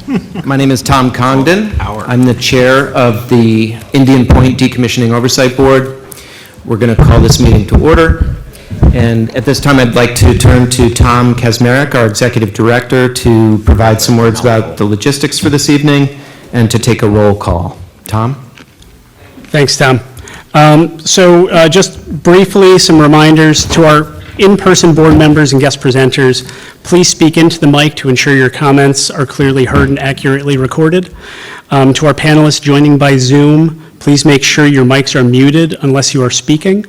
My name is Tom Congdon. I'm the chair of the Indian Point Decommissioning Oversight Board. We're going to call this meeting to order. And at this time, I'd like to turn to Tom Kazmarek, our executive director, to provide some words about the logistics for this evening and to take a roll call. Tom? Thanks, Tom. Just briefly, some reminders to our in-person board members and guest presenters. Please speak into the mic to ensure your comments are clearly heard and accurately recorded. To our panelists joining by Zoom, please make sure your mics are muted unless you are speaking.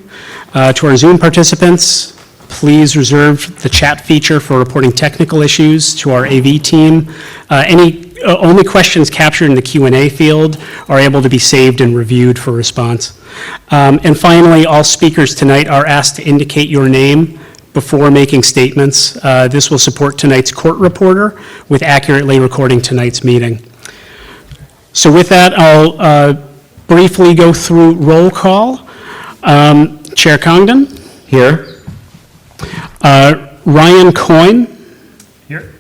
To our Zoom participants, please reserve the chat feature for reporting technical issues. To our AV team, only questions captured in the Q&A field are able to be saved and reviewed for response. And finally, all speakers tonight are asked to indicate your name before making statements. This will support tonight's court reporter with accurately recording tonight's meeting. So with that, I'll briefly go through roll call. Chair Congdon? Here. Ryan Coyne? Here.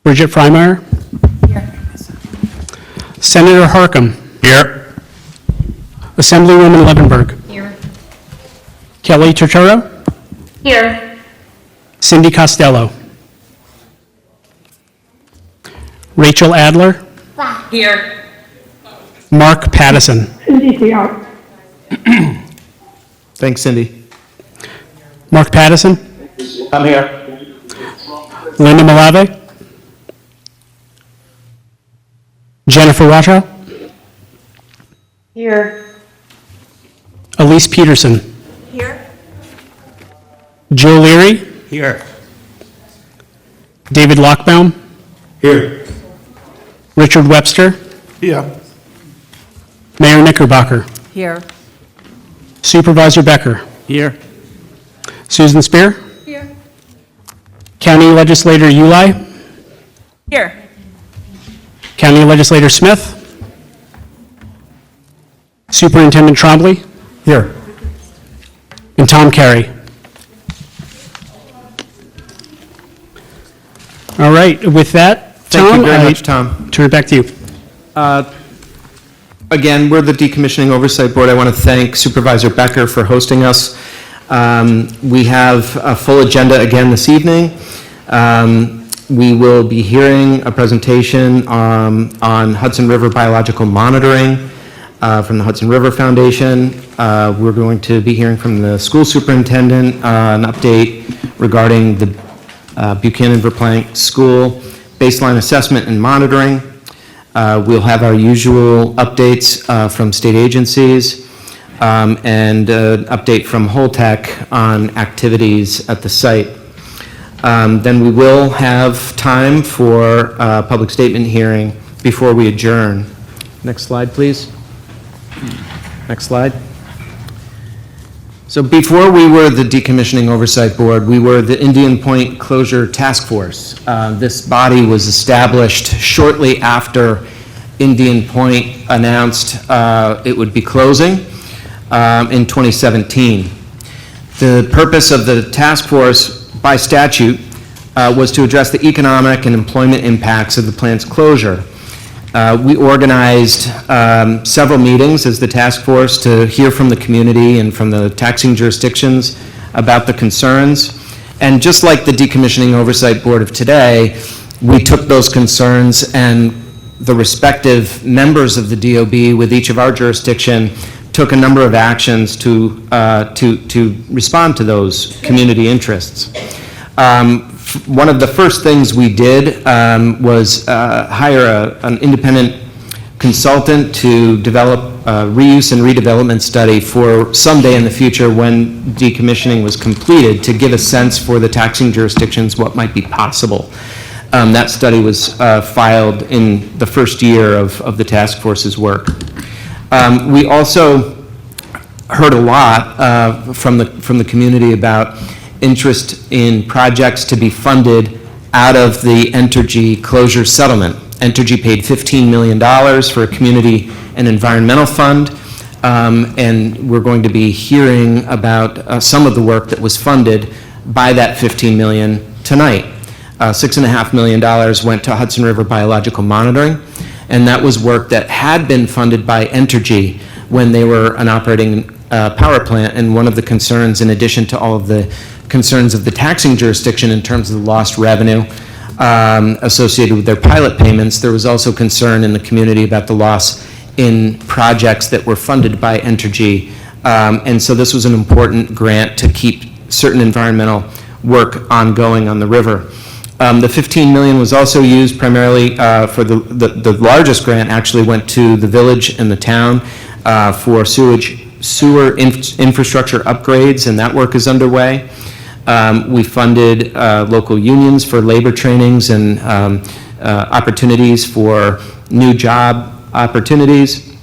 Bridget Freimeyer? Here. Senator Harcum? Here. Assemblywoman Levenberg? Here. Kelly Turturro? Here. Cindy Costello? Rachel Adler? Here. Mark Pattison? Cindy here. Thanks, Cindy. Mark Pattison? I'm here. Linda Malave? Jennifer Wacha? Here. Elise Peterson? Here. Joe Leary? Here. David Lockbaum? Here. Richard Webster? Here. Mayor Knickerbocker? Here. Supervisor Becker? Here. Susan Spear? Here. County Legislator Uli? Here. County Legislator Smith? Superintendent Trombley? Here. And Tom Carey. All right, with that, Tom, Thank you very I much, Tom. turn it back to you. Again, we're the Decommissioning Oversight Board. I want to thank Supervisor Becker for hosting us. We have a full agenda again this evening. We will be hearing a presentation on Hudson River biological monitoring from the Hudson River Foundation. We're going to be hearing from the school superintendent an update regarding the Buchanan Verplank School baseline assessment and monitoring. We'll have our usual updates from state agencies and an update from Holtec on activities at the site. Then we will have time for a public statement hearing before we adjourn. Next slide, please. Next slide. So before we were the Decommissioning Oversight Board, we were the Indian Point Closure Task Force. This body was established shortly after Indian Point announced it would be closing in 2017. The purpose of the task force by statute was to address the economic and employment impacts of the plant's closure. We organized several meetings as the task force to hear from the community and from the taxing jurisdictions about the concerns. And just like the Decommissioning Oversight Board of today, we took those concerns and the respective members of the DOB with each of our jurisdiction took a number of actions to respond to those community interests. One of the first things we did was hire an independent consultant to develop a reuse and redevelopment study for someday in the future when decommissioning was completed to give a sense for the taxing jurisdictions what might be possible. That study was filed in the first year of the task force's work. We also heard a lot from the community about interest in projects to be funded out of the Entergy closure settlement. Entergy paid $15 million for a community and environmental fund, and we're going to be hearing about some of the work that was funded by that $15 million tonight. $6.5 million went to Hudson River Biological Monitoring, and that was work that had been funded by Entergy when they were an operating power plant. And one of the concerns, in addition to all of the concerns of the taxing jurisdiction in terms of the lost revenue associated with their pilot payments, there was also concern in the community about the loss in projects that were funded by Entergy. And so this was an important grant to keep certain environmental work ongoing on the river. The $15 million was also used primarily for the largest grant actually went to the village and the town for sewer infrastructure upgrades, and that work is underway. We funded local unions for labor trainings and opportunities for new job opportunities.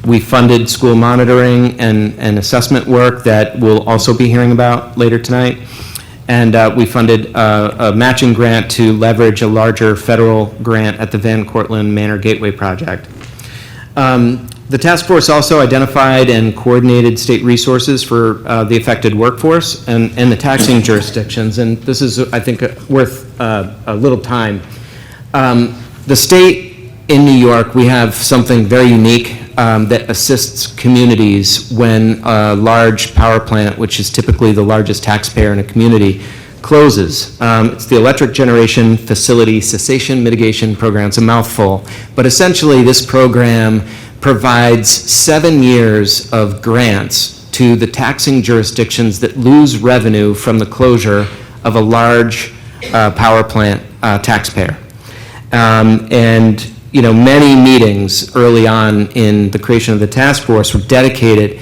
We funded school monitoring and assessment work that we'll also be hearing about later tonight. And we funded a matching grant to leverage a larger federal grant at the Van Cortlandt Manor Gateway project. The task force also identified and coordinated state resources for the affected workforce and the taxing jurisdictions. And this is, I think, worth a little time. The state in New York, we have something very unique that assists communities when a large power plant, which is typically the largest taxpayer in a community, closes. It's the Electric Generation Facility Cessation Mitigation Program. It's a mouthful, but essentially this program provides 7 years of grants to the taxing jurisdictions that lose revenue from the closure of a large power plant taxpayer. And you know, many meetings early on in the creation of the task force were dedicated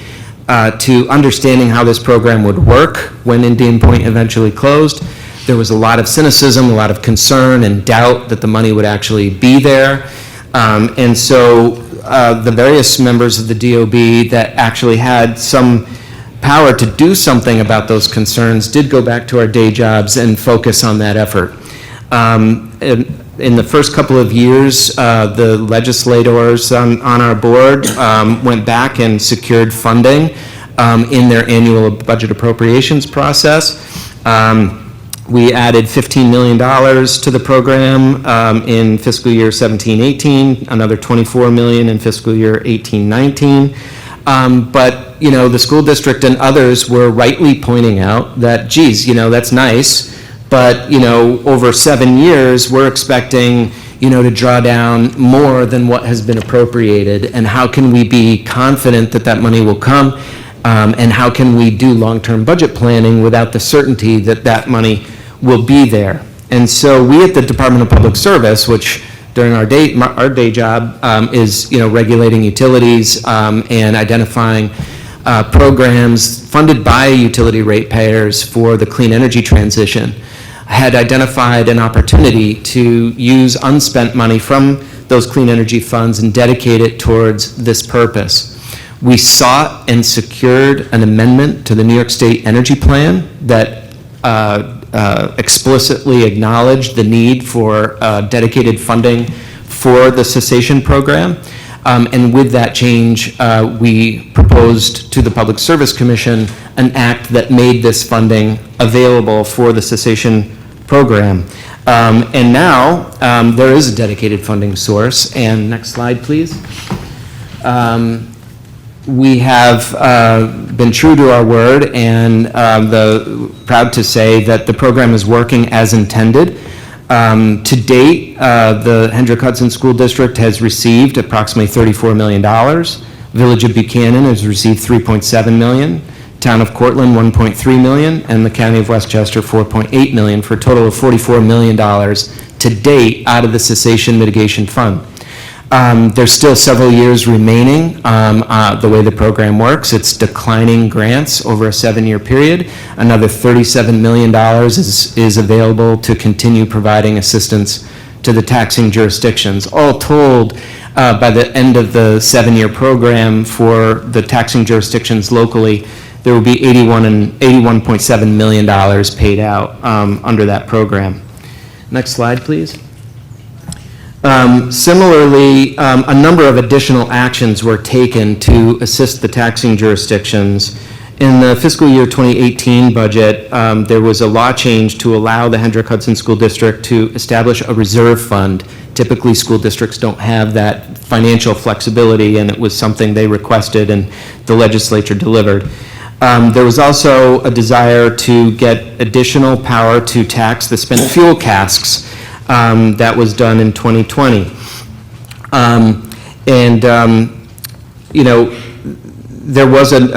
to understanding how this program would work when Indian Point eventually closed. There was a lot of cynicism, a lot of concern and doubt that the money would actually be there. And so the various members of the DOB that actually had some power to do something about those concerns did go back to our day jobs and focus on that effort. In the first couple of years, the legislators on our board went back and secured funding in their annual budget appropriations process. We added $15 million to the program in fiscal year 17-18, another $24 million in fiscal year 18-19. But, you know, the school district and others were rightly pointing out that, geez, you know, that's nice, but, you know, over 7 years, we're expecting, you know, to draw down more than what has been appropriated. And how can we be confident that that money will come? And how can we do long-term budget planning without the certainty that that money will be there? And so we at the Department of Public Service, which during our day job is, you know, regulating utilities and identifying programs funded by utility ratepayers for the clean energy transition, had identified an opportunity to use unspent money from those clean energy funds and dedicate it towards this purpose. We sought and secured an amendment to the New York State Energy Plan that explicitly acknowledged the need for dedicated funding for the cessation program. And with that change, we proposed to the Public Service Commission an act that made this funding available for the cessation program. And now there is a dedicated funding source. And next slide, please. We have been true to our word and proud to say that the program is working as intended. To date, the Hendrick Hudson School District has received approximately $34 million. Village of Buchanan has received $3.7 million. Town of Cortland, $1.3 million, and the County of Westchester, $4.8 million, for a total of $44 million to date out of the Cessation Mitigation Fund. There's still several years remaining the way the program works. It's declining grants over a 7-year period. Another $37 million is available to continue providing assistance to the taxing jurisdictions. All told, by the end of the 7-year program for the taxing jurisdictions locally, there will be $81.7 million paid out under that program. Next slide, please. Similarly, a number of additional actions were taken to assist the taxing jurisdictions In the fiscal year 2018 budget, there was a law change to allow the Hendrick-Hudson School District to establish a reserve fund. Typically, school districts don't have that financial flexibility, and it was something they requested, and the legislature delivered. There was also a desire to get additional power to tax the spent fuel casks. That was done in 2020. There was an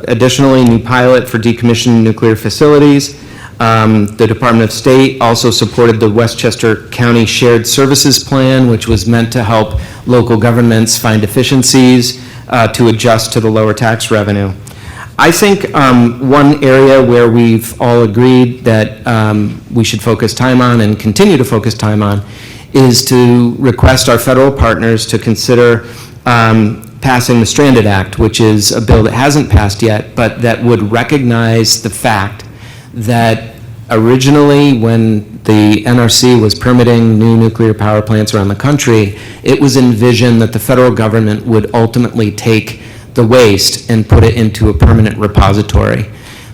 additionally new pilot for decommissioning nuclear facilities. The Department of State also supported the Westchester County Shared Services Plan, which was meant to help local governments find efficiencies to adjust to the lower tax revenue. I think one area where we've all agreed that we should focus time on and continue to focus time on is to request our federal partners to consider passing the Stranded Act, which is a bill that hasn't passed yet, but that would recognize the fact that originally when the NRC was permitting new nuclear power plants around the country, it was envisioned that the federal government would ultimately take the waste and put it into a permanent repository.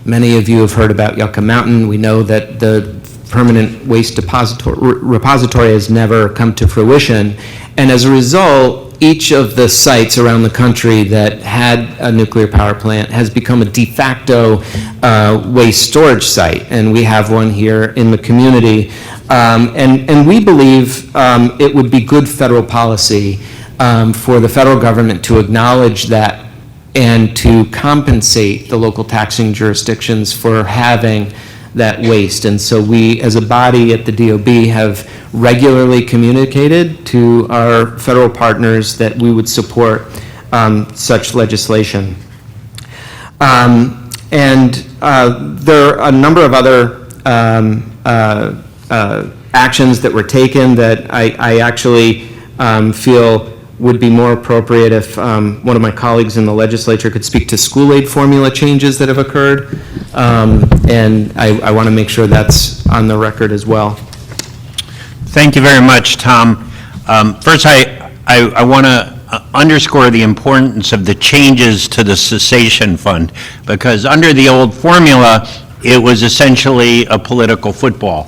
Many of you have heard about Yucca Mountain. We know that the permanent waste repository has never come to fruition, and as a result, each of the sites around the country that had a nuclear power plant has become a de facto waste storage site, and we have one here in the community. And we believe it would be good federal policy for the federal government to acknowledge that and to compensate the local taxing jurisdictions for having that waste. And so we, as a body at the DOB, have regularly communicated to our federal partners that we would support such legislation. And there are a number of other actions that were taken that I actually feel would be more appropriate if one of my colleagues in the legislature could speak to school aid formula changes that have occurred. And I want to make sure that's on the record as well. Thank you very much, Tom. First, I want to underscore the importance of the changes to the cessation fund, because under the old formula, it was essentially a political football.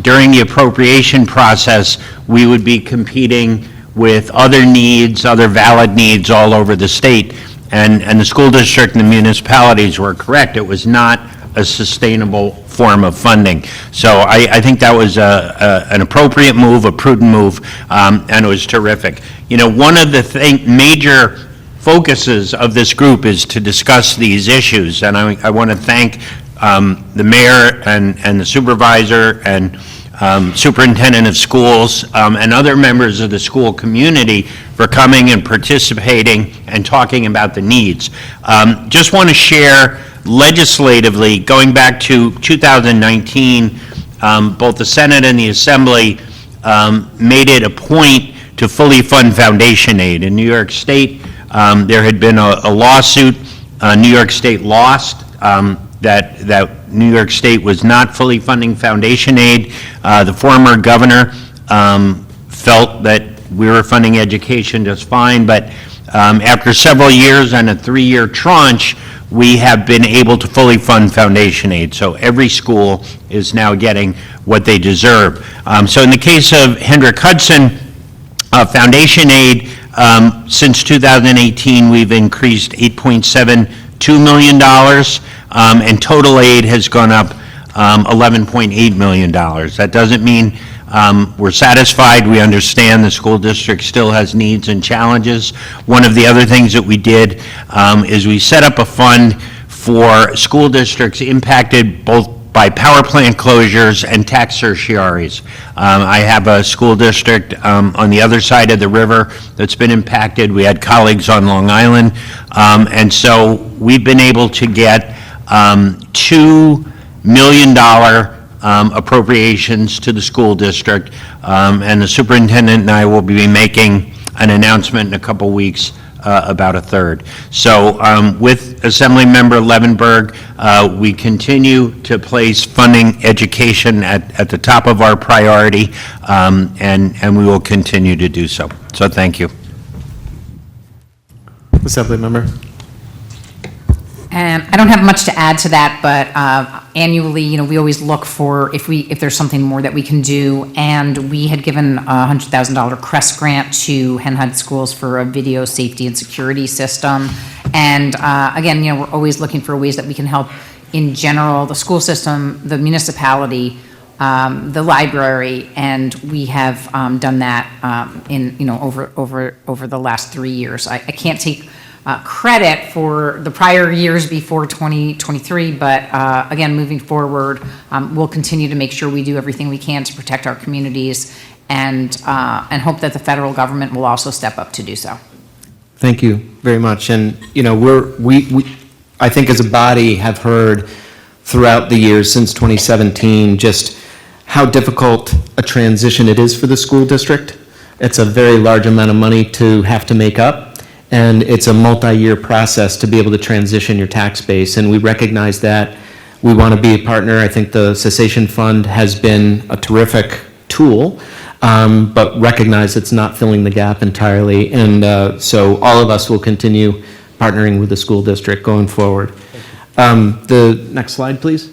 During the appropriation process, we would be competing with other needs, other valid needs all over the state, and the school district and the municipalities were correct. It was not a sustainable form of funding. So I think that was an appropriate move, a prudent move, and it was terrific. You know, one of the major focuses of this group is to discuss these issues, and I want to thank the mayor and the supervisor and superintendent of schools and other members of the school community for coming and participating and talking about the needs. Just want to share legislatively, going back to 2019, both the Senate and the Assembly made it a point to fully fund foundation aid. In New York State, there had been a lawsuit. New York State lost. That New York State was not fully funding foundation aid. The former governor felt that we were funding education just fine, but after several years and a 3-year tranche, we have been able to fully fund foundation aid. So every school is now getting what they deserve. So in the case of Hendrick-Hudson, foundation aid, since 2018, we've increased $8.72 million, and total aid has gone up $11.8 million. That doesn't mean we're satisfied. We understand the school district still has needs and challenges. One of the other things that we did is we set up a fund for school districts impacted both by power plant closures and tax certiorari's. I have a school district on the other side of the river that's been impacted. We had colleagues on Long Island. And so we've been able to get $2 million appropriations to the school district, and the superintendent and I will be making an announcement in a couple weeks about a third. So with Assemblymember Levenberg, we continue to place funding education at the top of our priority, and we will continue to do so. So thank you. Assemblymember. And I don't have much to add to that, but annually, we always look for if there's something more that we can do. And we had given a $100,000 CREST grant to Henhud Schools for a video safety and security system. And again, we're always looking for ways that we can help in general, the school system, the municipality, the library, and we have done that over the last 3 years. I can't take credit for the prior years before 2023, but again, moving forward, we'll continue to make sure we do everything we can to protect our communities, and hope that the federal government will also step up to do so. Thank you very much. And, we I think as a body have heard throughout the years since 2017, just how difficult a transition it is for the school district. It's a very large amount of money to have to make up, and it's a multi-year process to be able to transition your tax base, and we recognize that. We want to be a partner. I think the cessation fund has been a terrific tool, but recognize it's not filling the gap entirely, and so all of us will continue partnering with the school district going forward. The next slide, please.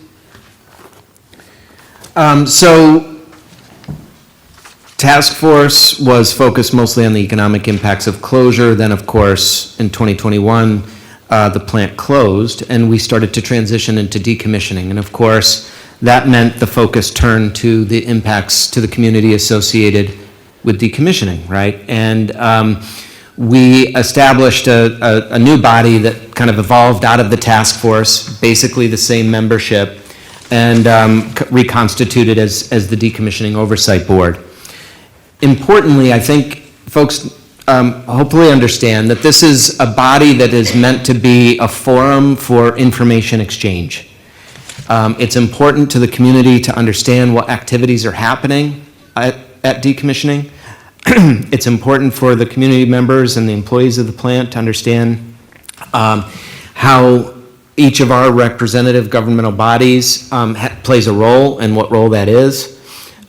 So task force was focused mostly on the economic impacts of closure. Then, of course, in 2021, the plant closed, and we started to transition into decommissioning. And of course, that meant the focus turned to the impacts to the community associated with decommissioning, right? And we established a new body that kind of evolved out of the task force, basically the same membership, and reconstituted as the Decommissioning Oversight Board. Importantly, I think folks hopefully understand that this is a body that is meant to be a forum for information exchange. It's important to the community to understand what activities are happening at decommissioning. It's important for the community members and the employees of the plant to understand how each of our representative governmental bodies plays a role and what role that is.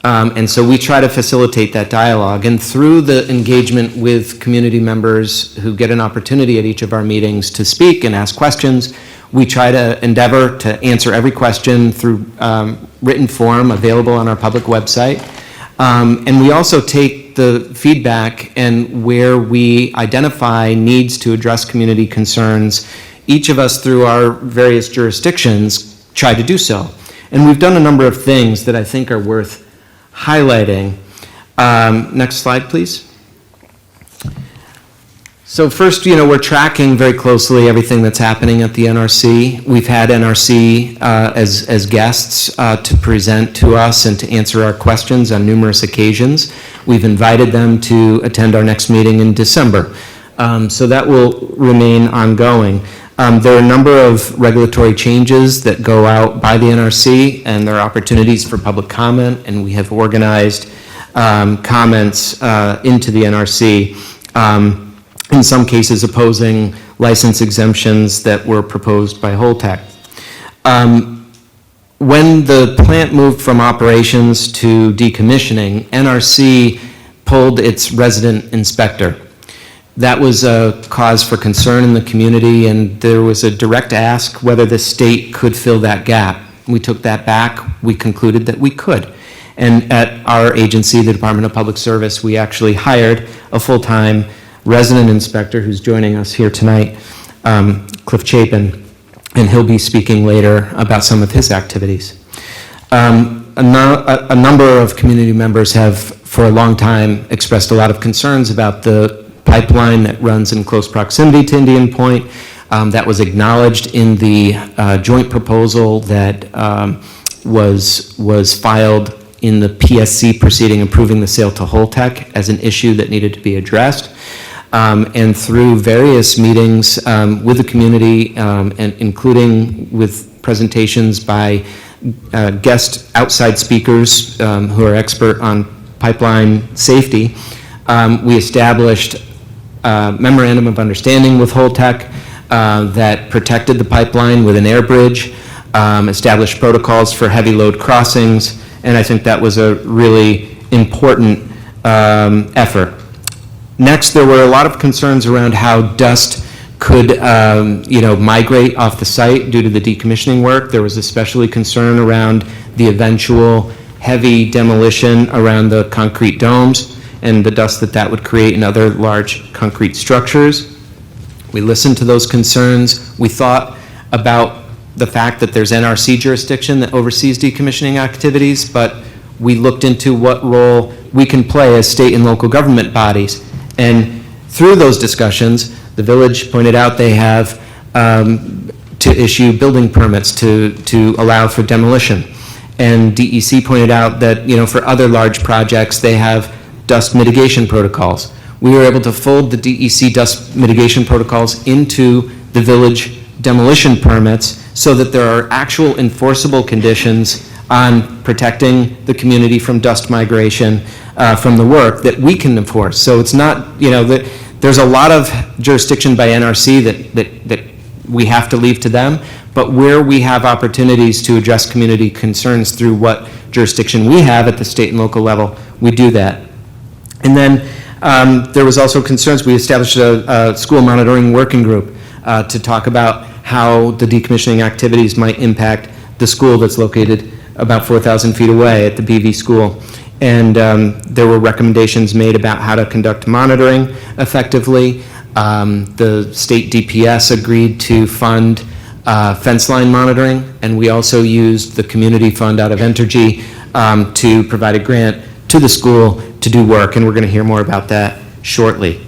And so we try to facilitate that dialogue. And through the engagement with community members who get an opportunity at each of our meetings to speak and ask questions, we try to endeavor to answer every question through written form available on our public website. And we also take the feedback, and where we identify needs to address community concerns, each of us through our various jurisdictions try to do so. And we've done a number of things that I think are worth highlighting. Next slide, please. So first, we're tracking very closely everything that's happening at the NRC. We've had NRC as guests to present to us and to answer our questions on numerous occasions. We've invited them to attend our next meeting in December. So that will remain ongoing. There are a number of regulatory changes that go out by the NRC, and there are opportunities for public comment, and we have organized comments into the NRC. In some cases opposing license exemptions that were proposed by Holtec. When the plant moved from operations to decommissioning, NRC pulled its resident inspector. That was a cause for concern in the community, and there was a direct ask whether the state could fill that gap. We took that back. We concluded that we could. And at our agency, the Department of Public Service, we actually hired a full-time resident inspector who's joining us here tonight, Cliff Chapin, and he'll be speaking later about some of his activities. A number of community members have, for a long time, expressed a lot of concerns about the pipeline that runs in close proximity to Indian Point. That was acknowledged in the joint proposal that was filed in the PSC proceeding approving the sale to Holtec as an issue that needed to be addressed. And through various meetings with the community, and including with presentations by guest outside speakers who are expert on pipeline safety, we established a memorandum of understanding with Holtec that protected the pipeline with an air bridge, established protocols for heavy load crossings, and I think that was a really important effort. Next, there were a lot of concerns around how dust could, migrate off the site due to the decommissioning work. There was especially concern around the eventual heavy demolition around the concrete domes and the dust that would create in other large concrete structures. We listened to those concerns. We thought about the fact that there's NRC jurisdiction that oversees decommissioning activities, but we looked into what role we can play as state and local government bodies. And through those discussions, the village pointed out they have to issue building permits to allow for demolition. And DEC pointed out that, for other large projects, they have dust mitigation protocols. We were able to fold the DEC dust mitigation protocols into the village demolition permits so that there are actual enforceable conditions on protecting the community from dust migration from the work that we can enforce. So it's not, there's a lot of jurisdiction by NRC that we have to leave to them, but where we have opportunities to address community concerns through what jurisdiction we have at the state and local level, we do that. And then there was also concerns. We established a school monitoring working group to talk about how the decommissioning activities might impact the school that's located about 4,000 feet away at the BV school. And there were recommendations made about how to conduct monitoring effectively. The state DPS agreed to fund fence line monitoring, and we also used the community fund out of Entergy to provide a grant to the school to do work, and we're going to hear more about that shortly.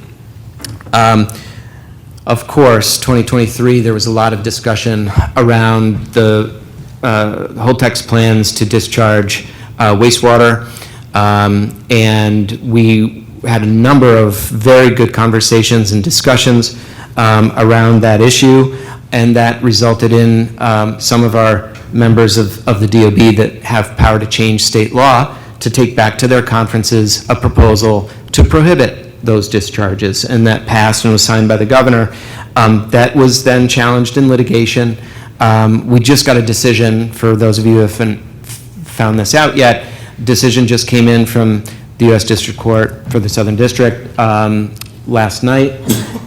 Of course, 2023, there was a lot of discussion around the Holtec's plans to discharge wastewater, and we had a number of very good conversations and discussions around that issue, and that resulted in some of our members of the DOB that have power to change state law to take back to their conferences a proposal to prohibit those discharges, and that passed and was signed by the governor. That was then challenged in litigation. We just got a decision, for those of you who haven't found this out yet, decision just came in from the U.S. District Court for the Southern District last night,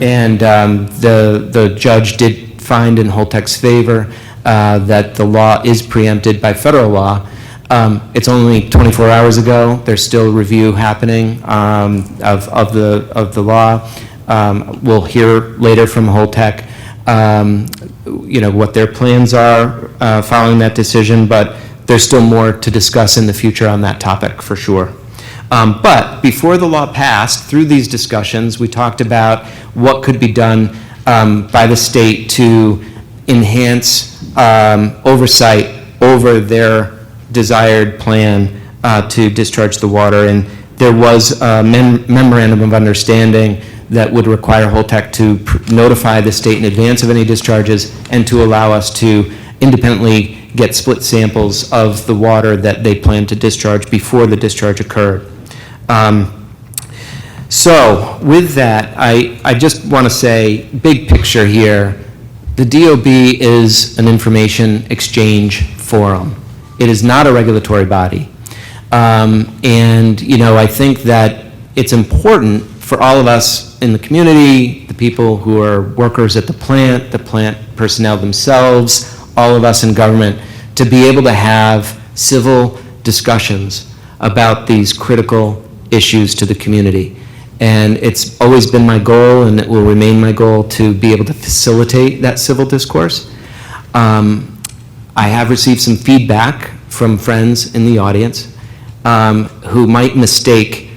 and the judge did find in Holtec's favor that the law is preempted by federal law. It's only 24 hours ago. There's still review happening of the law. We'll hear later from Holtec, what their plans are following that decision, but there's still more to discuss in the future on that topic for sure. But before the law passed, through these discussions, we talked about what could be done by the state to enhance oversight over their desired plan to discharge the water. And there was a memorandum of understanding that would require Holtec to notify the state in advance of any discharges and to allow us to independently get split samples of the water that they plan to discharge before the discharge occurred. So with that, I just want to say, big picture here, the DOB is an information exchange forum. It is not a regulatory body. And, I think that it's important for all of us in the community, the people who are workers at the plant personnel themselves, all of us in government, to be able to have civil discussions about these critical issues to the community. And it's always been my goal, and it will remain my goal, to be able to facilitate that civil discourse. I have received some feedback from friends in the audience who might mistake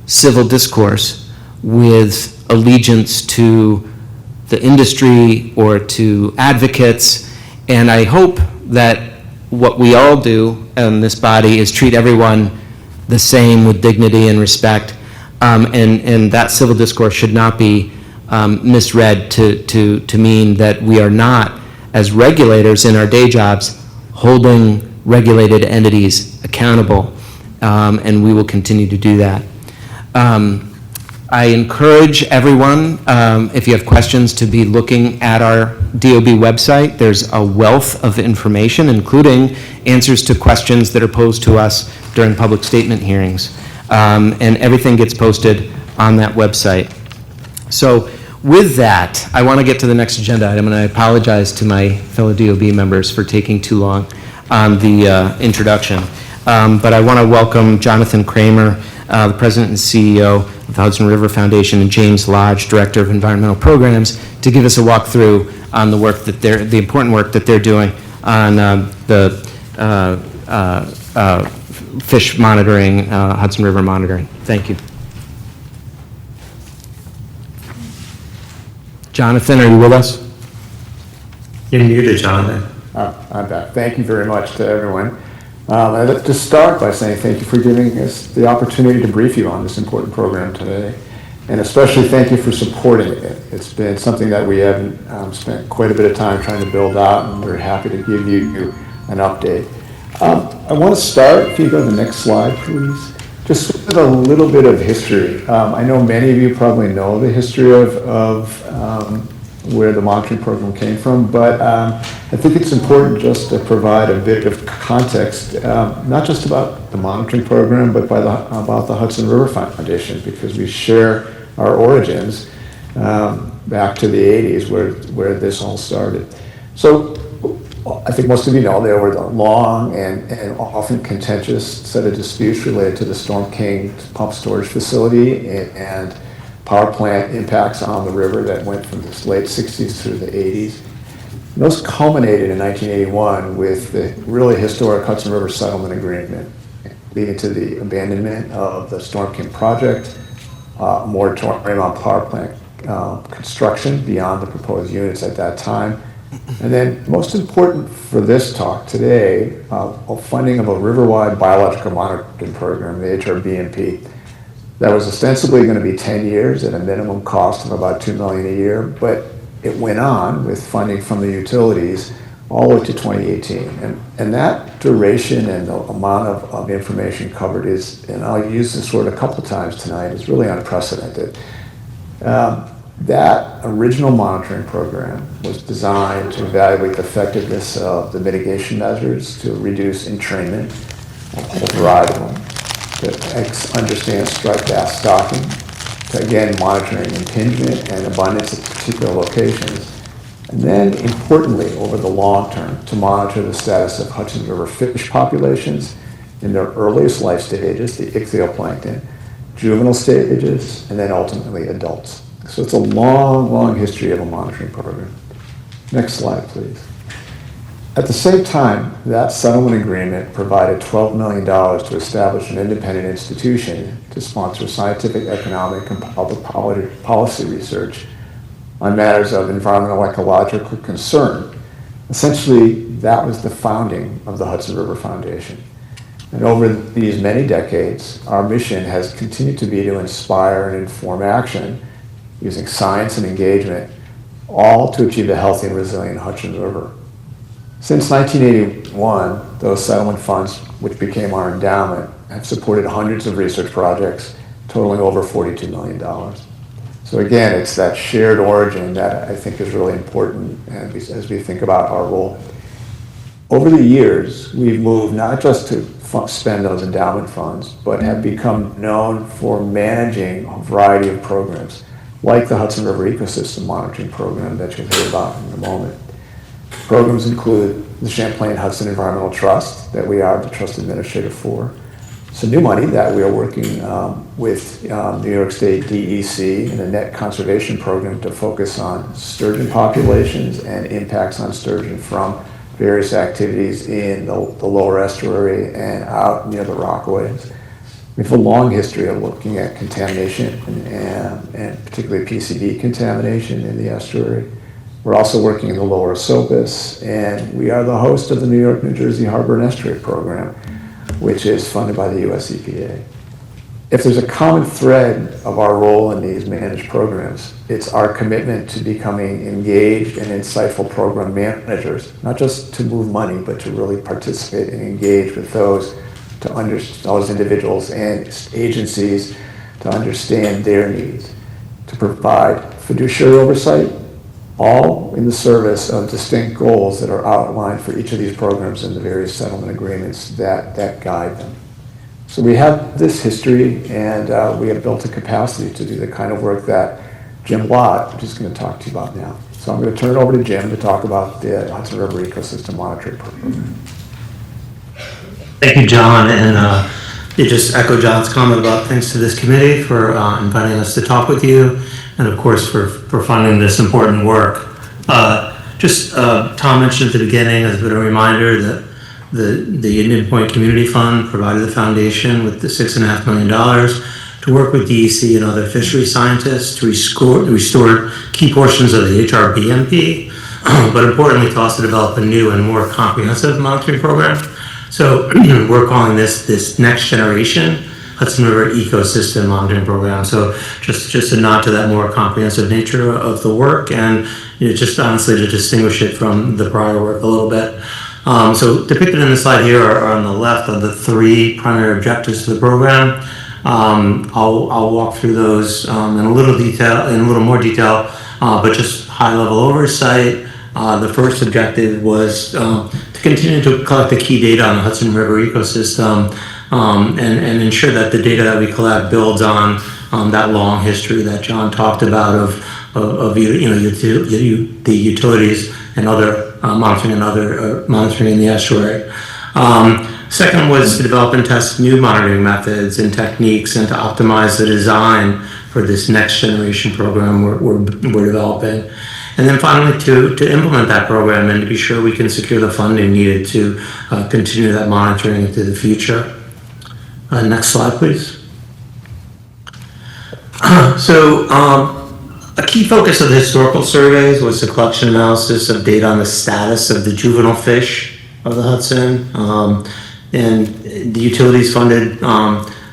civil discourse with allegiance to the industry or to advocates. And I hope that what we all do in this body is treat everyone the same with dignity and respect. And that civil discourse should not be misread to mean that we are not, as regulators in our day jobs, holding regulated entities accountable, and we will continue to do that. I encourage everyone, if you have questions, to be looking at our DOB website. There's a wealth of information, including answers to questions that are posed to us during public statement hearings. And everything gets posted on that website. So With that, I want to get to the next agenda item, and I apologize to my fellow DOB members for taking too long on the introduction. But I want to welcome Jonathan Kramer, the President and CEO of the Hudson River Foundation, and James Lodge, Director of Environmental Programs, to give us a walkthrough on the work that the important work that they're doing on the fish monitoring, Hudson River monitoring. Thank you. Jonathan, are you with us? You're muted, Jonathan. I'm back. Thank you very much to everyone. I'd like to start by saying thank you for giving us the opportunity to brief you on this important program today, and especially thank you for supporting it. It's been something that we have spent quite a bit of time trying to build out, and we're happy to give you an update. I want to start, if you go to the next slide, please, just with a little bit of history. I know many of you probably know the history of where the monitoring program came from, but I think it's important just to provide a bit of context, not just about the monitoring program, but about the Hudson River Foundation, because we share our origins back to the 80s where this all started. So I think most of you know there were the long and often contentious set of disputes related to the Storm King pump storage facility and power plant impacts on the river that went from the late 60s through the 80s. And those culminated in 1981 with the really historic Hudson River Settlement Agreement, leading to the abandonment of the Storm King project, moratorium on power plant construction beyond the proposed units at that time. And then, most important for this talk today, funding of a river-wide biological monitoring program, the HRBMP, that was ostensibly going to be 10 years at a minimum cost of about $2 million a year, but it went on with funding from the utilities all the way to 2018. And that duration and the amount of information covered is, and I'll use this word a couple times tonight, is really unprecedented. That original monitoring program was designed to evaluate the effectiveness of the mitigation measures to reduce entrainment, a whole variety of them, to understand striped bass stocking, to again monitoring impingement and abundance at particular locations, and then importantly over the long term to monitor the status of Hudson River fish populations in their earliest life stages, the ichthyoplankton, juvenile stages, and then ultimately adults. So it's a long, long history of a monitoring program. Next slide, please. At the same time, that settlement agreement provided $12 million to establish an independent institution to sponsor scientific, economic, and public policy research on matters of environmental ecological concern. Essentially, that was the founding of the Hudson River Foundation. And over these many decades, our mission has continued to be to inspire and inform action using science and engagement, all to achieve a healthy and resilient Hudson River. Since 1981, those settlement funds, which became our endowment, have supported hundreds of research projects totaling over $42 million. So again, it's that shared origin that I think is really important as we think about our role. Over the years, we've moved not just to spend those endowment funds, but have become known for managing a variety of programs, like the Hudson River Ecosystem Monitoring Program that you'll hear about in a moment. Programs include the Champlain Hudson Environmental Trust that we are the trust administrator for. Some new money that we are working with New York State DEC in a net conservation program to focus on sturgeon populations and impacts on sturgeon from various activities in the lower estuary and out near the Rockaways. We have a long history of looking at contamination and particularly PCB contamination in the estuary. We're also working in the lower Esopus, and we are the host of the New York, New Jersey Harbor and Estuary Program, which is funded by the US EPA. If there's a common thread of our role in these managed programs, it's our commitment to becoming engaged and insightful program managers, not just to move money, but to really participate and engage with those individuals and agencies to understand their needs, to provide fiduciary oversight, all in the service of distinct goals that are outlined for each of these programs in the various settlement agreements that guide them. So we have this history, and we have built a capacity to do the kind of work that Jim Lott, which is going to talk to you about now. So I'm going to turn it over to Jim to talk about the Hudson River Ecosystem Monitoring Program. Thank you, John, and you just echo John's comment about thanks to this committee for inviting us to talk with you, and of course for funding this important work. Tom mentioned at the beginning, as a bit of a reminder, that the Indian Point Community Fund provided the foundation with the $6.5 million to work with DEC and other fishery scientists to restore key portions of the HRBMP, but importantly to also develop a new and more comprehensive monitoring program. So we're calling this next generation Hudson River Ecosystem Monitoring Program. So just a nod to that more comprehensive nature of the work, and just honestly to distinguish it from the prior work a little bit. So depicted in the slide here are on the left of the 3 primary objectives to the program. I'll walk through those in a little more detail, but just high-level oversight. The first objective was to continue to collect the key data on the Hudson River ecosystem and ensure that the data that we collect builds on that long history that John talked about of the utilities and other monitoring in the estuary. Second was to develop and test new monitoring methods and techniques and to optimize the design for this next generation program we're developing. And then finally, to implement that program and to be sure we can secure the funding needed to continue that monitoring into the future. Next slide, please. A key focus of the historical surveys was the collection analysis of data on the status of the juvenile fish of the Hudson. And the utilities funded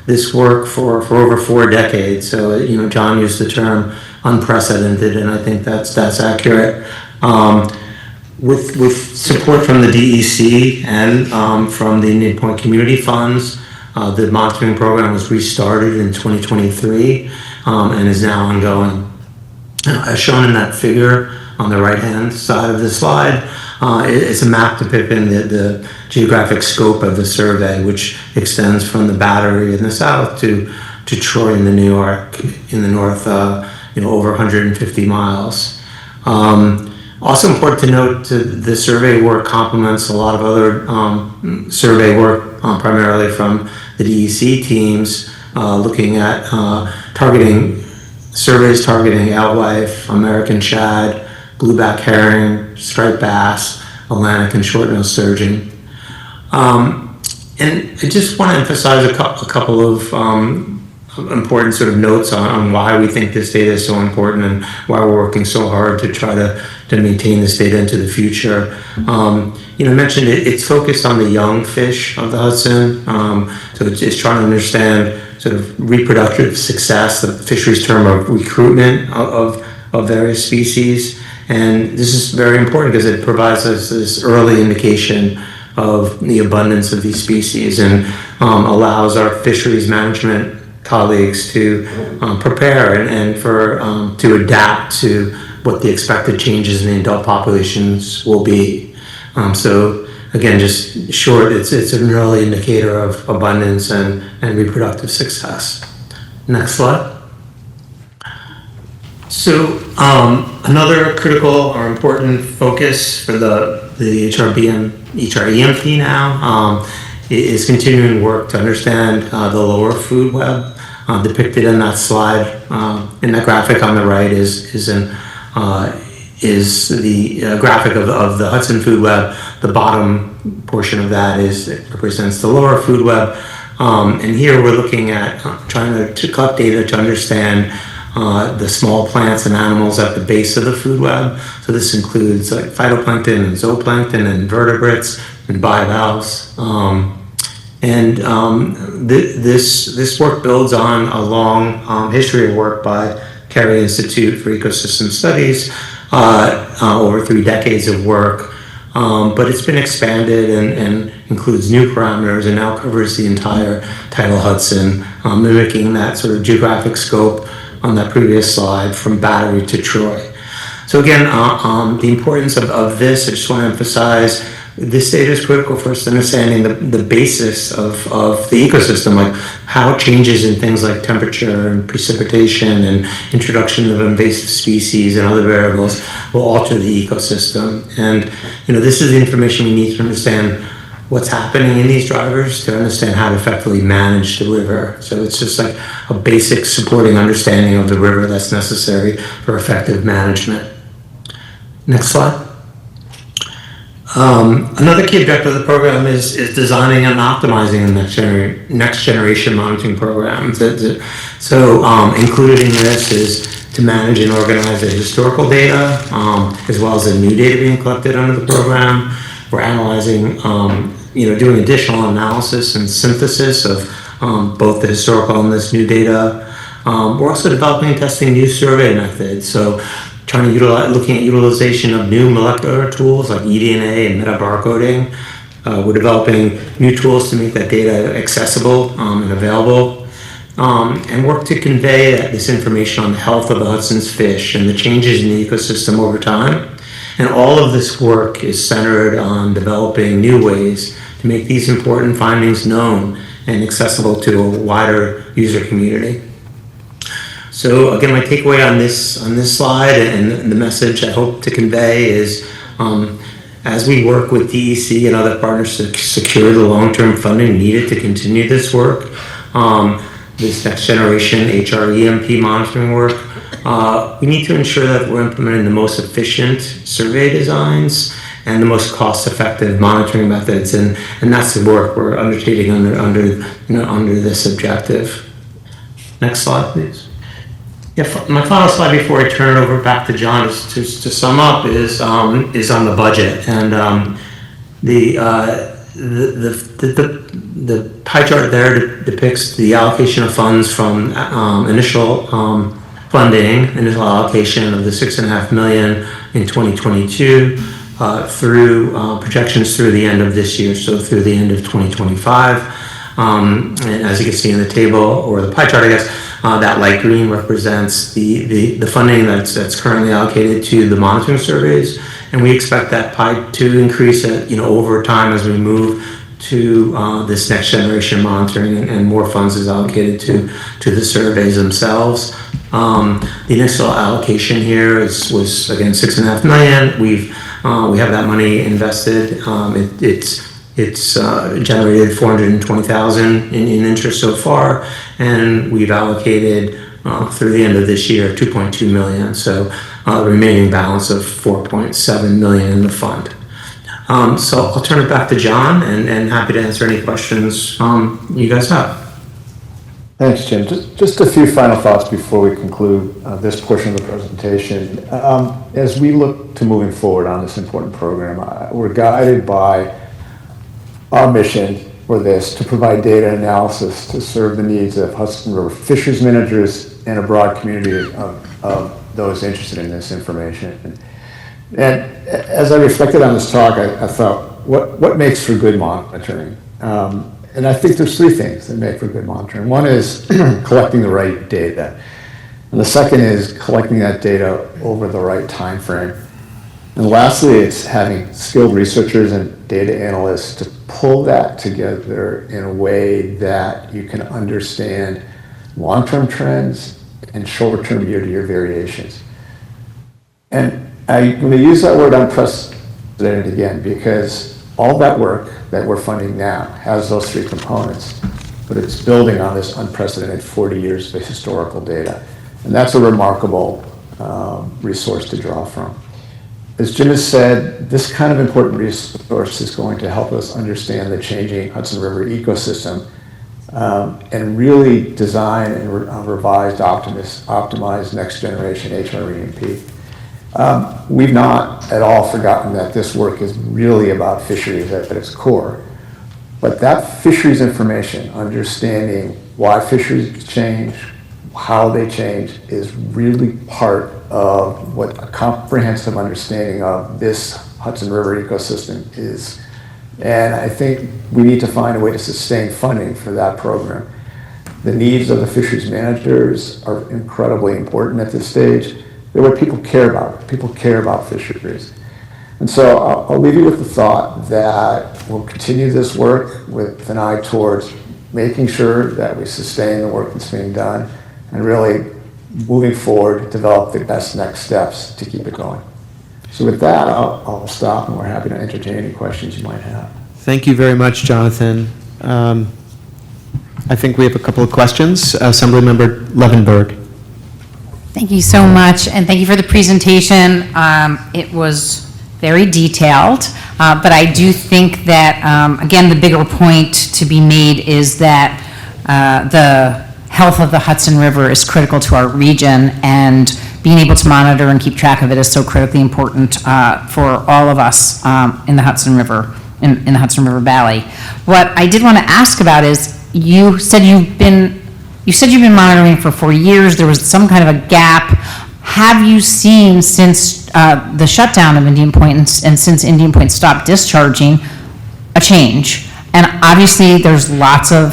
this work for over 4 decades. So, John used the term unprecedented, and I think that's accurate. With support from the DEC and from the Indian Point Community Funds, the monitoring program was restarted in 2023 and is now ongoing. As shown in that figure on the right-hand side of the slide, it's a map depicting the geographic scope of the survey, which extends from the Battery in the south to Troy in the New York in the north, over 150 miles. Also important to note, the survey work complements a lot of other survey work, primarily from the DEC teams, looking at surveys targeting alewife, American shad, blueback herring, striped bass, Atlantic and short-nosed sturgeon. And I just want to emphasize a couple of important sort of notes on why we think this data is so important and why we're working so hard to try to maintain this data into the future. I mentioned it's focused on the young fish of the Hudson, so it's trying to understand sort of reproductive success, the fisheries term of recruitment of various species. And this is very important because it provides us this early indication of the abundance of these species and allows our fisheries management colleagues to prepare and to adapt to what the expected changes in the adult populations will be. So again, just short, it's an early indicator of abundance and reproductive success. Next slide. So another critical or important focus for the HREMP now is continuing work to understand the lower food web. Depicted in that slide, in that graphic on the right is the graphic of the Hudson food web. The bottom portion of that represents the lower food web. And here we're looking at trying to collect data to understand the small plants and animals at the base of the food web. So this includes like phytoplankton and zooplankton and vertebrates and bivalves. This work builds on a long history of work by Carey Institute for Ecosystem Studies, over 3 decades of work. But it's been expanded and includes new parameters and now covers the entire tidal Hudson, mimicking that sort of geographic scope on that previous slide from Battery to Troy. So again, the importance of this, I just want to emphasize, this data is critical for us understanding the basis of the ecosystem, like how changes in things like temperature and precipitation and introduction of invasive species and other variables will alter the ecosystem. And, this is the information we need to understand what's happening in these drivers to understand how to effectively manage the river. So it's just like a basic supporting understanding of the river that's necessary for effective management. Next slide. Another key objective of the program is designing and optimizing the next generation monitoring programs. So included in this is to manage and organize the historical data, as well as the new data being collected under the program. We're analyzing, doing additional analysis and synthesis of both the historical and this new data. We're also developing and testing new survey methods. So looking at utilization of new molecular tools like eDNA and metabarcoding. We're developing new tools to make that data accessible and available, and work to convey this information on the health of the Hudson's fish and the changes in the ecosystem over time. And all of this work is centered on developing new ways to make these important findings known and accessible to a wider user community. So again, my takeaway on this slide and the message I hope to convey is, as we work with DEC and other partners to secure the long-term funding needed to continue this work, this next generation HREMP monitoring work, we need to ensure that we're implementing the most efficient survey designs and the most cost-effective monitoring methods, and that's the work we're undertaking under this objective. Next slide, please. Yeah, my final slide before I turn it over back to John to sum up is on the budget, and the pie chart there depicts the allocation of funds from initial initial allocation of the $6.5 million in 2022 through projections through the end of this year, so through the end of 2025. And as you can see in the table or the pie chart, I guess, that light green represents the funding that's currently allocated to the monitoring surveys, and we expect that pie to increase over time as we move to this next generation monitoring and more funds is allocated to the surveys themselves. The initial allocation here was again $6.5 million. We have that money invested. It's generated $420,000 in interest so far, and we've allocated through the end of this year $2.2 million. So the remaining balance of $4.7 million in the fund. So I'll turn it back to John, and happy to answer any questions you guys have. Thanks, Jim. Just a few final thoughts before we conclude this portion of the presentation. As we look to moving forward on this important program, we're guided by our mission for this to provide data analysis to serve the needs of Hudson River fisheries managers and a broad community of those interested in this information. And as I reflected on this talk, I thought, what makes for good monitoring? And I think there's three things that make for good monitoring. One is collecting the right data. And the second is collecting that data over the right time frame. And lastly, it's having skilled researchers and data analysts to pull that together in a way that you can understand long-term trends and short-term year-to-year variations. And I'm going to use that word unprecedented again, because all that work that we're funding now has those three components, but it's building on this unprecedented 40 years of historical data. And that's a remarkable resource to draw from. As Jim has said, this kind of important resource is going to help us understand the changing Hudson River ecosystem and really design and revise, optimize next generation HREMP. We've not at all forgotten that this work is really about fisheries at its core. But that fisheries information, understanding why fisheries change, how they change, is really part of what a comprehensive understanding of this Hudson River ecosystem is. And I think we need to find a way to sustain funding for that program. The needs of the fisheries managers are incredibly important at this stage. They're what people care about. People care about fisheries. And so I'll leave you with the thought that we'll continue this work with an eye towards making sure that we sustain the work that's being done and really moving forward, develop the best next steps to keep it going. So with that, I'll stop, and we're happy to entertain any questions you might have. Thank you very much, Jonathan. I think we have a couple of questions. Assemblymember Levenberg. Thank you so much, and thank you for the presentation. It was very detailed, but I do think that, again, the bigger point to be made is that the health of the Hudson River is critical to our region, and being able to monitor and keep track of it is so critically important for all of us in the Hudson River, in the Hudson River Valley. What I did want to ask about is, you said you've been monitoring for 4 years. There was some kind of a gap. Have you seen, since the shutdown of Indian Point and since Indian Point stopped discharging, a change? And obviously, there's lots of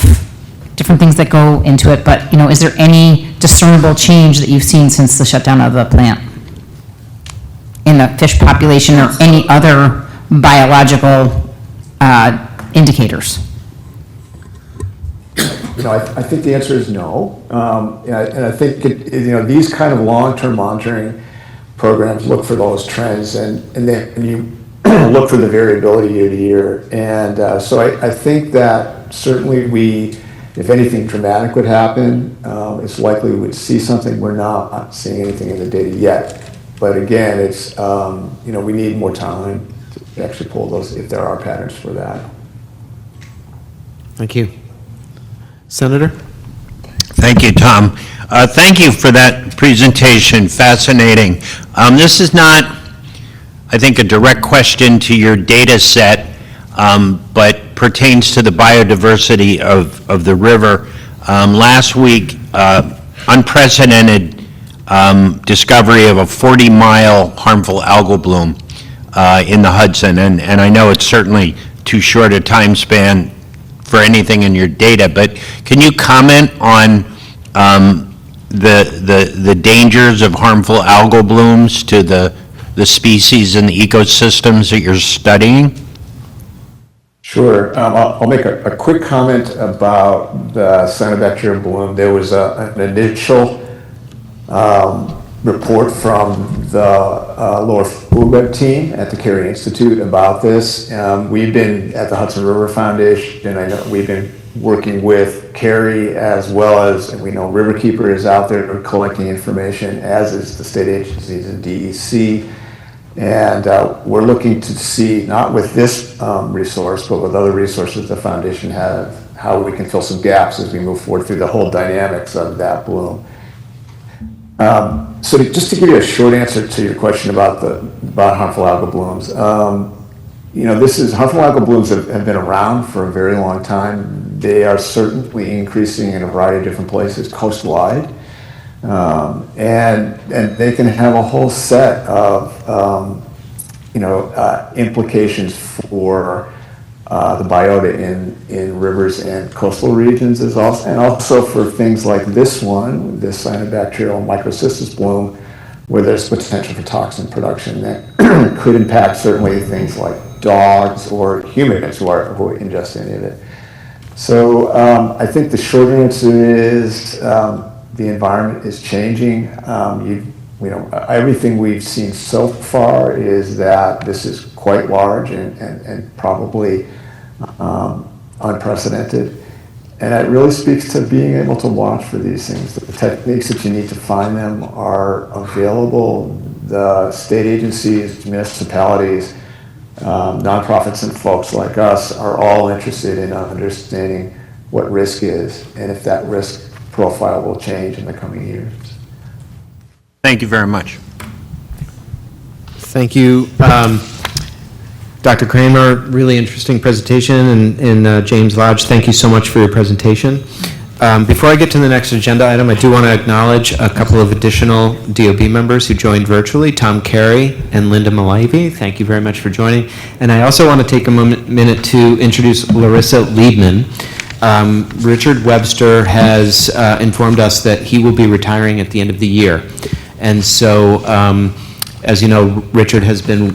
different things that go into it, but, is there any discernible change that you've seen since the shutdown of the plant in the fish population or any other biological indicators? I think the answer is no. And I think, these kind of long-term monitoring programs look for those trends, and you look for the variability year to year. And so I think that certainly if anything dramatic would happen, it's likely we would see something. We're not seeing anything in the data yet. But again, it's, we need more time to actually pull those, if there are patterns for that. Thank you. Senator? Thank you, Tom. Thank you for that presentation, fascinating. This is not, I think, a direct question to your data set, but pertains to the biodiversity of the river. Last week, unprecedented discovery of a 40-mile harmful algal bloom in the Hudson, and I know it's certainly too short a time span for anything in your data, but can you comment on the dangers of harmful algal blooms to the species and the ecosystems that you're studying? Sure. I'll make a quick comment about the cyanobacteria bloom. There was an initial report from the Laura Fulbeck team at the Carey Institute about this. We've been at the Hudson River Foundation, and I know we've been working with Carey, as well as, and we know Riverkeeper is out there collecting information, as is the state agencies and DEC. And we're looking to see, not with this resource, but with other resources the foundation have, how we can fill some gaps as we move forward through the whole dynamics of that bloom. So just to give you a short answer to your question about harmful algal blooms, harmful algal blooms have been around for a very long time. They are certainly increasing in a variety of different places coastwide, and they can have a whole set of implications for the biota in rivers and coastal regions, and also for things like this one, this cyanobacterial microcystis bloom, where there's potential for toxin production that could impact certainly things like dogs or humans who ingest any of it. So I think the short answer is the environment is changing. Everything we've seen so far is that this is quite large and probably unprecedented. And it really speaks to being able to watch for these things. The techniques that you need to find them are available. The state agencies, municipalities, nonprofits, and folks like us are all interested in understanding what risk is and if that risk profile will change in the coming years. Thank you very much. Thank you. Dr. Kramer, really interesting presentation, and James Lodge, thank you so much for your presentation. Before I get to the next agenda item, I do want to acknowledge a couple of additional DOB members who joined virtually, Tom Carey and Linda Malavy. Thank you very much for joining. And I also want to take a minute to introduce Larissa Liebman. Richard Webster has informed us that he will be retiring at the end of the year. And so As you know, Richard has been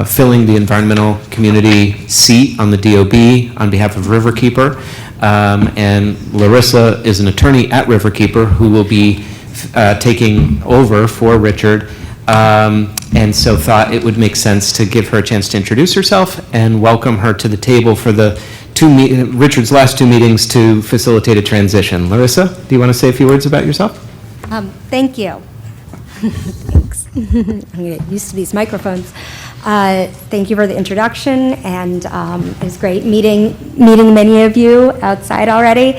filling the environmental community seat on the DOB on behalf of Riverkeeper. And Larissa is an attorney at Riverkeeper who will be taking over for Richard. And so thought it would make sense to give her a chance to introduce herself and welcome her to the table for the Richard's last two meetings to facilitate a transition. Larissa, do you want to say a few words about yourself? Thank you. Thanks. I'm going to get used to these microphones. Thank you for the introduction, and it was great meeting many of you outside already.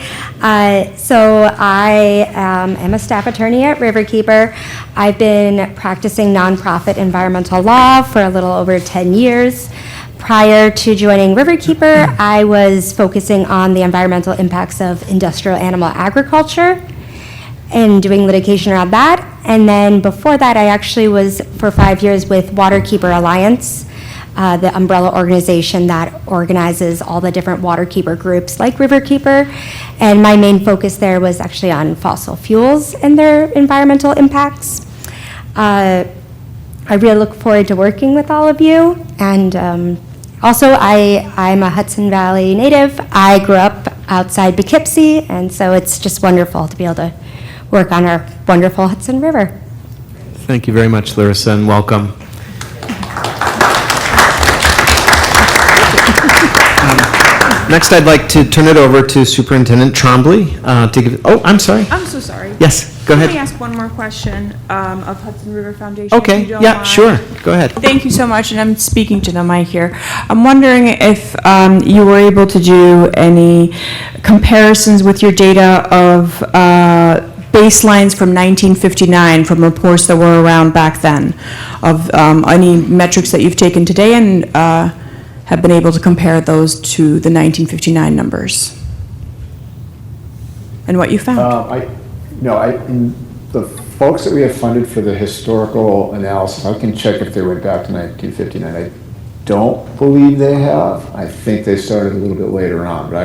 So I am a staff attorney at Riverkeeper. I've been practicing nonprofit environmental law for a little over 10 years. Prior to joining Riverkeeper, I was focusing on the environmental impacts of industrial animal agriculture and doing litigation around that. And then before that, I actually was for 5 years with Waterkeeper Alliance, the umbrella organization that organizes all the different waterkeeper groups like Riverkeeper. And my main focus there was actually on fossil fuels and their environmental impacts. I really look forward to working with all of you. And also, I'm a Hudson Valley native. I grew up outside Poughkeepsie, and so it's just wonderful to be able to work on our wonderful Hudson River. Thank you very much, Larissa, and welcome. Next, I'd like to turn it over to Superintendent Trombley to give, oh, I'm sorry. I'm so sorry. Yes, go ahead. Let me ask one more question of Hudson River Foundation. Okay, if you don't yeah, mind. sure, go ahead. Thank you so much, and I'm speaking to the mic here. I'm wondering if you were able to do any comparisons with your data of baselines from 1959, from reports that were around back then, of any metrics that you've taken today and have been able to compare those to the 1959 numbers and what you found. In the folks that we have funded for the historical analysis, I can check if they went back to 1959. I don't believe they have. I think they started a little bit later on, but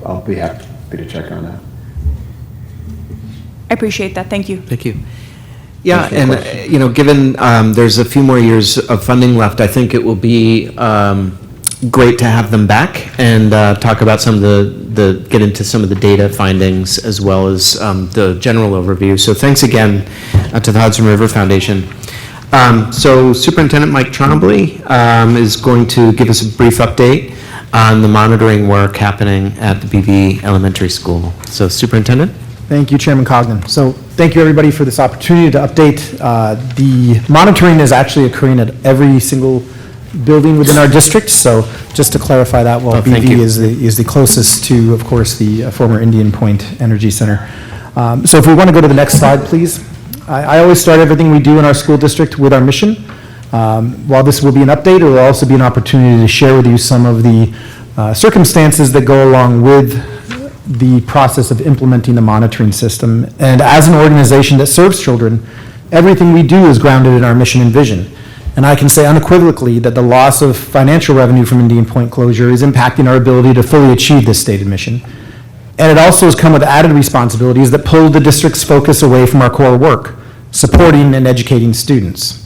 I'll be happy to check on that. I appreciate that. Thank you. Thank you. Yeah, and, given there's a few more years of funding left, I think it will be great to have them back and talk about some of get into some of the data findings as well as the general overview. So thanks again to the Hudson River Foundation. So Superintendent Mike Trombley is going to give us a brief update on the monitoring work happening at the BV Elementary School. So Superintendent? Thank you, Chairman Cogden. So thank you, everybody, for this opportunity to update. The monitoring is actually occurring at every single building within our district. So just to clarify that, well, BV is the closest to, of course, the former Indian Point Energy Center. So if we want to go to the next slide, please. I always start everything we do in our school district with our mission. While this will be an update, it will also be an opportunity to share with you some of the circumstances that go along with the process of implementing the monitoring system. And as an organization that serves children, everything we do is grounded in our mission and vision. And I can say unequivocally that the loss of financial revenue from Indian Point closure is impacting our ability to fully achieve this stated mission. And it also has come with added responsibilities that pull the district's focus away from our core work, supporting and educating students.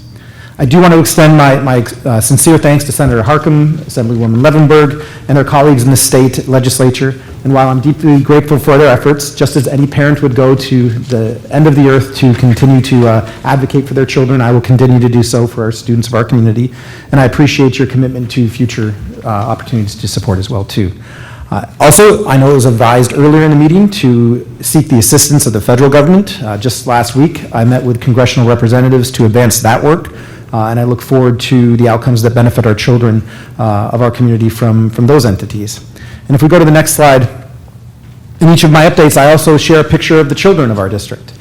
I do want to extend my sincere thanks to Senator Harcum, Assemblywoman Levenberg, and their colleagues in the state legislature. And while I'm deeply grateful for their efforts, just as any parent would go to the end of the earth to continue to advocate for their children, I will continue to do so for our students of our community. And I appreciate your commitment to future opportunities to support as well, too. Also, I know it was advised earlier in the meeting to seek the assistance of the federal government. Just last week, I met with congressional representatives to advance that work. And I look forward to the outcomes that benefit our children of our community from those entities. And if we go to the next slide, in each of my updates, I also share a picture of the children of our district.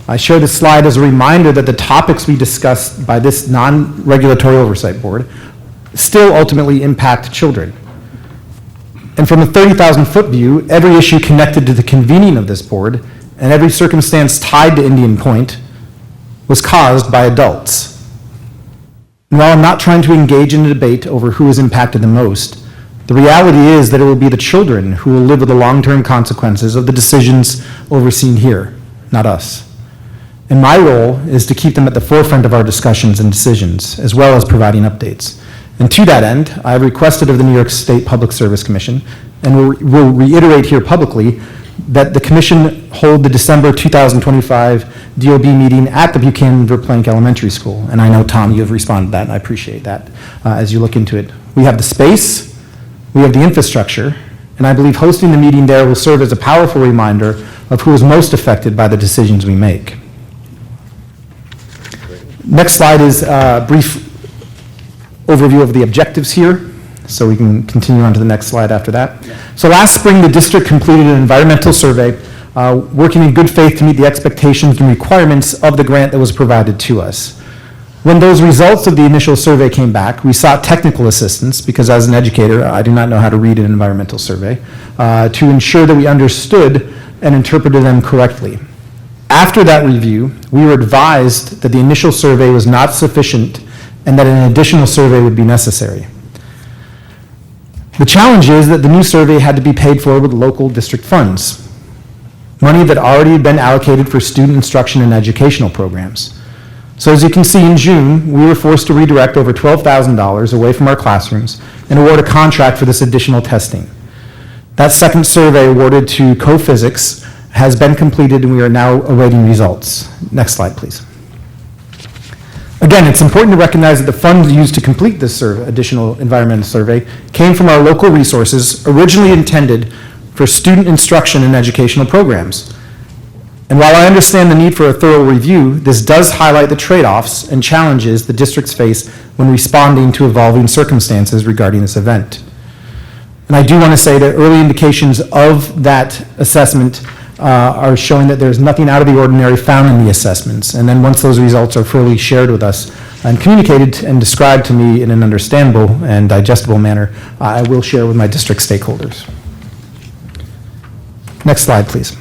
I share this slide as a reminder that the topics we discussed by this non-regulatory oversight board still ultimately impact children. And from a 30,000-foot view, every issue connected to the convening of this board and every circumstance tied to Indian Point was caused by adults. And while I'm not trying to engage in a debate over who is impacted the most, the reality is that it will be the children who will live with the long-term consequences of the decisions overseen here, not us. And my role is to keep them at the forefront of our discussions and decisions, as well as providing updates. And to that end, I have requested of the New York State Public Service Commission, and will reiterate here publicly, that the commission hold the December 2025 DOB meeting at the Buchanan Verplank Elementary School. And I know, Tom, you have responded to that, and I appreciate that as you look into it. We have the space, we have the infrastructure, and I believe hosting the meeting there will serve as a powerful reminder of who is most affected by the decisions we make. Next slide is a brief overview of the objectives here, so we can continue on to the next slide after that. So last spring, the district completed an environmental survey, working in good faith to meet the expectations and requirements of the grant that was provided to us. When those results of the initial survey came back, we sought technical assistance, because as an educator, I do not know how to read an environmental survey, to ensure that we understood and interpreted them correctly. After that review, we were advised that the initial survey was not sufficient and that an additional survey would be necessary. The challenge is that the new survey had to be paid for with local district funds, money that already had been allocated for student instruction and educational programs. So as you can see, in June, we were forced to redirect over $12,000 away from our classrooms and award a contract for this additional testing. That second survey awarded to Co-Physics has been completed, and we are now awaiting results. Next slide, please. Again, it's important to recognize that the funds used to complete this additional environmental survey came from our local resources originally intended for student instruction and educational programs. And while I understand the need for a thorough review, this does highlight the trade-offs and challenges the districts face when responding to evolving circumstances regarding this event. And I do want to say that early indications of that assessment are showing that there's nothing out of the ordinary found in the assessments. And then once those results are fully shared with us and communicated and described to me in an understandable and digestible manner, I will share with my district stakeholders. Next slide, please.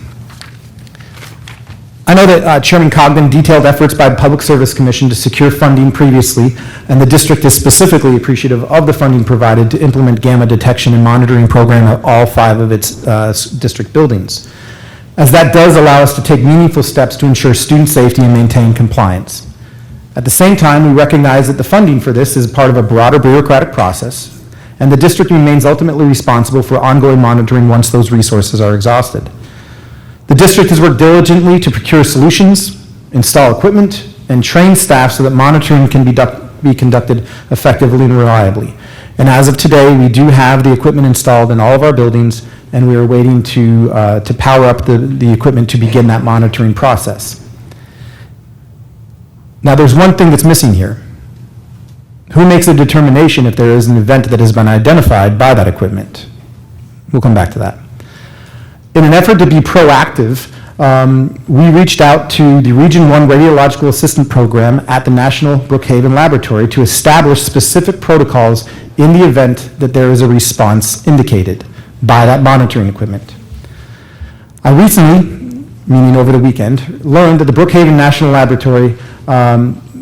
I know that Chairman Cogden detailed efforts by the Public Service Commission to secure funding previously, and the district is specifically appreciative of the funding provided to implement gamma detection and monitoring program at all 5 of its district buildings, as that does allow us to take meaningful steps to ensure student safety and maintain compliance. At the same time, we recognize that the funding for this is part of a broader bureaucratic process, and the district remains ultimately responsible for ongoing monitoring once those resources are exhausted. The district has worked diligently to procure solutions, install equipment, and train staff so that monitoring can be conducted effectively and reliably. And as of today, we do have the equipment installed in all of our buildings, and we are waiting to power up the equipment to begin that monitoring process. Now, there's one thing that's missing here. Who makes a determination if there is an event that has been identified by that equipment? We'll come back to that. In an effort to be proactive, we reached out to the Region 1 Radiological Assistant Program at the National Brookhaven Laboratory to establish specific protocols in the event that there is a response indicated by that monitoring equipment. I recently, meaning over the weekend, learned that the Brookhaven National Laboratory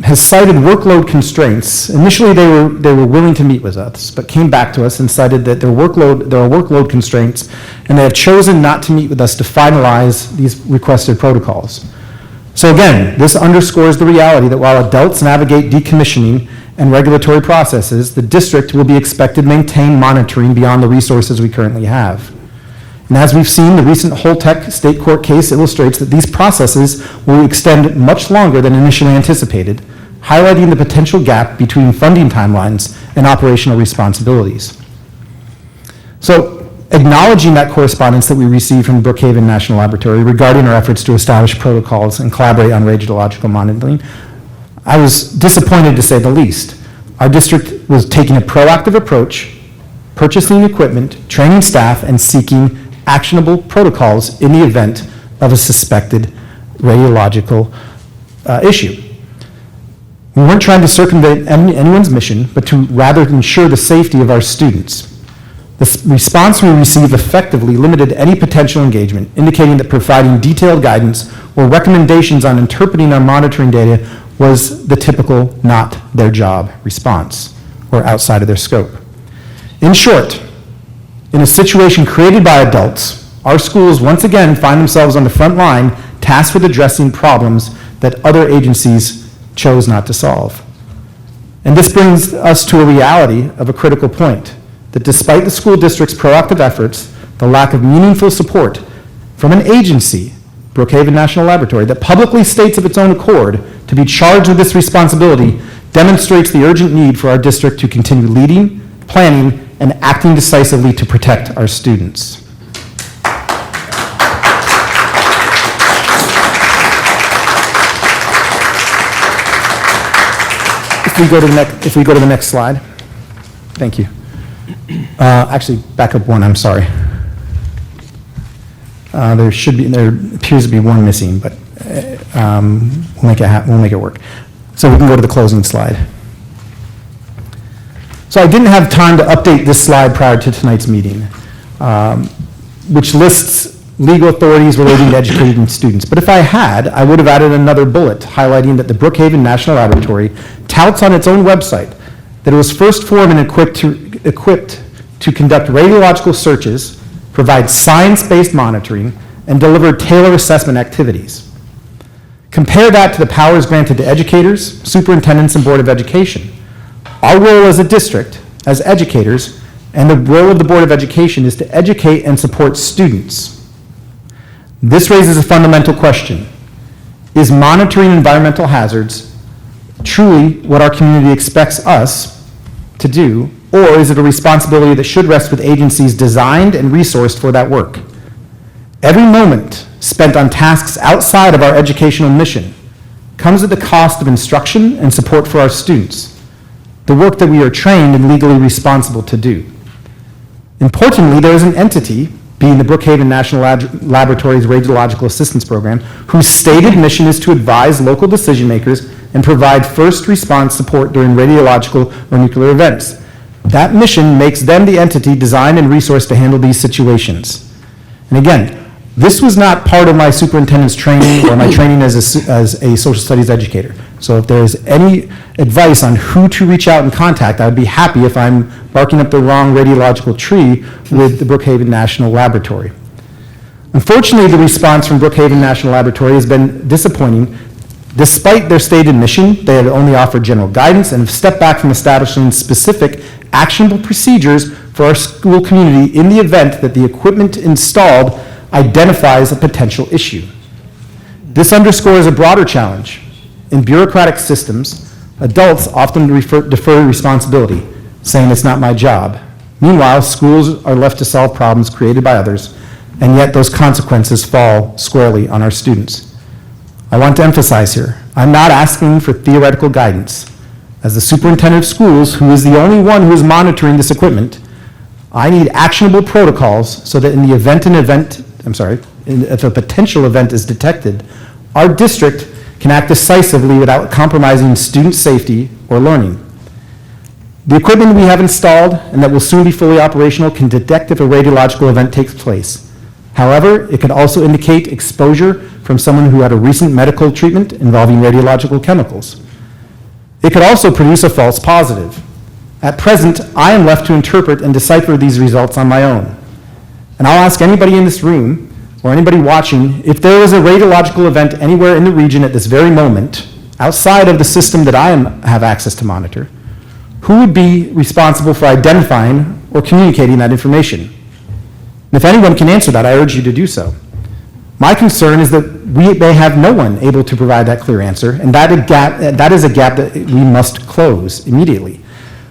has cited workload constraints. Initially, they were willing to meet with us, but came back to us and cited that there are workload constraints, and they have chosen not to meet with us to finalize these requested protocols. So again, this underscores the reality that while adults navigate decommissioning and regulatory processes, the district will be expected to maintain monitoring beyond the resources we currently have. And as we've seen, the recent Holtec State Court case illustrates that these processes will extend much longer than initially anticipated, highlighting the potential gap between funding timelines and operational responsibilities. So, acknowledging that correspondence that we received from Brookhaven National Laboratory regarding our efforts to establish protocols and collaborate on radiological monitoring, I was disappointed to say the least. Our district was taking a proactive approach, purchasing equipment, training staff, and seeking actionable protocols in the event of a suspected radiological issue. We weren't trying to circumvent anyone's mission, but to rather ensure the safety of our students. The response we received effectively limited any potential engagement, indicating that providing detailed guidance or recommendations on interpreting our monitoring data was the typical not their job response, or outside of their scope. In short, in a situation created by adults, our schools once again find themselves on the front line, tasked with addressing problems that other agencies chose not to solve. And this brings us to a reality of a critical point, that despite the school district's proactive efforts, the lack of meaningful support from an agency, Brookhaven National Laboratory, that publicly states of its own accord to be charged with this responsibility demonstrates the urgent need for our district to continue leading, planning, and acting decisively to protect our students. If we go to the next slide. Thank you. Actually, back up one, I'm sorry. There appears to be one missing, but we'll make it work. So we can go to the closing slide. So I didn't have time to update this slide prior to tonight's meeting, which lists legal authorities relating to educating students. But if I had, I would have added another bullet highlighting that the Brookhaven National Laboratory touts on its own website that it was first formed and equipped to conduct radiological searches, provide science-based monitoring, and deliver tailored assessment activities. Compare that to the powers granted to educators, superintendents, and Board of Education. Our role as a district, as educators, and the role of the Board of Education is to educate and support students. This raises a fundamental question. Is monitoring environmental hazards truly what our community expects us to do, or is it a responsibility that should rest with agencies designed and resourced for that work? Every moment spent on tasks outside of our educational mission comes at the cost of instruction and support for our students, the work that we are trained and legally responsible to do. Importantly, there is an entity, being the Brookhaven National Laboratory's Radiological Assistance Program, whose stated mission is to advise local decision makers and provide first response support during radiological or nuclear events. That mission makes them the entity designed and resourced to handle these situations. And again, this was not part of my superintendent's training or my training as a social studies educator. So if there's any advice on who to reach out and contact, I would be happy if I'm barking up the wrong radiological tree with the Brookhaven National Laboratory. Unfortunately, the response from Brookhaven National Laboratory has been disappointing. Despite their stated mission, they have only offered general guidance and have stepped back from establishing specific actionable procedures for our school community in the event that the equipment installed identifies a potential issue. This underscores a broader challenge. In bureaucratic systems, adults often defer responsibility, saying it's not my job. Meanwhile, schools are left to solve problems created by others, and yet those consequences fall squarely on our students. I want to emphasize here, I'm not asking for theoretical guidance. As the superintendent of schools, who is the only one who is monitoring this equipment, I need actionable protocols so that in the event if a potential event is detected, our district can act decisively without compromising student safety or learning. The equipment we have installed and that will soon be fully operational can detect if a radiological event takes place. However, it could also indicate exposure from someone who had a recent medical treatment involving radiological chemicals. It could also produce a false positive. At present, I am left to interpret and decipher these results on my own. And I'll ask anybody in this room or anybody watching, if there is a radiological event anywhere in the region at this very moment, outside of the system that I have access to monitor, who would be responsible for identifying or communicating that information? And if anyone can answer that, I urge you to do so. My concern is that we may have no one able to provide that clear answer, and that is a gap that we must close immediately.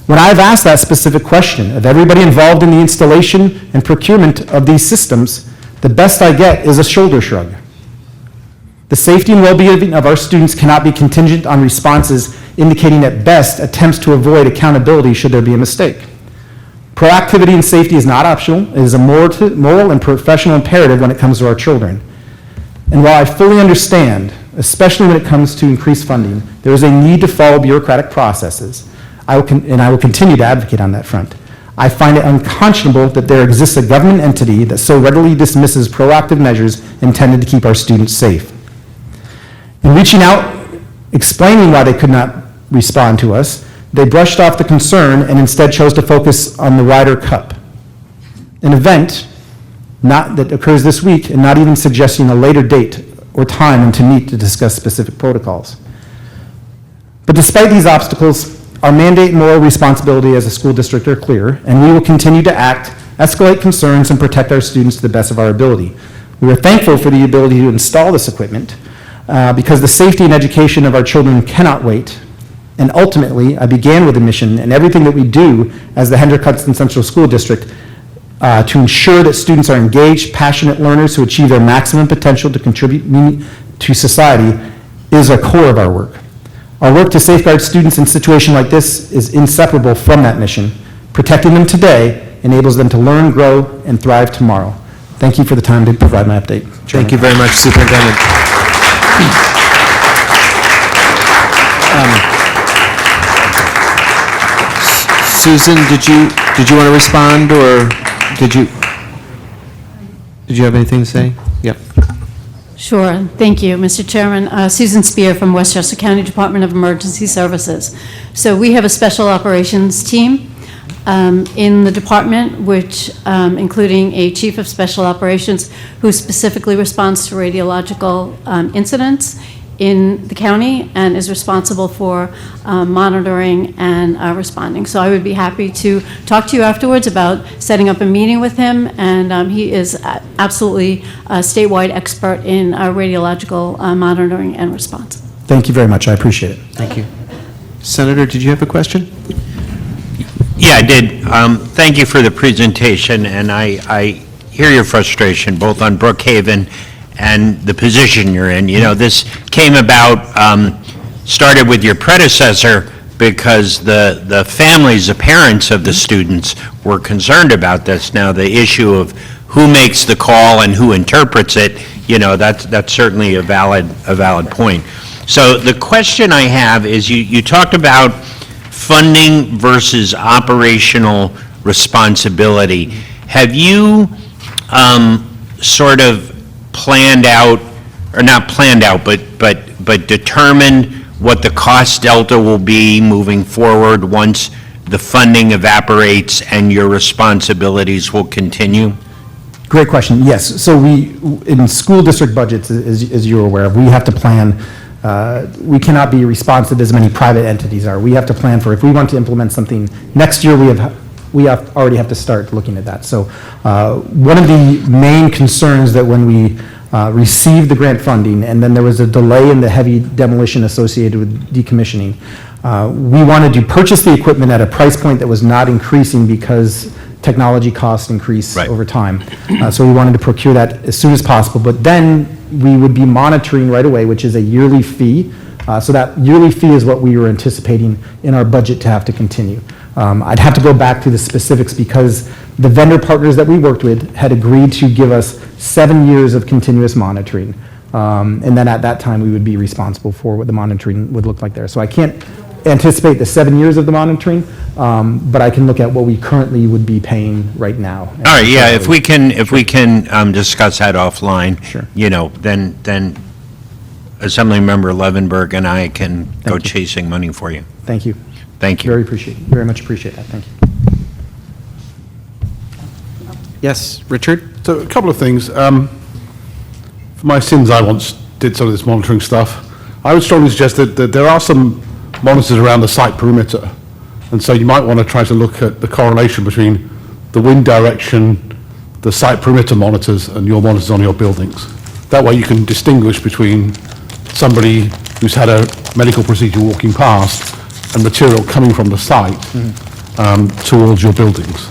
When I've asked that specific question of everybody involved in the installation and procurement of these systems, the best I get is a shoulder shrug. The safety and well-being of our students cannot be contingent on responses indicating at best attempts to avoid accountability should there be a mistake. Proactivity and safety is not optional. It is a moral and professional imperative when it comes to our children. And while I fully understand, especially when it comes to increased funding, there is a need to follow bureaucratic processes, I will continue to advocate on that front. I find it unconscionable that there exists a government entity that so readily dismisses proactive measures intended to keep our students safe. In reaching out, explaining why they could not respond to us, they brushed off the concern and instead chose to focus on the Ryder Cup, an event that occurs this week and not even suggesting a later date or time to meet to discuss specific protocols. But despite these obstacles, our mandate and moral responsibility as a school district are clear, and we will continue to act, escalate concerns, and protect our students to the best of our ability. We are thankful for the ability to install this equipment because the safety and education of our children cannot wait. And ultimately, I began with a mission and everything that we do as the Hendrick Hudson Central School District to ensure that students are engaged, passionate learners who achieve their maximum potential to contribute to society is a core of our work. Our work to safeguard students in a situation like this is inseparable from that mission. Protecting them today enables them to learn, grow, and thrive tomorrow. Thank you for the time to provide my update. Thank you very much, Superintendent. Susan, did you want to respond, or did you have anything to say? Yep. Sure. Thank you, Mr. Chairman. Susan Spear from Westchester County Department of Emergency Services. So we have a special operations team in the department, which including a chief of special operations who specifically responds to radiological incidents in the county and is responsible for monitoring and responding. So I would be happy to talk to you afterwards about setting up a meeting with him, and he is absolutely a statewide expert in radiological monitoring and response. Thank you very much. I appreciate it. Thank you. Senator, did you have a question? Yeah, I did. Thank you for the presentation, and I hear your frustration, both on Brookhaven and the position you're in. You know, this came about, started with your predecessor because the families, the parents of the students were concerned about this. Now, the issue of who makes the call and who interprets it, you know, that's certainly a valid point. So the question I have is, you talked about funding versus operational responsibility. Have you sort of planned out, or not planned out, but determined what the cost delta will be moving forward once the funding evaporates and your responsibilities will continue? Great question. Yes. So in school district budgets, as you're aware of, we have to plan. We cannot be responsive as many private entities are. We have to plan for, if we want to implement something next year, we already have to start looking at that. So one of the main concerns that when we received the grant funding, and then there was a delay in the heavy demolition associated with decommissioning, we wanted to purchase the equipment at a price point that was not increasing because technology costs increase over time. So we wanted to procure that as soon as possible, but then we would be monitoring right away, which is a yearly fee. So that yearly fee is what we were anticipating in our budget to have to continue. I'd have to go back to the specifics because the vendor partners that we worked with had agreed to give us 7 years of continuous monitoring. And then at that time, we would be responsible for what the monitoring would look like there. So I can't anticipate the 7 years of the monitoring, but I can look at what we currently would be paying right now. All right, yeah, if we can discuss that offline. Sure. You know, then Assemblymember Levenberg and I can go chasing money for you. Thank you. Thank you. Very much appreciate that. Thank you. Yes, Richard? So a couple of things. For my sins, I once did some of this monitoring stuff. I would strongly suggest that there are some monitors around the site perimeter. And so you might want to try to look at the correlation between the wind direction, the site perimeter monitors, and your monitors on your buildings. That way you can distinguish between somebody who's had a medical procedure walking past and material coming from the site towards your buildings.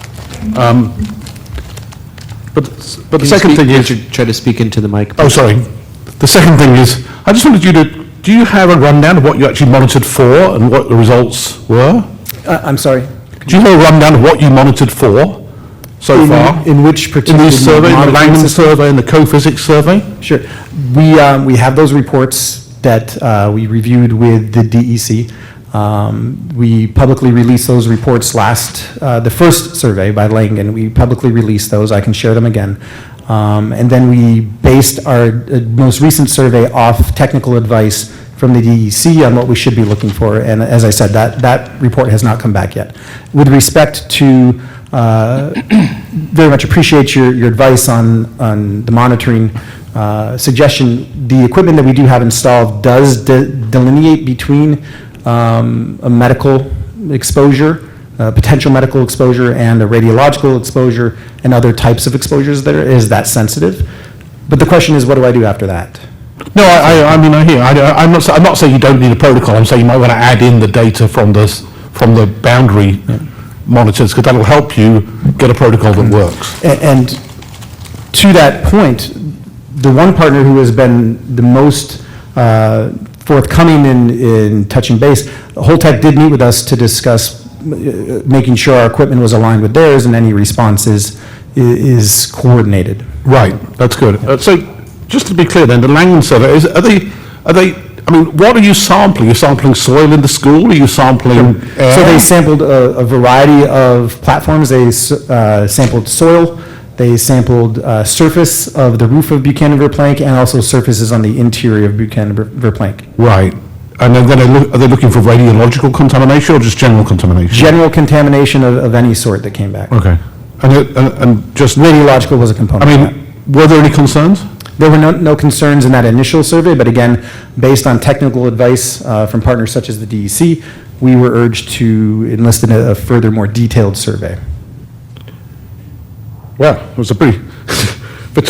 But the second thing is... Richard, try to speak into the mic. Oh, sorry. The second thing is, I just wanted you to, do you have a rundown of what you actually monitored for and what the results were? I'm sorry? Do you have a rundown of what you monitored for so far? In which particular... In the survey, in the Langdon survey and the co-physics survey? Sure. We have those reports that we reviewed with the DEC. We publicly released those reports the first survey by Langdon, we publicly released those. I can share them again. And then we based our most recent survey off technical advice from the DEC on what we should be looking for. And as I said, that report has not come back yet. With respect to, very much appreciate your advice on the monitoring. suggestion, the equipment that we do have installed does delineate between a medical exposure, potential medical exposure, and a radiological exposure, and other types of exposures that is that sensitive. But the question is, what do I do after that? No, I mean, I hear, I'm not saying you don't need a protocol, I'm saying you might want to add in the data from the boundary monitors, because that'll help you get a protocol that works. And to that point, the one partner who has been the most forthcoming in touching base, Holtec did meet with us to discuss making sure our equipment was aligned with theirs and any responses is coordinated. Right, that's good. So, just to be clear then, the Langham survey, are they, I mean, what are you sampling? You're sampling soil in the school, are you sampling air? So they sampled a variety of platforms. They sampled soil, they sampled surface of the roof of Buchanan-Verplanck, and also surfaces on the interior of Buchanan-Verplanck. Right. And then are they looking for radiological contamination or just general contamination? General contamination of any sort that came back. Okay. And just... Radiological was a component I of mean, were there any concerns? There were no concerns in that initial survey, but again, based on technical advice from partners such as the DEC, we were urged to enlist in a further, more detailed survey. Well, it was a pretty... For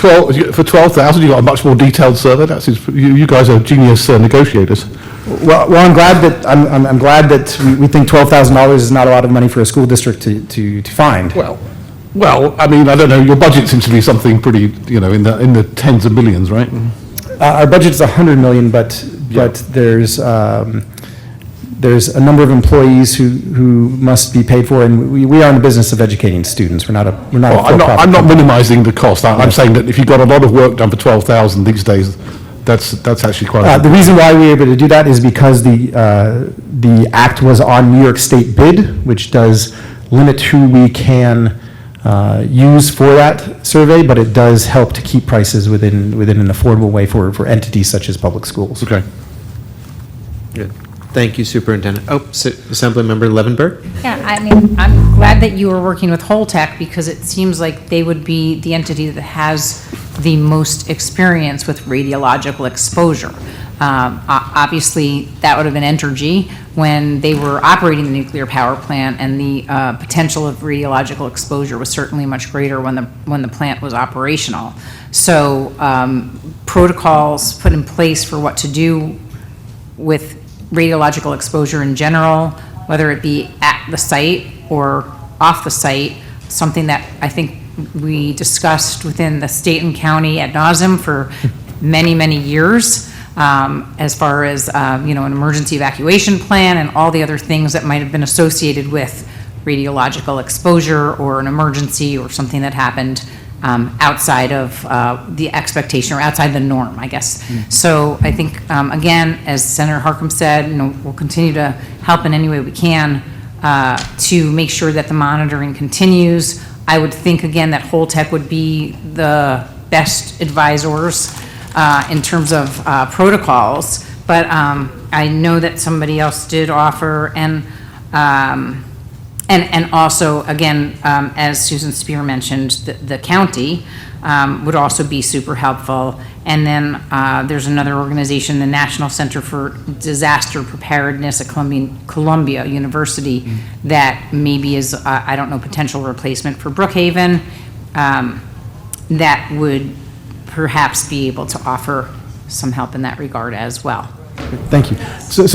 12,000, you got a much more detailed survey. That's you guys are genius negotiators. Well, I'm glad that I'm glad that we think $12,000 is not a lot of money for a school district to find. Well, I mean, I don't know. Your budget seems to be something pretty, in the tens of millions, right? Our budget is $100 million, but there's a number of employees who must be paid for, and we are in the business of educating students. We're not a for-profit I'm not company. minimizing the cost. I'm saying that if you got a lot of work done for 12,000 these days, that's actually quite. The reason why we were able to do that is because the act was on New York State bid, which does limit who we can use for that survey, but it does help to keep prices within an affordable way for entities such as public schools. Okay. Good. Thank you, Superintendent. Assemblymember Levenberg? Yeah, I mean, I'm glad that you were working with Holtec because it seems like they would be the entity that has the most experience with radiological exposure. Obviously, that would have been Entergy when they were operating the nuclear power plant, and the potential of radiological exposure was certainly much greater when the plant was operational. So protocols put in place for what to do with radiological exposure in general, whether it be at the site or off the site, something that I think we discussed within the state and county ad nauseum for many, many years, as far as, an emergency evacuation plan and all the other things that might have been associated with radiological exposure or an emergency or something that happened outside of the expectation or outside the norm, I guess. So I think, again, as Senator Harkam said, we'll continue to help in any way we can to make sure that the monitoring continues. I would think, again, that Holtec would be the best advisors in terms of protocols, but I know that somebody else did offer, and also, again, as Susan Spear mentioned, the county would also be super helpful. And then there's another organization, the National Center for Disaster Preparedness at Columbia University, that maybe is, I don't know, potential replacement for Brookhaven, that would perhaps be able to offer some help in that regard as well. Thank you. So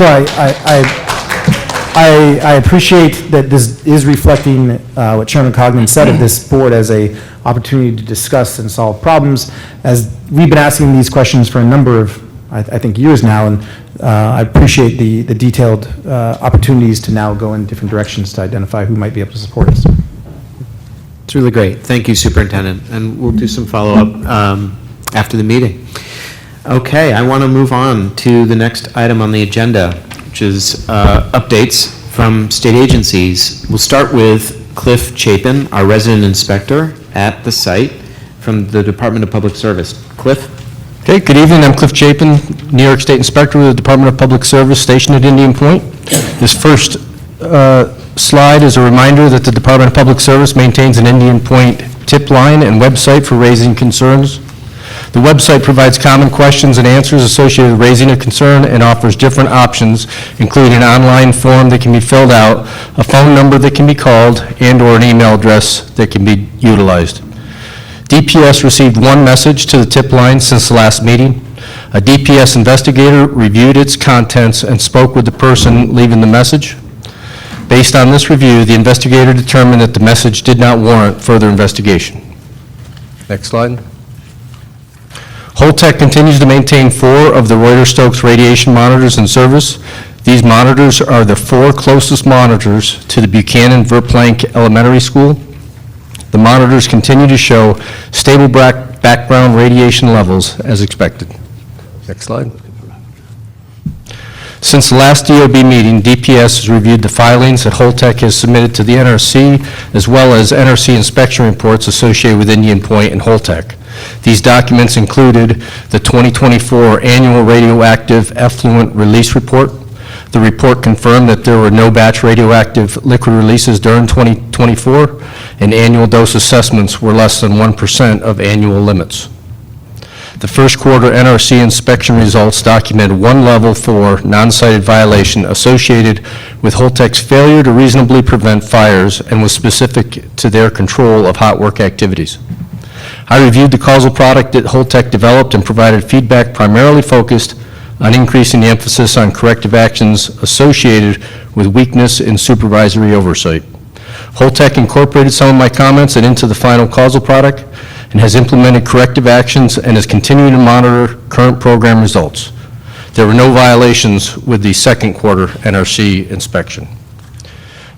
I appreciate that this is reflecting what Chairman Cogman said of this board as a opportunity to discuss and solve problems, as we've been asking these questions for a number of, I think, years now, and I appreciate the detailed opportunities to now go in different directions to identify who might be able to support us. It's really great. Thank you, Superintendent. And we'll do some follow-up after the meeting. Okay, I want to move on to the next item on the agenda, which is updates from state agencies. We'll start with Cliff Chapin, our resident inspector at the site from the Department of Public Service. Cliff? Okay, good evening. I'm Cliff Chapin, New York State Inspector with the Department of Public Service stationed at Indian Point. This first slide is a reminder that the Department of Public Service maintains an Indian Point tip line and website for raising concerns The website provides common questions and answers associated with raising a concern and offers different options, including an online form that can be filled out, a phone number that can be called, and/or an email address that can be utilized. DPS received one message to the tip line since the last meeting. A DPS investigator reviewed its contents and spoke with the person leaving the message. Based on this review, the investigator determined that the message did not warrant further investigation. Next slide. Holtec continues to maintain 4 of the Reuter-Stokes radiation monitors in service. These monitors are the 4 closest monitors to the Buchanan Verplanck Elementary School. The monitors continue to show stable background radiation levels as expected. Next slide. Since the last DOB meeting, DPS has reviewed the filings that Holtec has submitted to the NRC, as well as NRC inspection reports associated with Indian Point and Holtec. These documents included the 2024 Annual Radioactive Effluent Release Report. The report confirmed that there were no batch radioactive liquid releases during 2024, and annual dose assessments were less than 1% of annual limits. The first quarter NRC inspection results documented 1 level 4 non-cited violation associated with Holtec's failure to reasonably prevent fires and was specific to their control of hot work activities. I reviewed the causal product that Holtec developed and provided feedback primarily focused on increasing the emphasis on corrective actions associated with weakness in supervisory oversight. Holtec incorporated some of my comments into the final causal product and has implemented corrective actions and is continuing to monitor current program results. There were no violations with the second quarter NRC inspection.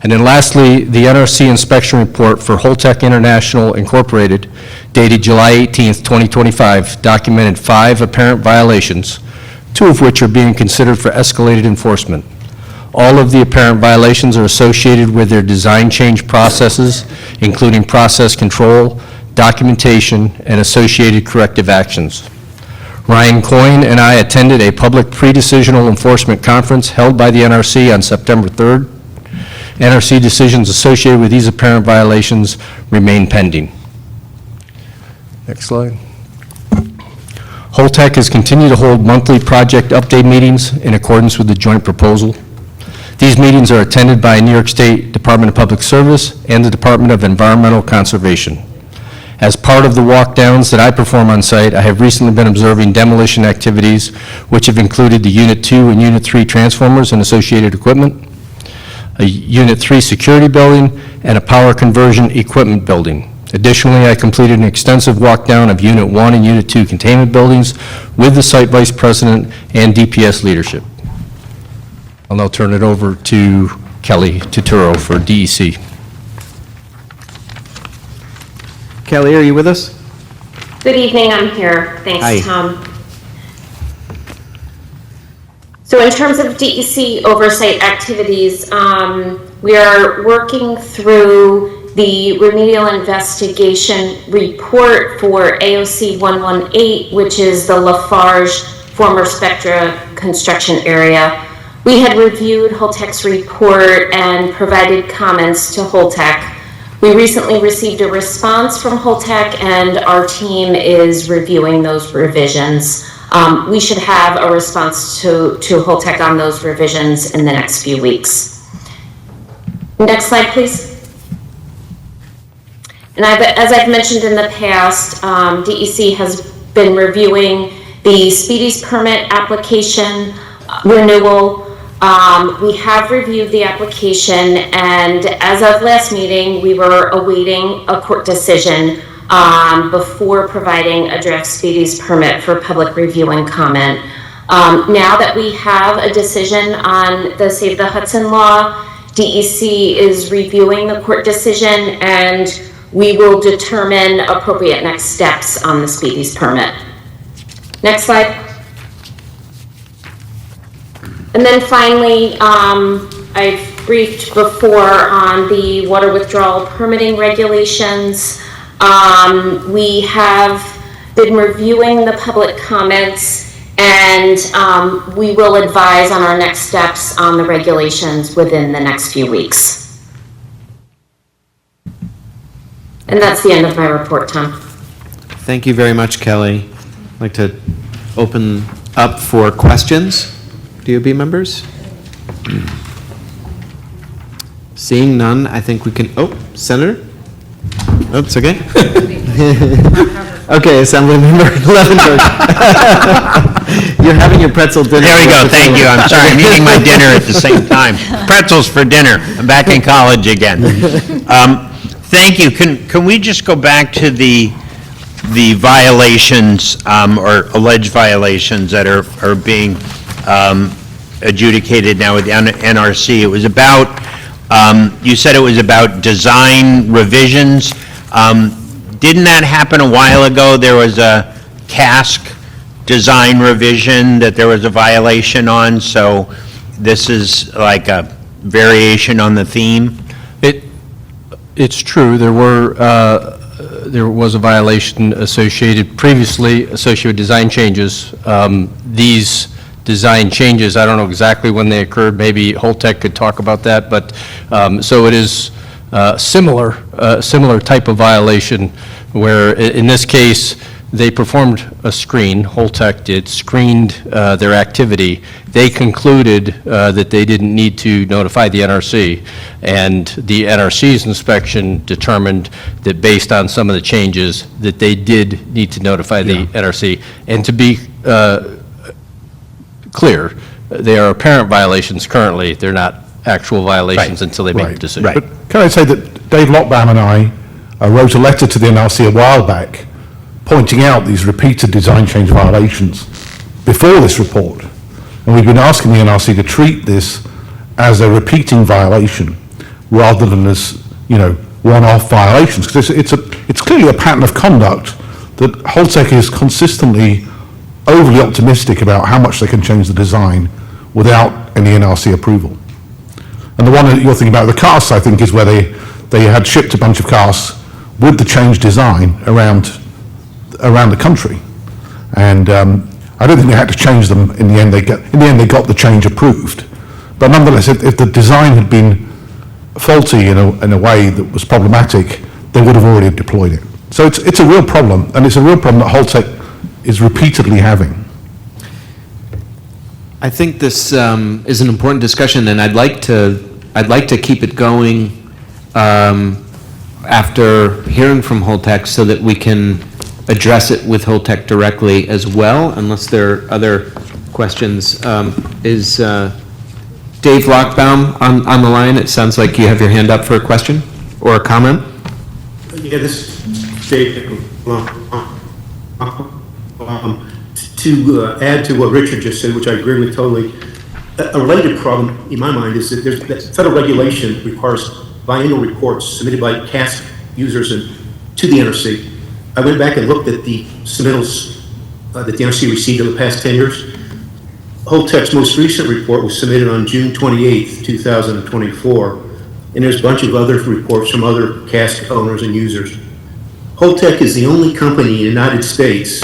And then lastly, the NRC inspection report for Holtec International Incorporated, dated July 18th, 2025, documented 5 apparent violations, 2 of which are being considered for escalated enforcement. All of the apparent violations are associated with their design change processes, including process control, documentation, and associated corrective actions. Ryan Coyne and I attended a public pre-decisional enforcement conference held by the NRC on September 3rd. NRC decisions associated with these apparent violations remain pending. Next slide. Holtec has continued to hold monthly project update meetings in accordance with the joint proposal. These meetings are attended by New York State Department of Public Service and the Department of Environmental Conservation. As part of the walkdowns that I perform on site, I have recently been observing demolition activities, which have included the Unit 2 and Unit 3 transformers and associated equipment, a Unit 3 security building, and a power conversion equipment building. Additionally, I completed an extensive walkdown of Unit 1 and Unit 2 containment buildings with the site vice president and DPS leadership. I'll now turn it over to Kelly Tuturo for DEC. Kelly, are you with us? Good evening, I'm here. Thanks, Hi. Tom. So in terms of DEC oversight activities, we are working through the remedial investigation report for AOC 118, which is the Lafarge former Spectra construction area. We had reviewed Holtec's report and provided comments to Holtec. We recently received a response from Holtec, and our team is reviewing those revisions. We should have a response to Holtec on those revisions in the next few weeks. Next slide, please. And as I've mentioned in the past, DEC has been reviewing the Speedies permit application renewal. We have reviewed the application, and as of last meeting, we were awaiting a court decision before providing a draft Speedies permit for public review and comment. Now that we have a decision on the Save the Hudson law, DEC is reviewing the court decision, and we will determine appropriate next steps on the Speedies permit. Next slide. And then finally, I've briefed before on the water withdrawal permitting regulations. We have been reviewing the public comments, and we will advise on our next steps on the regulations within the next few weeks. And that's the end of my report, Tom. Thank you very much, Kelly. I'd like to open up for questions. DOB members? Seeing none, I think we can, Senator? Oh, it's okay. Okay, Assemblymember Levenberg. You're having your pretzel dinner. There we go, thank you, I'm sorry, I'm eating my dinner at the same time. Pretzels for dinner, I'm back in college again. Thank you, can we just go back to the violations, or alleged violations that are being adjudicated now with the NRC? It was about, you said it was about design revisions. Didn't that happen a while ago? There was a cask design revision that there was a violation on, so this is like a variation on the theme? It's true, there was a violation previously associated with design changes. These design changes, I don't know exactly when they occurred, maybe Holtec could talk about that, but, so it is similar type of violation, where in this case, they performed a screen, Holtec did, screened their activity. They concluded that they didn't need to notify the NRC, and the NRC's inspection determined that based on some of the changes, that they did need to notify the NRC. And to be clear, they are apparent violations currently, they're not actual violations until they make the decision. But can I say that Dave Lockbaum and I wrote a letter to the NRC a while back pointing out these repeated design change violations before this report. And we've been asking the NRC to treat this as a repeating violation rather than as, one-off violations. Because it's clearly a pattern of conduct that Holtec is consistently overly optimistic about how much they can change the design without any NRC approval. And the one that you're thinking about, the casks, I think, is where they had shipped a bunch of casks with the changed design around the country. And I don't think they had to change them in the end. They got the change approved. But nonetheless, if the design had been faulty in a way that was problematic, they would have already deployed it. So it's a real problem, and it's a real problem that Holtec is repeatedly having. I think this is an important discussion, and I'd like to keep it going after hearing from Holtec so that we can address it with Holtec directly as well, unless there are other questions. Is Dave Lockbaum on the line? It sounds like you have your hand up for a question or a comment. Yeah, this is Dave. To add to what Richard just said, which I agree with totally, a related problem in my mind is that that federal regulation requires biannual reports submitted by cask users to the NRC. I went back and looked at the submittals that the NRC received over the past 10 years. Holtec's most recent report was submitted on June 28th, 2024, and there's a bunch of other reports from other cask owners and users. Holtec is the only company in the United States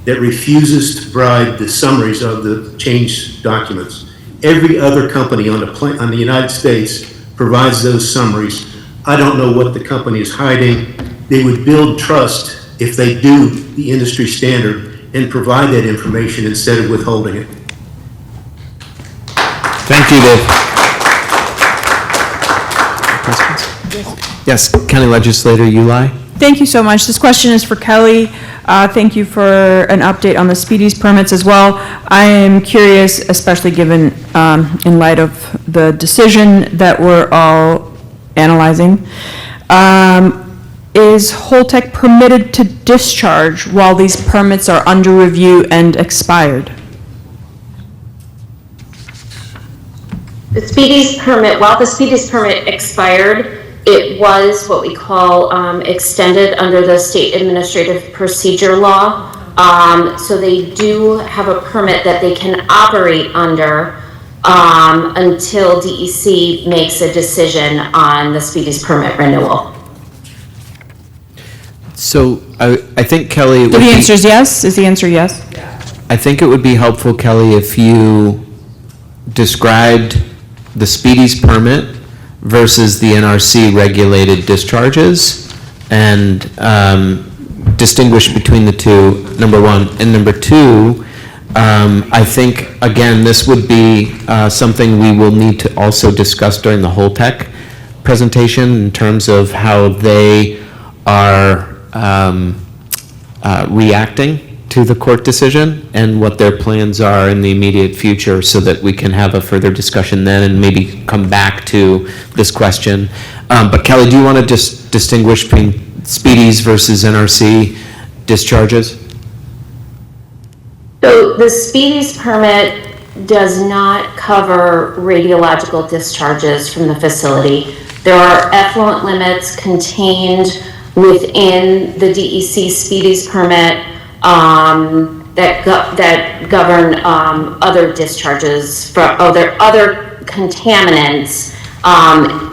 that refuses to provide the summaries of the changed documents. Every other company on the United States provides those summaries. I don't know what the company is hiding. They would build trust if they do the industry standard and provide that information instead of withholding it. Thank you, Dave. Questions? Yes, County Legislator Uli. Thank you so much. This question is for Kelly. Thank you for an update on the speedies permits as well. I am curious, especially given in light of the decision that we're all analyzing, is Holtec permitted to discharge while these permits are under review and expired? The speedies permit, while the speedies permit expired, it was what we call extended under the state administrative procedure law. So they do have a permit that they can operate under until DEC makes a decision on the speedies permit renewal. So I think, Kelly, So the answer is yes? Is the answer yes? I think it would be helpful, Kelly, if you described the speedies permit versus the NRC regulated discharges, and distinguish between the two, number one. And number two, I think, again, this would be something we will need to also discuss during the whole tech presentation in terms of how they are reacting to the court decision and what their plans are in the immediate future so that we can have a further discussion then and maybe come back to this question. But Kelly, do you want to just distinguish between speedies versus NRC discharges? So the speedies permit does not cover radiological discharges from the facility. There are effluent limits contained within the DEC speedies permit that govern other discharges from other contaminants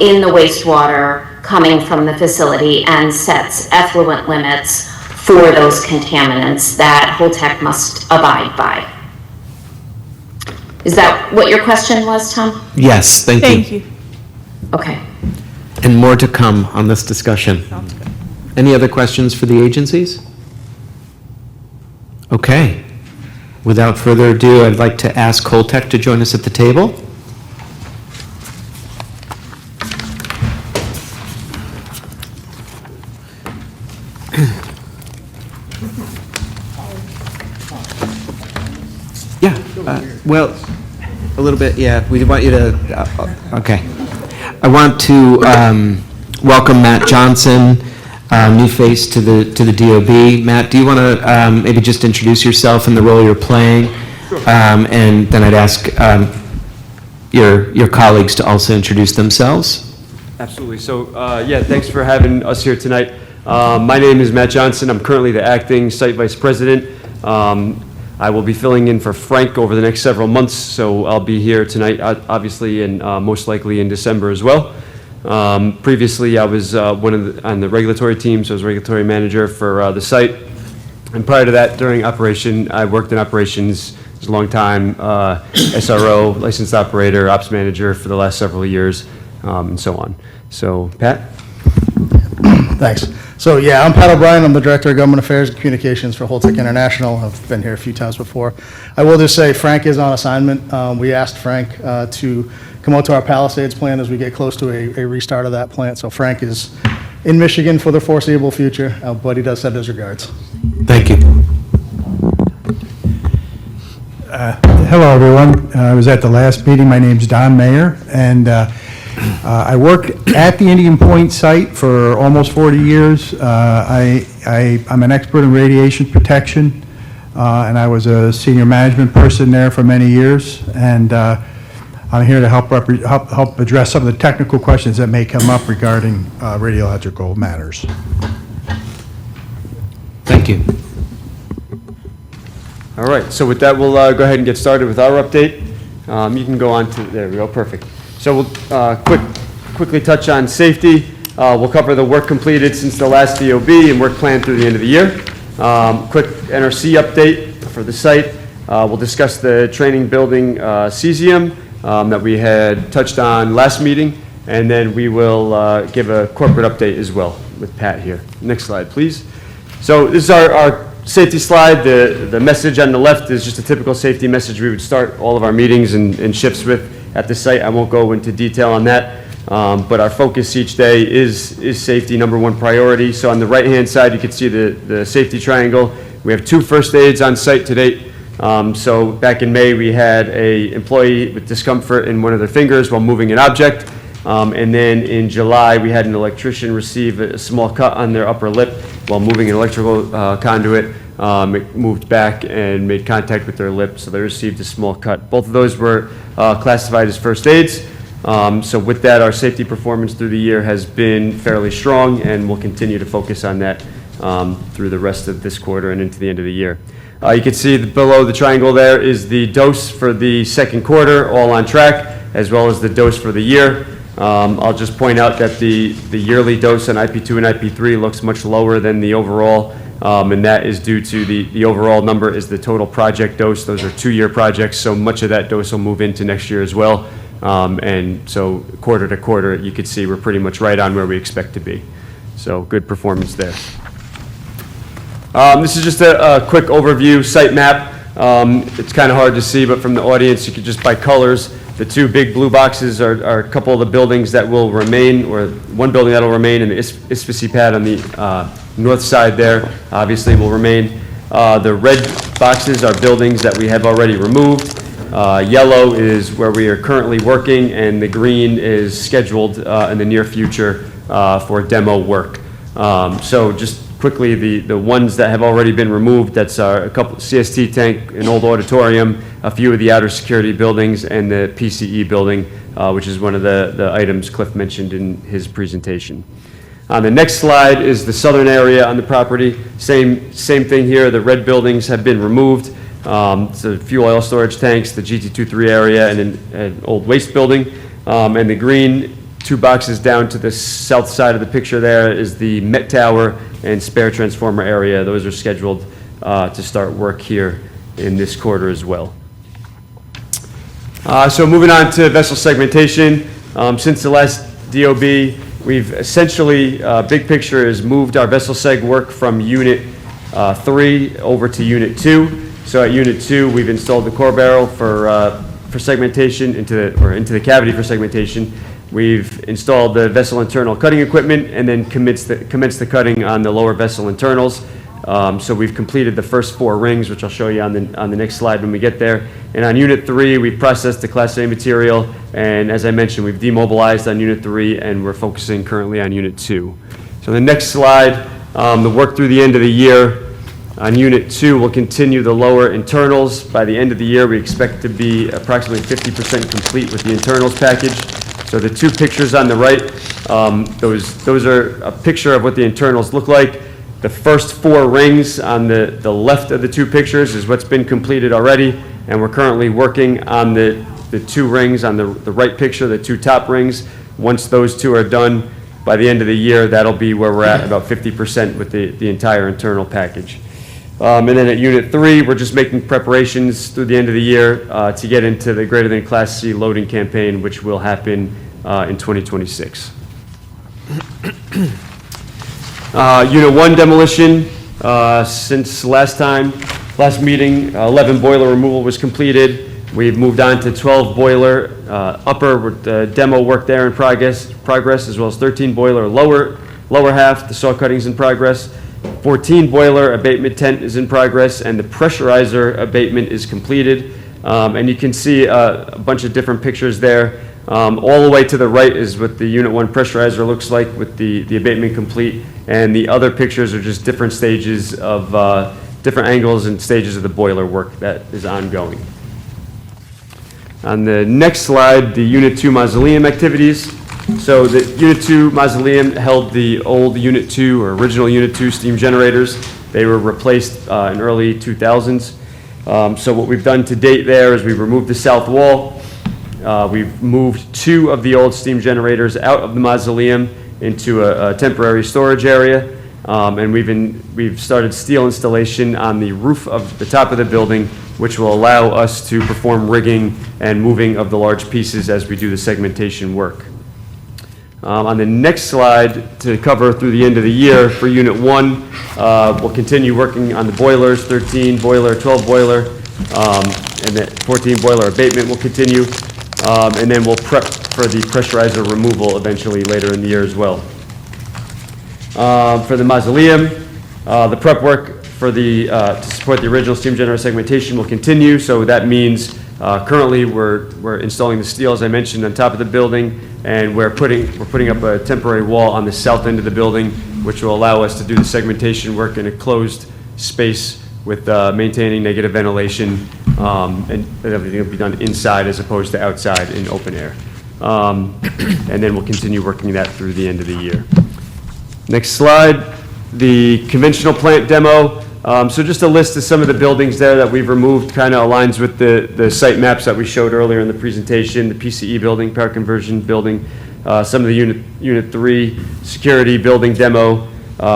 in the wastewater coming from the facility, and sets effluent limits for those contaminants that Holtec must abide by. Is that what your question was, Tom? Yes, thank you. Thank you. Okay. And more to come on this discussion. Any other questions for the agencies? Okay. Without further ado, I'd like to ask Holtec to join us at the table. Yeah, well, a little bit, yeah. We want you to, okay. I want to welcome Matt Johnson, new face to the DOB. Matt, do you want to maybe just introduce yourself and the role you're playing? And then I'd ask your colleagues to also introduce themselves. Absolutely. So, yeah, thanks for having us here tonight. My name is Matt Johnson. I'm currently the acting site vice president. I will be filling in for Frank over the next several months, so I'll be here tonight, obviously, and most likely in December as well. Previously, I was on the regulatory team, so I was regulatory manager for the site. And prior to that, during operation, I worked in operations. It was a long time, SRO, licensed operator, ops manager for the last several years, and so on. So, Pat? Thanks. So, yeah, I'm Pat O'Brien. I'm the Director of Government Affairs and Communications for Holtec International. I've been here a few times before. I will just say Frank is on assignment. We asked Frank to come out to our Palisades plant as we get close to a restart of that plant. So Frank is in Michigan for the foreseeable future, but he does send his regards. Thank you. Hello, everyone. I was at the last meeting. My name's Don Mayer, and I worked at the Indian Point site for almost 40 years. I'm an expert in radiation protection, and I was a senior management person there for many years. And I'm here to help address some of the technical questions that may come up regarding radiological matters. Thank you. All right, so with that, we'll go ahead and get started with our update. You can go on to, there we go, perfect. So we'll quickly touch on safety. We'll cover the work completed since the last DOB and work planned through the end of the year. Quick NRC update for the site. We'll discuss the training building cesium that we had touched on last meeting, and then we will give a corporate update as well with Pat here. Next slide, please. So this is our safety slide. The message on the left is just a typical safety message we would start all of our meetings and shifts with at the site. I won't go into detail on that, but our focus each day is safety, number one priority. So on the right-hand side, you can see the safety triangle. We have 2 first aids on site to date. So back in May, we had an employee with discomfort in one of their fingers while moving an object. And then in July, we had an electrician receive a small cut on their upper lip while moving an electrical conduit. It moved back and made contact with their lip, so they received a small cut. Both of those were classified as first aids. So with that, our safety performance through the year has been fairly strong, and we'll continue to focus on that through the rest of this quarter and into the end of the year. You can see below the triangle there is the dose for the second quarter, all on track, as well as the dose for the year. I'll just point out that the yearly dose on IP2 and IP3 looks much lower than the overall, and that is due to the overall number is the total project dose. Those are 2-year projects, so much of that dose will move into next year as well. And so quarter to quarter, you could see we're pretty much right on where we expect to be. So good performance there. This is just a quick overview site map. It's kind of hard to see, but from the audience, you could just by colors, the two big blue boxes are a couple of the buildings that will remain, or one building that will remain, and the ISPC pad on the north side there obviously will remain. The red boxes are buildings that we have already removed. Yellow is where we are currently working, and the green is scheduled in the near future for demo work. So just quickly, the ones that have already been removed, that's a couple CST tank, an old auditorium, a few of the outer security buildings, and the PCE building, which is one of the items Cliff mentioned in his presentation. On the next slide is the southern area on the property. Same thing here. The red buildings have been removed. So fuel oil storage tanks, the GT23 area, and an old waste building. And the green two boxes down to the south side of the picture there is the Met Tower and spare transformer area. Those are scheduled to start work here in this quarter as well. So moving on to vessel segmentation. Since the last DOB, we've essentially, big picture, has moved our vessel seg work from Unit 3 over to Unit 2. So at Unit 2, we've installed the core barrel for segmentation into the cavity for segmentation. We've installed the vessel internal cutting equipment and then commenced the cutting on the lower vessel internals. So we've completed the first 4 rings, which I'll show you on the next slide when we get there. And on Unit 3, we've processed the Class A material, and as I mentioned, we've demobilized on Unit 3, and we're focusing currently on Unit 2. So the next slide, the work through the end of the year. On Unit 2, we'll continue the lower internals. By the end of the year, we expect to be approximately 50% complete with the internals package. So the two pictures on the right, those are a picture of what the internals look like. The first 4 rings on the left of the two pictures is what's been completed already, and we're currently working on the 2 rings on the right picture, the 2 top rings. Once those 2 are done, by the end of the year, that'll be where we're at, about 50% with the entire internal package. And then at Unit 3, we're just making preparations through the end of the year to get into the greater than Class C loading campaign, which will happen in 2026. Unit 1 demolition, since last meeting, 11 boiler removal was completed. We've moved on to 12 boiler upper with demo work there in progress, as well as 13 boiler lower half, the saw cuttings in progress. 14 boiler abatement tent is in progress, and the pressurizer abatement is completed. And you can see a bunch of different pictures there. All the way to the right is what the Unit 1 pressurizer looks like with the abatement complete, and the other pictures are just different stages of, different angles and stages of the boiler work that is ongoing. On the next slide, the Unit 2 mausoleum activities. So the Unit 2 mausoleum held the old Unit 2 or original Unit 2 steam generators. They were replaced in early 2000s. So what we've done to date there is we've removed the south wall. We've moved 2 of the old steam generators out of the mausoleum into a temporary storage area. And we've started steel installation on the roof of the top of the building, which will allow us to perform rigging and moving of the large pieces as we do the segmentation work. On the next slide, to cover through the end of the year for Unit 1, we'll continue working on the boilers, 13 boiler, 12 boiler, and the 14 boiler abatement will continue. And then we'll prep for the pressurizer removal eventually later in the year as well. For the mausoleum, the prep work for to support the original steam generator segmentation will continue. So that means currently we're installing the steel, as I mentioned, on top of the building, and we're putting up a temporary wall on the south end of the building, which will allow us to do the segmentation work in a closed space with maintaining negative ventilation, and everything will be done inside as opposed to outside in open air. And then we'll continue working that through the end of the year. Next slide, the conventional plant demo. So just a list of some of the buildings there that we've removed, kind of aligns with the site maps that we showed earlier in the presentation, the PCE building, power conversion building, some of the Unit 3 security building demo,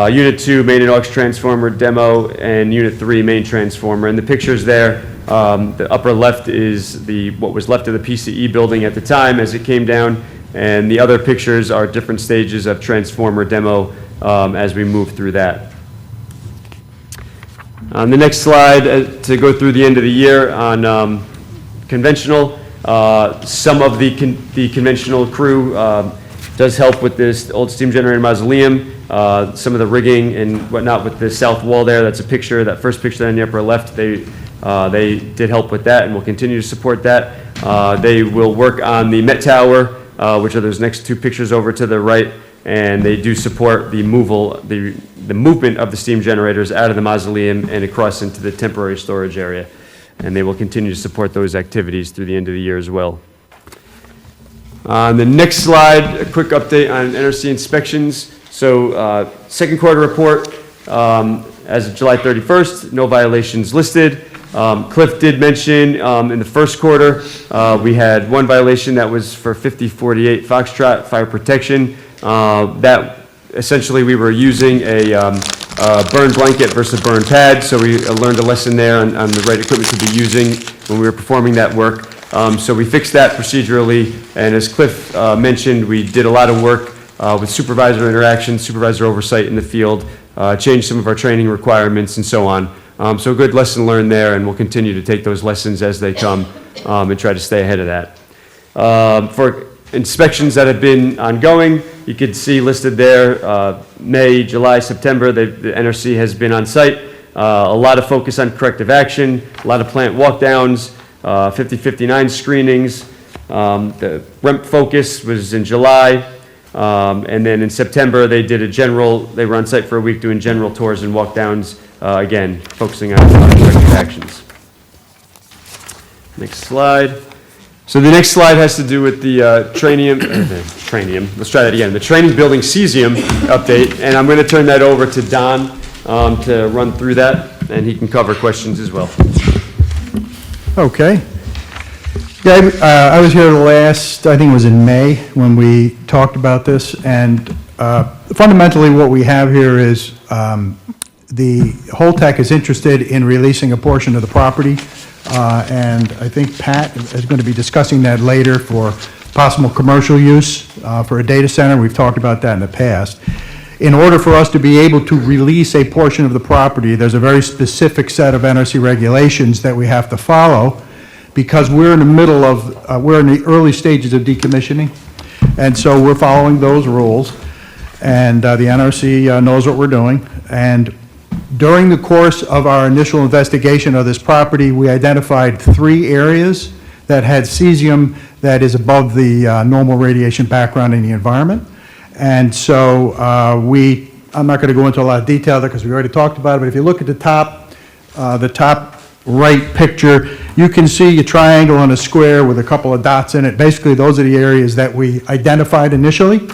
Unit 2 main and aux transformer demo, and Unit 3 main transformer. And the pictures there, the upper left is what was left of the PCE building at the time as it came down, and the other pictures are different stages of transformer demo as we move through that. The next slide, to go through the end of the year on conventional, some of the conventional crew does help with this old steam generator mausoleum, some of the rigging and whatnot with the south wall there. That's a picture, that first picture there in the upper left. They did help with that and will continue to support that. They will work on the Met Tower, which are those next two pictures over to the right, and they do support the movement of the steam generators out of the mausoleum and across into the temporary storage area. And they will continue to support those activities through the end of the year as well. On the next slide, a quick update on NRC inspections. So, second quarter report, as of July 31st, no violations listed. Cliff did mention in the first quarter, we had one violation that was for 5048 Foxtrot fire protection. That essentially we were using a burn blanket versus a burn pad, so we learned a lesson there on the right equipment to be using when we were performing that work. So we fixed that procedurally, and as Cliff mentioned, we did a lot of work with supervisor interaction, supervisor oversight in the field, changed some of our training requirements and so on. So a good lesson learned there, and we'll continue to take those lessons as they come and try to stay ahead of that. For inspections that have been ongoing, you can see listed there, May, July, September, the NRC has been on site. A lot of focus on corrective action, a lot of plant walkdowns, 5059 screenings. The REMP focus was in July. And then in September, they were on site for a week doing general tours and walkdowns, again, focusing on corrective actions. Next slide. So the next slide has to do with the let's try that again, the training building cesium update, and I'm going to turn that over to Don to run through that, and he can cover questions as well. Okay. Yeah, I was here last, I think it was in May, when we talked about this, and fundamentally what we have here is the Holtec is interested in releasing a portion of the property, and I think Pat is going to be discussing that later for possible commercial use for a data center. We've talked about that in the past. In order for us to be able to release a portion of the property, there's a very specific set of NRC regulations that we have to follow, because we're in the middle of, we're in the early stages of decommissioning, and so we're following those rules, and the NRC knows what we're doing. And during the course of our initial investigation of this property, we identified 3 areas that had cesium that is above the normal radiation background in the environment. And so I'm not going to go into a lot of detail there because we already talked about it, but if you look at the top right picture, you can see a triangle and a square with a couple of dots in it. Basically, those are the areas that we identified initially.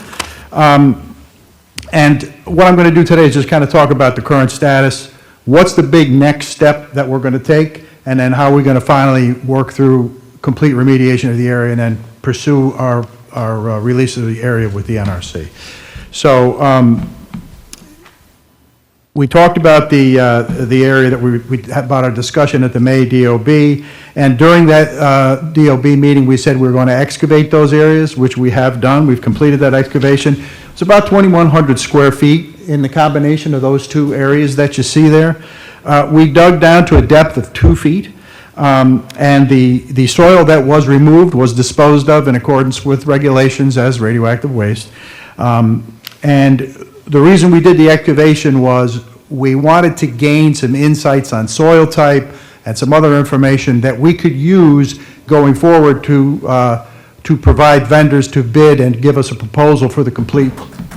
And what I'm going to do today is just kind of talk about the current status, what's the big next step that we're going to take, and then how we're going to finally work through complete remediation of the area and then pursue our release of the area with the NRC. So we talked about the area that we had about our discussion at the May DOB, and during that DOB meeting, we said we were going to excavate those areas, which we have done. We've completed that excavation. It's about 2,100 square feet in the combination of those 2 areas that you see there. We dug down to a depth of 2 feet. And the soil that was removed was disposed of in accordance with regulations as radioactive waste. And the reason we did the excavation was we wanted to gain some insights on soil type and some other information that we could use going forward to provide vendors to bid and give us a proposal for the complete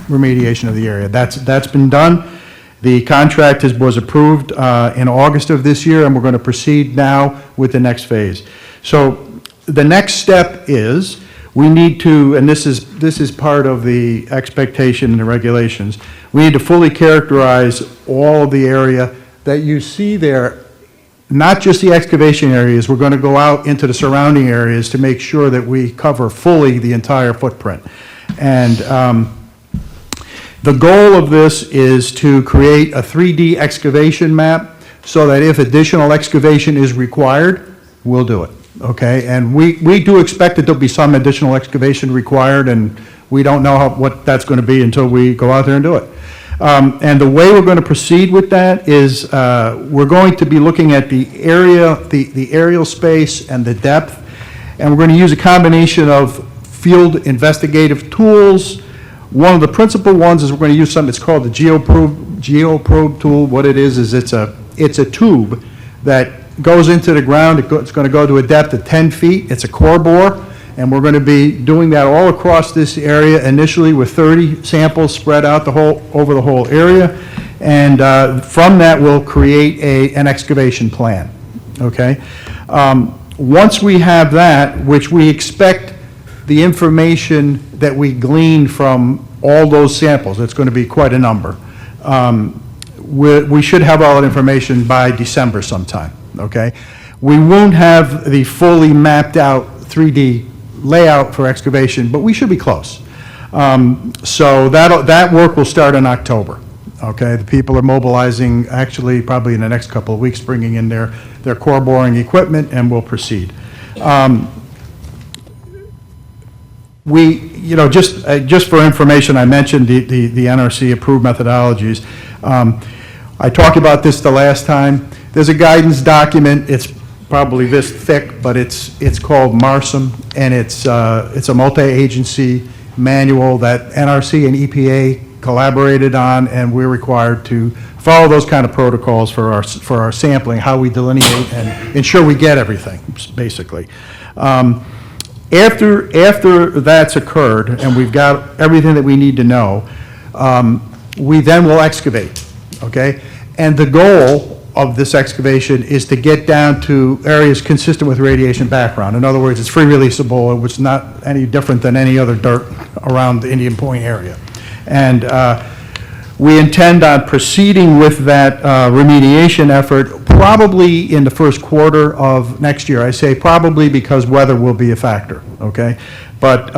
remediation of the area. That's been done. The contract was approved in August of this year, and we're going to proceed now with the next phase. So the next step is we need to, and this is part of the expectation and the regulations, we need to fully characterize all of the area that you see there, not just the excavation areas. We're going to go out into the surrounding areas to make sure that we cover fully the entire footprint. And the goal of this is to create a 3D excavation map so that if additional excavation is required, we'll do it, okay? And we do expect that there'll be some additional excavation required, and we don't know what that's going to be until we go out there and do it. And the way we're going to proceed with that is we're going to be looking at the area, the aerial space and the depth, and we're going to use a combination of field investigative tools. One of the principal ones is we're going to use something that's called the geoprobe tool. What it is it's a tube that goes into the ground. It's going to go to a depth of 10 feet. It's a core bore, and we're going to be doing that all across this area initially with 30 samples spread out over the whole area. And from that, we'll create an excavation plan, okay? Once we have that, which we expect the information that we glean from all those samples, it's going to be quite a number, we should have all that information by December sometime, okay? We won't have the fully mapped out 3D layout for excavation, but we should be close. So that work will start in October, okay? The people are mobilizing, actually, probably in the next couple of weeks, bringing in their core boring equipment, and we'll proceed. Just for information, I mentioned the NRC approved methodologies. I talked about this the last time. There's a guidance document. It's probably this thick, but it's called MARSM, and it's a multi-agency manual that NRC and EPA collaborated on, and we're required to follow those kind of protocols for our sampling, how we delineate and ensure we get everything, basically. After that's occurred and we've got everything that we need to know, we then will excavate, okay? And the goal of this excavation is to get down to areas consistent with radiation background. In other words, it's free releasable, which is not any different than any other dirt around the Indian Point area. And we intend on proceeding with that remediation effort probably in the first quarter of next year. I say probably because weather will be a factor, okay? But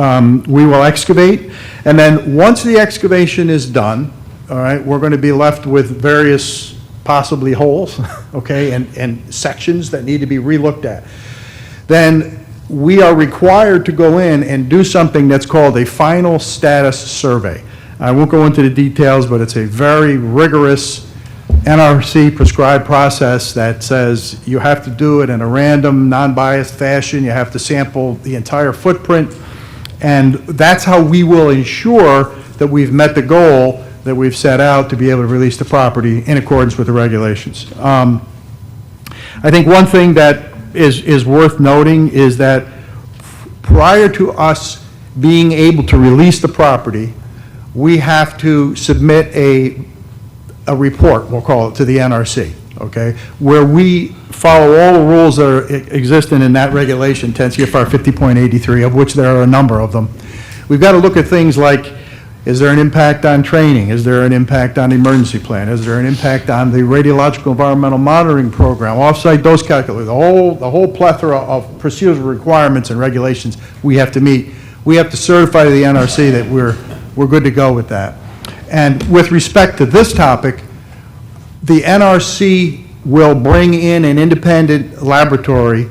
we will excavate, and then once the excavation is done, all right, we're going to be left with various possibly holes, okay, and sections that need to be relooked at. Then we are required to go in and do something that's called a final status survey. I won't go into the details, but it's a very rigorous NRC prescribed process that says you have to do it in a random, non-biased fashion. You have to sample the entire footprint. And that's how we will ensure that we've met the goal that we've set out to be able to release the property in accordance with the regulations. I think one thing that is worth noting is that prior to us being able to release the property, we have to submit a report, we'll call it, to the NRC, okay, where we follow all the rules that are existing in that regulation, 10 CFR 50.83, of which there are a number of them. We've got to look at things like, is there an impact on training? Is there an impact on the emergency plan? Is there an impact on the radiological environmental monitoring program, off-site dose calculator, the whole plethora of procedural requirements and regulations we have to meet. We have to certify to the NRC that we're good to go with that. And with respect to this topic, the NRC will bring in an independent laboratory.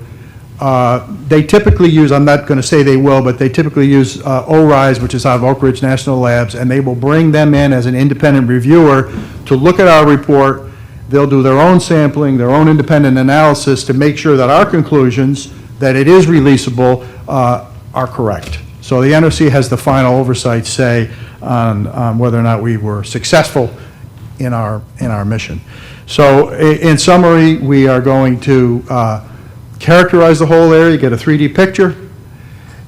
They typically use, I'm not going to say they will, but they typically use ORISE, which is out of Oak Ridge National Labs, and they will bring them in as an independent reviewer to look at our report. They'll do their own sampling, their own independent analysis to make sure that our conclusions, that it is releasable, are correct. So the NRC has the final oversight say on whether or not we were successful in our mission. So in summary, we are going to characterize the whole area, get a 3D picture.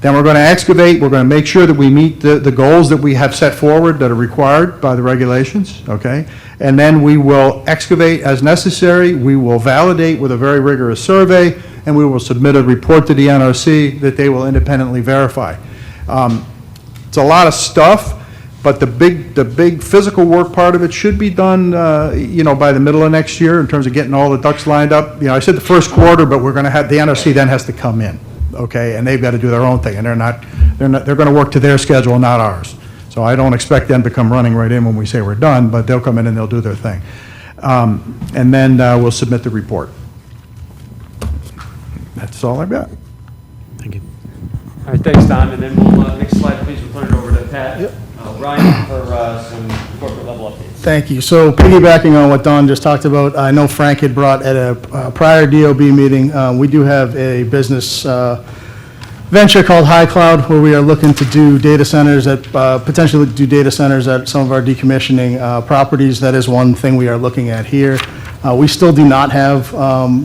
Then we're going to excavate. We're going to make sure that we meet the goals that we have set forward that are required by the regulations, okay? And then we will excavate as necessary. We will validate with a very rigorous survey, and we will submit a report to the NRC that they will independently verify. It's a lot of stuff, but the big physical work part of it should be done, by the middle of next year in terms of getting all the ducks lined up. I said the first quarter, but we're going to have, the NRC then has to come in, okay, and they've got to do their own thing, and they're going to work to their schedule, not ours. So I don't expect them to come running right in when we say we're done, but they'll come in and they'll do their thing. And then we'll submit the report. That's all I've got. All right, thanks, Don. And then we'll, next slide, please, we'll turn it over to Pat. Yep. Ryan for some corporate level updates. Thank you. So piggybacking on what Don just talked about, I know Frank had brought at a prior DOB meeting, we do have a business venture called High Cloud, where we are looking to do data centers at, potentially do data centers at some of our decommissioning properties. That is one thing we are looking at here. We still do not have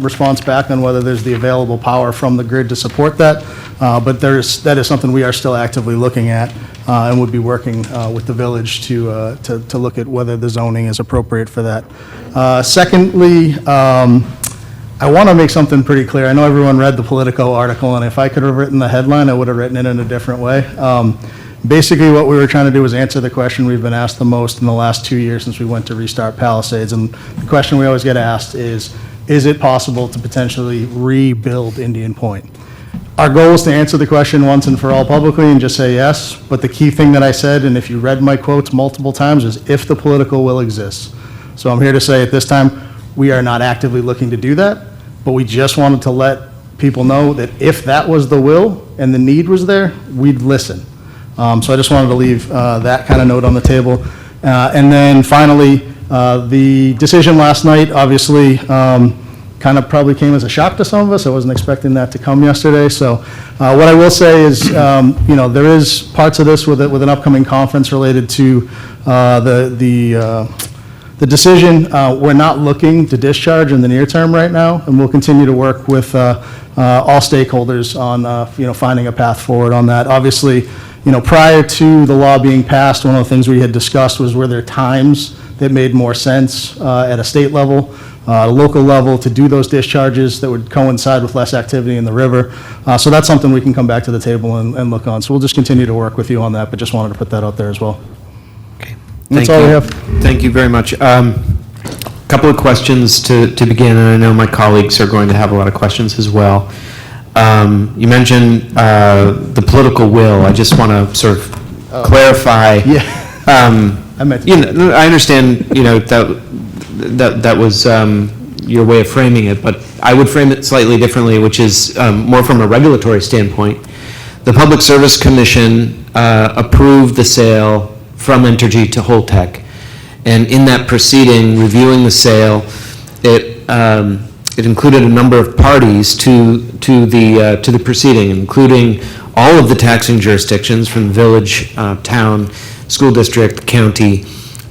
response back on whether there's the available power from the grid to support that, but that is something we are still actively looking at and would be working with the village to look at whether the zoning is appropriate for that. Secondly, I want to make something pretty clear. I know everyone read the Politico article, and if I could have written the headline, I would have written it in a different way. Basically, what we were trying to do was answer the question we've been asked the most in the last 2 years since we went to restart Palisades. And the question we always get asked is it possible to potentially rebuild Indian Point? Our goal is to answer the question once and for all publicly and just say yes, but the key thing that I said, and if you read my quotes multiple times, is if the political will exists. So I'm here to say at this time, we are not actively looking to do that, but we just wanted to let people know that if that was the will and the need was there, we'd listen. So I just wanted to leave that kind of note on the table. And then finally, the decision last night, obviously, kind of probably came as a shock to some of us. I wasn't expecting that to come yesterday. So what I will say is, there is parts of this with an upcoming conference related to the decision. We're not looking to discharge in the near term right now, and we'll continue to work with all stakeholders on, finding a path forward on that. Obviously, prior to the law being passed, one of the things we had discussed was were there times that made more sense at a state level, local level, to do those discharges that would coincide with less activity in the river. So that's something we can come back to the table and look on. So we'll just continue to work with you on that, but just wanted to put that out there as well. Okay. That's all we have. Thank you very much. Couple of questions to begin, and I know my colleagues are going to have a lot of questions as well. You mentioned the political will. I just want to sort of clarify. Yeah. I understand, that was your way of framing it, but I would frame it slightly differently, which is more from a regulatory standpoint. The Public Service Commission approved the sale from Entergy to Holtec, and in that proceeding, reviewing the sale, it included a number of parties to the proceeding, including all of the taxing jurisdictions from the village, town, school district, county,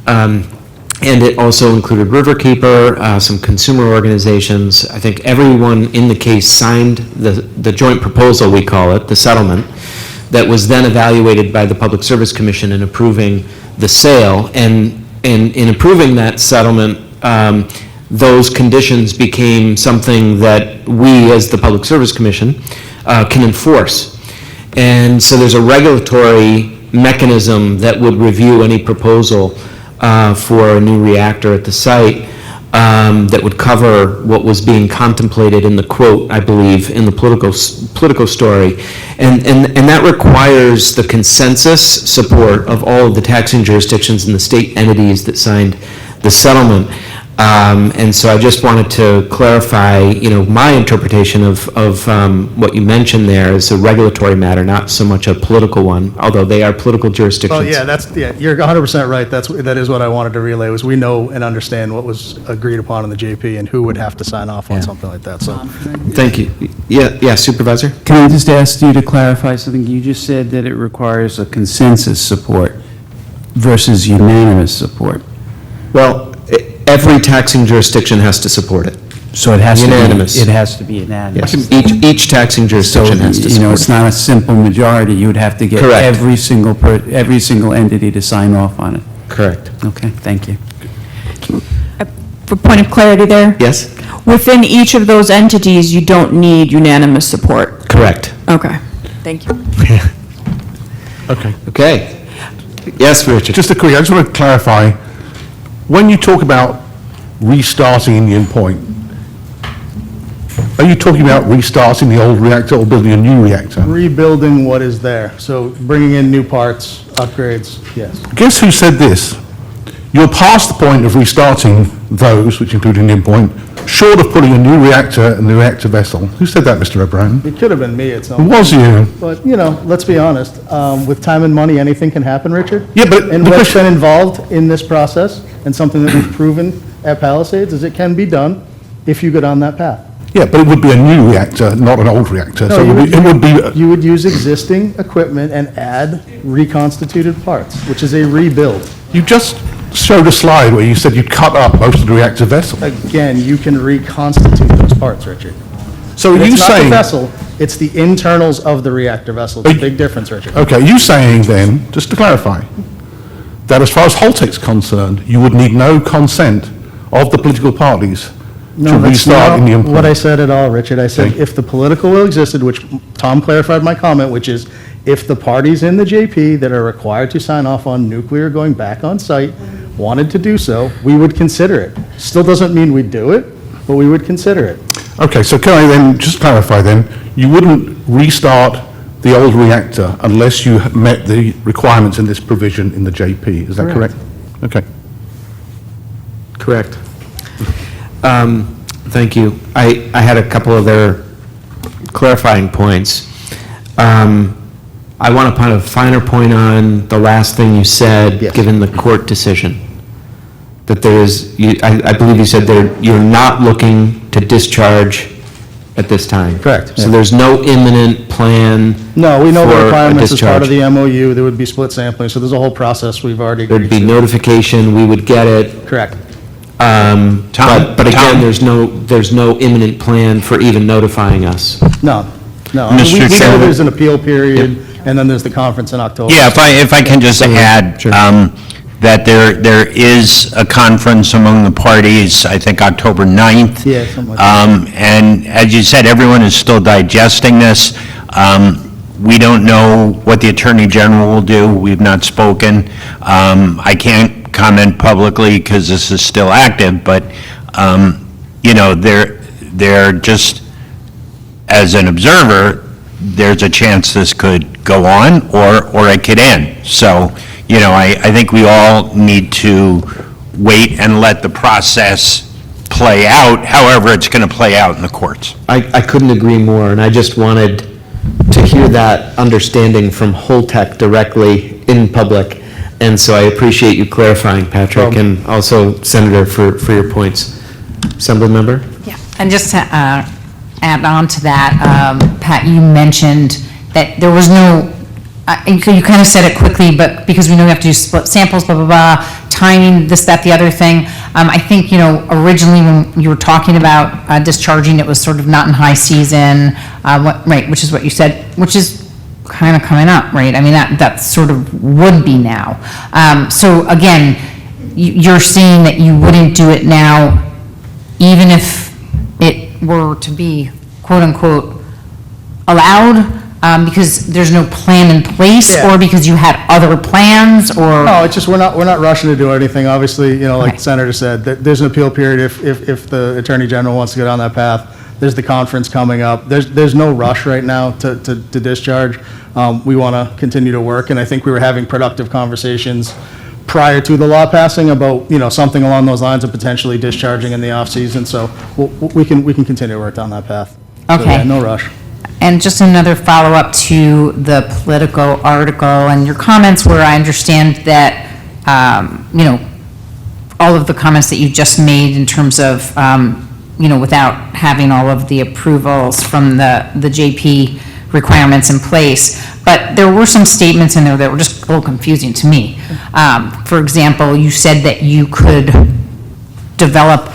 and it also included Riverkeeper, some consumer organizations. I think everyone in the case signed the joint proposal, we call it, the settlement, that was then evaluated by the Public Service Commission in approving the sale. And in approving that settlement, those conditions became something that we, as the Public Service Commission, can enforce. And so there's a regulatory mechanism that would review any proposal for a new reactor at the site that would cover what was being contemplated in the quote, I believe, in the political story. And that requires the consensus support of all of the taxing jurisdictions and the state entities that signed the settlement. And so I just wanted to clarify, my interpretation of what you mentioned there is a regulatory matter, not so much a political one, although they are political jurisdictions. Well, you're 100% right. That is what I wanted to relay, was we know and understand what was agreed upon in the JP and who would have to sign off on something like that, so. Thank you. Yeah, Supervisor? Can I just ask you to clarify something? You just said that it requires a consensus support versus unanimous support. Well, every taxing jurisdiction has to support it. So it has Unanimous. to be, it has to be unanimous. Yes, each taxing jurisdiction has to support it. It's not a simple majority. You would have to get Correct. every single entity to sign off on it. Correct. Okay, thank you. For point of clarity there, Yes? within each of those entities, you don't need unanimous support. Correct. Okay, thank you. Okay. Okay. Yes, Richard? Just a quick, I just want to clarify, when you talk about restarting Indian Point, are you talking about restarting the old reactor or building a new reactor? Rebuilding what is there, so bringing in new parts, upgrades, yes. Guess who said this? you're past the point of restarting those, which include Indian Point, short of putting a new reactor in the reactor vessel. Who said that, Mr. O'Brien? It could have been me at some It point. was you. But, let's be honest, with time and money, anything can happen, Richard. Yeah, but And the what's question- been involved in this process, and something that we've proven at Palisades, is it can be done if you go down that path. Yeah, but it would be a new reactor, not an old reactor. No, So it would be, You would use existing equipment and add reconstituted parts, which is a rebuild. you just showed a slide where you said you'd cut up most of the reactor vessel. Again, you can reconstitute those parts, Richard. So are And you it's not the saying, vessel, it's the internals of the reactor vessel. It's a big difference, Richard. okay, are you saying then, just to clarify, that as far as Holtec's concerned, you would need no consent of the political parties to No, that's restart Indian not Point? what I said at all, Richard. I said, Okay. if the political will existed, which Tom clarified my comment, which is, if the parties in the JP that are required to sign off on nuclear going back on site wanted to do so, we would consider it. Still doesn't mean we'd do it, but we would consider it. Okay, so can I then just clarify then, you wouldn't restart the old reactor unless you met the requirements in this provision in the JP, is that correct? Correct. Okay. Correct. Thank you. I had a couple other clarifying points. I want to put a finer point on the last thing you said, Yes. given the court decision. That there is, I believe you said you're not looking to discharge at this time. Correct, So yeah. there's no imminent plan. No, we know for the a requirements as part of discharge. the MOU. There would be split sampling, so there's a whole process we've already There'd agreed be to. notification, we would get it. Correct. But again, Tom? there's no imminent plan for even notifying us. No, no. Mr. We know Chairman. there's an appeal period, and then there's the conference in October. Yeah, if I can just add, that there is a conference among the parties, I think October 9th. Yeah, something like that. And as you said, everyone is still digesting this. We don't know what the Attorney General will do. We've not spoken. I can't comment publicly because this is still active, but, they're just, as an observer, there's a chance this could go on or it could end. So, I think we all need to wait and let the process play out, however it's going to play out in the courts. I couldn't agree more, and I just wanted to hear that understanding from Holtec directly in public, and so I appreciate you clarifying, Patrick, and also Senator for your points. Assemblymember? Yeah, and just to add on to that, Pat, you mentioned that there was no, you kind of said it quickly, but because we know we have to do split samples, blah, blah, blah, timing, this, that, the other thing. I think, originally when you were talking about discharging, it was sort of not in high season, right, which is what you said, which is kind of coming up, right? I mean, that sort of would be now. So again, you're saying that you wouldn't do it now, even if it were to be quote-unquote allowed, because there's no plan in place, Yeah. or because you had other plans, or? No, it's just, we're not rushing to do anything. Obviously, like Okay. the Senator said, there's an appeal period if the Attorney General wants to go down that path. There's the conference coming up. There's no rush right now to discharge. We want to continue to work, and I think we were having productive conversations prior to the law passing about, something along those lines of potentially discharging in the off-season, so we can continue to work down that path. So, Okay. yeah, no rush. And just another follow-up to the Politico article and your comments, where I understand that, all of the comments that you just made in terms of, without having all of the approvals from the JP requirements in place. But there were some statements in there that were just a little confusing to me. For example, you said that you could develop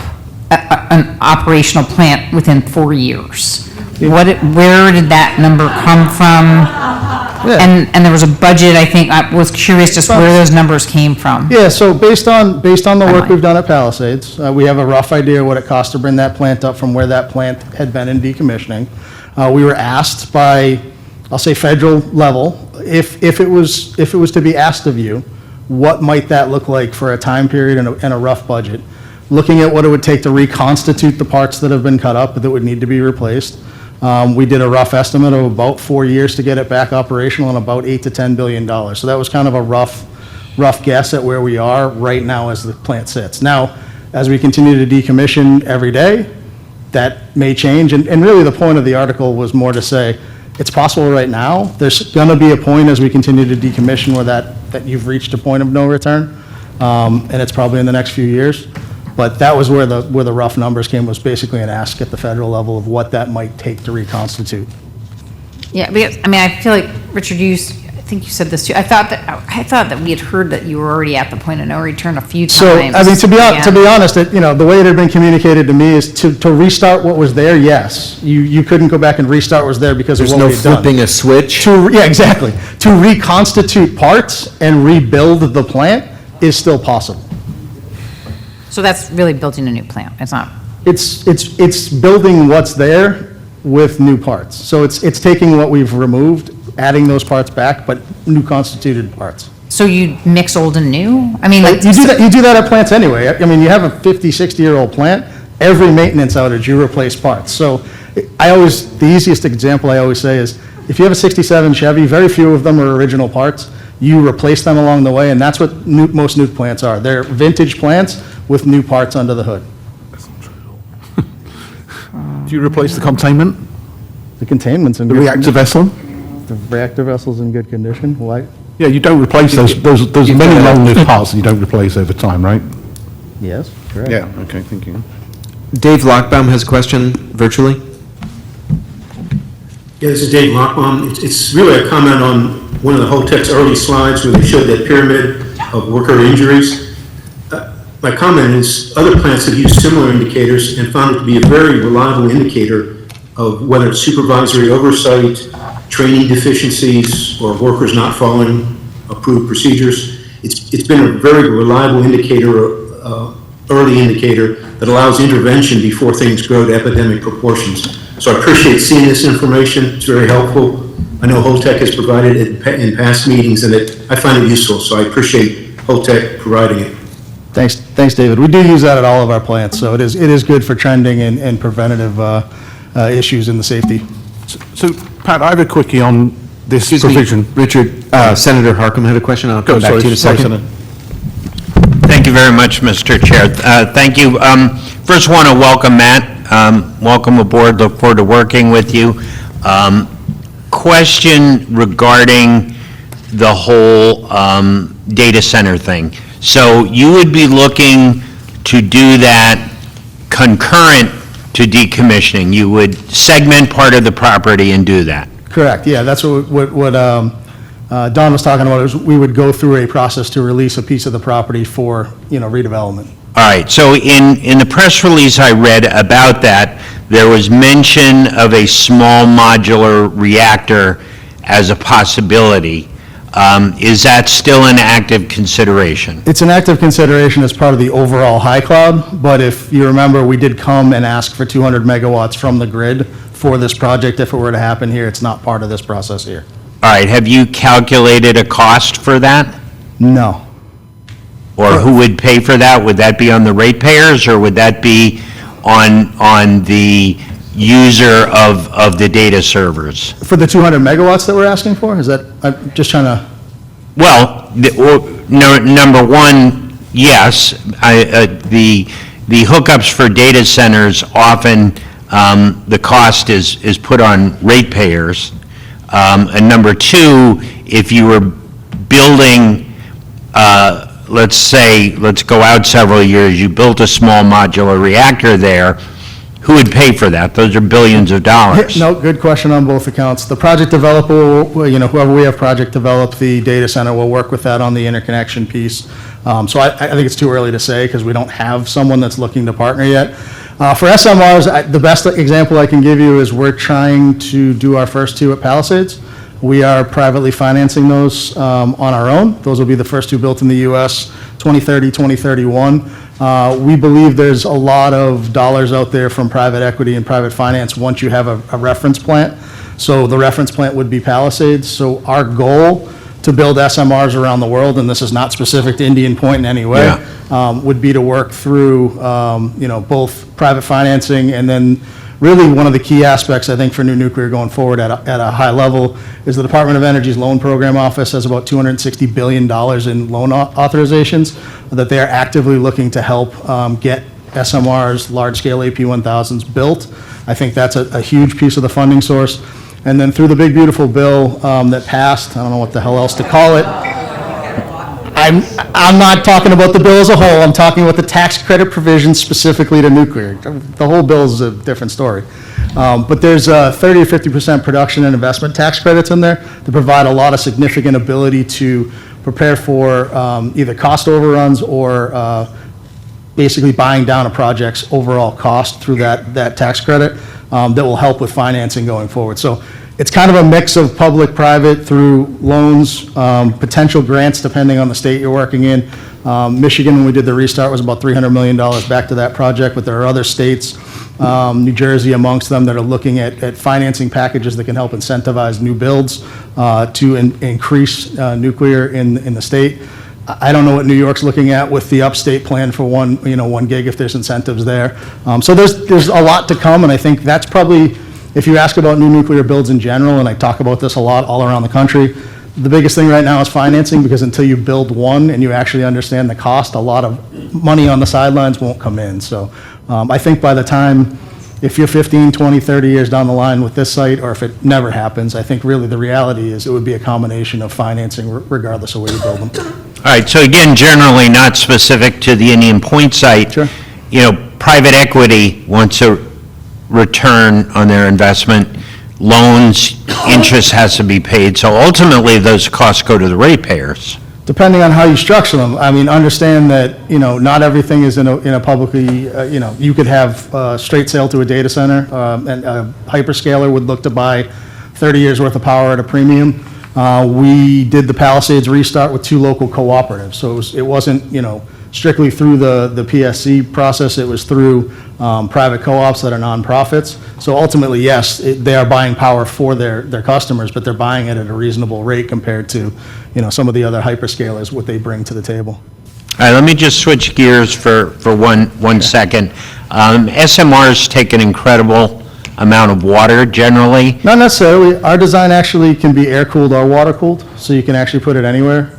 an operational plant within 4 years. Where did that number come from? And there was a budget, I think. I was curious just where those numbers came from. Yeah, so based on the work we've done at Palisades, we have a rough idea what it costs to bring that plant up from where that plant had been in decommissioning. We were asked by, I'll say federal level, if it was to be asked of you, what might that look like for a time period and a rough budget? Looking at what it would take to reconstitute the parts that have been cut up that would need to be replaced. We did a rough estimate of about 4 years to get it back operational and about $8 to $10 billion. So that was kind of a rough rough guess at where we are right now as the plant sits. Now, as we continue to decommission every day, that may change, and really the point of the article was more to say, it's possible right now, there's going to be a point as we continue to decommission where that you've reached a point of no return, and it's probably in the next few years, but that was where the rough numbers came, was basically an ask at the federal level of what that might take to reconstitute. Yeah, because, I mean, I feel like, Richard, I think you said this too. I thought that we had heard that you were already at the point of no return a few times. So, I mean, to be honest, the way it had been communicated to me is to restart what was there, yes. You couldn't go back and restart what was there because of There's what no we had done. flipping a switch? Yeah, exactly. To reconstitute parts and rebuild the plant is still possible. So that's really building a new plant. It's not. It's building what's there with new parts. So it's taking what we've removed, adding those parts back, but new constituted parts. So you mix old and new? I mean, like. You do that at plants anyway. I mean, you have a 50, 60-year-old plant, every maintenance outage, you replace parts. So the easiest example I always say is, if you have a 67 Chevy, very few of them are original parts. You replace them along the way, and that's what most new plants are. They're vintage plants with new parts under the hood. Do you replace the containment? The containment's in The good reactor vessel? The reactor vessel's in good condition. Why? Yeah, you don't replace those, there's many long-lived parts that you don't replace over time, right? Yes, correct. Yeah, okay, thank you. Dave Lockbaum has a question virtually. Yeah, this is Dave Lockbaum. It's really a comment on one of the Holtec's early slides where they showed that pyramid of worker injuries. My comment is, other plants have used similar indicators and found it to be a very reliable indicator of whether it's supervisory oversight, training deficiencies, or workers not following approved procedures. It's been a very reliable indicator, early indicator, that allows intervention before things grow to epidemic proportions. So I appreciate seeing this information. It's very helpful. I know Holtec has provided it in past meetings, and I find it useful, so I appreciate Holtec providing it. Thanks, David. We do use that at all of our plants, so it is good for trending and preventative issues in the safety. So, Pat, I have a quickie on this provision. Richard, Senator Harkam had a question. I'll come back to you in a second. Thank you very much, Mr. Chair. Thank you. First, want to welcome Matt. Welcome aboard. Look forward to working with you. Question regarding the whole data center thing. So you would be looking to do that concurrent to decommissioning? You would segment part of the property and do that? Correct, yeah, that's what Don was talking about, is we would go through a process to release a piece of the property for, redevelopment. All right, so in the press release I read about that, there was mention of a small modular reactor as a possibility. Is that still an active consideration? It's an active consideration as part of the overall high cloud, but if you remember, we did come and ask for 200 megawatts from the grid for this project. If it were to happen here, it's not part of this process here. All right, have you calculated a cost for that? No. Or who would pay for that? Would that be on the ratepayers, or would that be on the user of the data servers? For the 200 megawatts that we're asking for? Is that, I'm just trying to... Well, number one, yes. The hookups for data centers, often the cost is put on ratepayers. And number two, if you were building, let's go out several years, you built a small modular reactor there, who would pay for that? Those are billions of dollars. No, good question on both accounts. The project developer, whoever we have project develop the data center will work with that on the interconnection piece. So I think it's too early to say because we don't have someone that's looking to partner yet. For SMRs, the best example I can give you is we're trying to do our first two at Palisades. We are privately financing those on our own. Those will be the first two built in the U.S., 2030, 2031. We believe there's a lot of dollars out there from private equity and private finance once you have a reference plant. So the reference plant would be Palisades. So our goal to build SMRs around the world, and this is not specific to Indian Point in any way, would be to work through, both private financing and then really, one of the key aspects, I think, for new nuclear going forward at a high level is the Department of Energy's Loan Program Office has about $260 billion in loan authorizations that they are actively looking to help get SMRs, large-scale AP1000s built. I think that's a huge piece of the funding source. And then through the big, beautiful bill that passed, I don't know what the hell else to call it, I'm not talking about the bill as a whole, I'm talking about the tax credit provisions specifically to nuclear. The whole bill is a different story. But there's 30 to 50% production and investment tax credits in there that provide a lot of significant ability to prepare for either cost overruns or basically buying down a project's overall cost through that tax credit that will help with financing going forward. So it's kind of a mix of public-private through loans, potential grants depending on the state you're working in. Michigan, when we did the restart, was about $300 million back to that project, but there are other states, New Jersey amongst them, that are looking at financing packages that can help incentivize new builds to increase nuclear in the state. I don't know what New York's looking at with the upstate plan for 1 gig if there's incentives there. So there's a lot to come, and I think that's probably, if you ask about new nuclear builds in general, and I talk about this a lot all around the country, the biggest thing right now is financing, because until you build one and you actually understand the cost, a lot of money on the sidelines won't come in. So I think by the time, if you're 15, 20, 30 years down the line with this site, or if it never happens, I think really the reality is it would be a combination of financing regardless of where you build them. All right, so again, generally not specific to the Indian Point site. Sure. Private equity wants a return on their investment. Loans, interest has to be paid, so ultimately those costs go to the ratepayers. Depending on how you structure them, I mean, understand that, not everything is in a publicly, you could have straight sale to a data center, and a hyperscaler would look to buy 30 years worth of power at a premium. We did the Palisades restart with 2 local cooperatives, so it wasn't, strictly through the PSC process, it was through private co-ops that are nonprofits. So ultimately, yes, they are buying power for their customers, but they're buying it at a reasonable rate compared to, some of the other hyperscalers, what they bring to the table. All right, let me just switch gears for one second. SMRs take an incredible amount of water generally. Not necessarily. Our design actually can be air-cooled or water-cooled, so you can actually put it anywhere.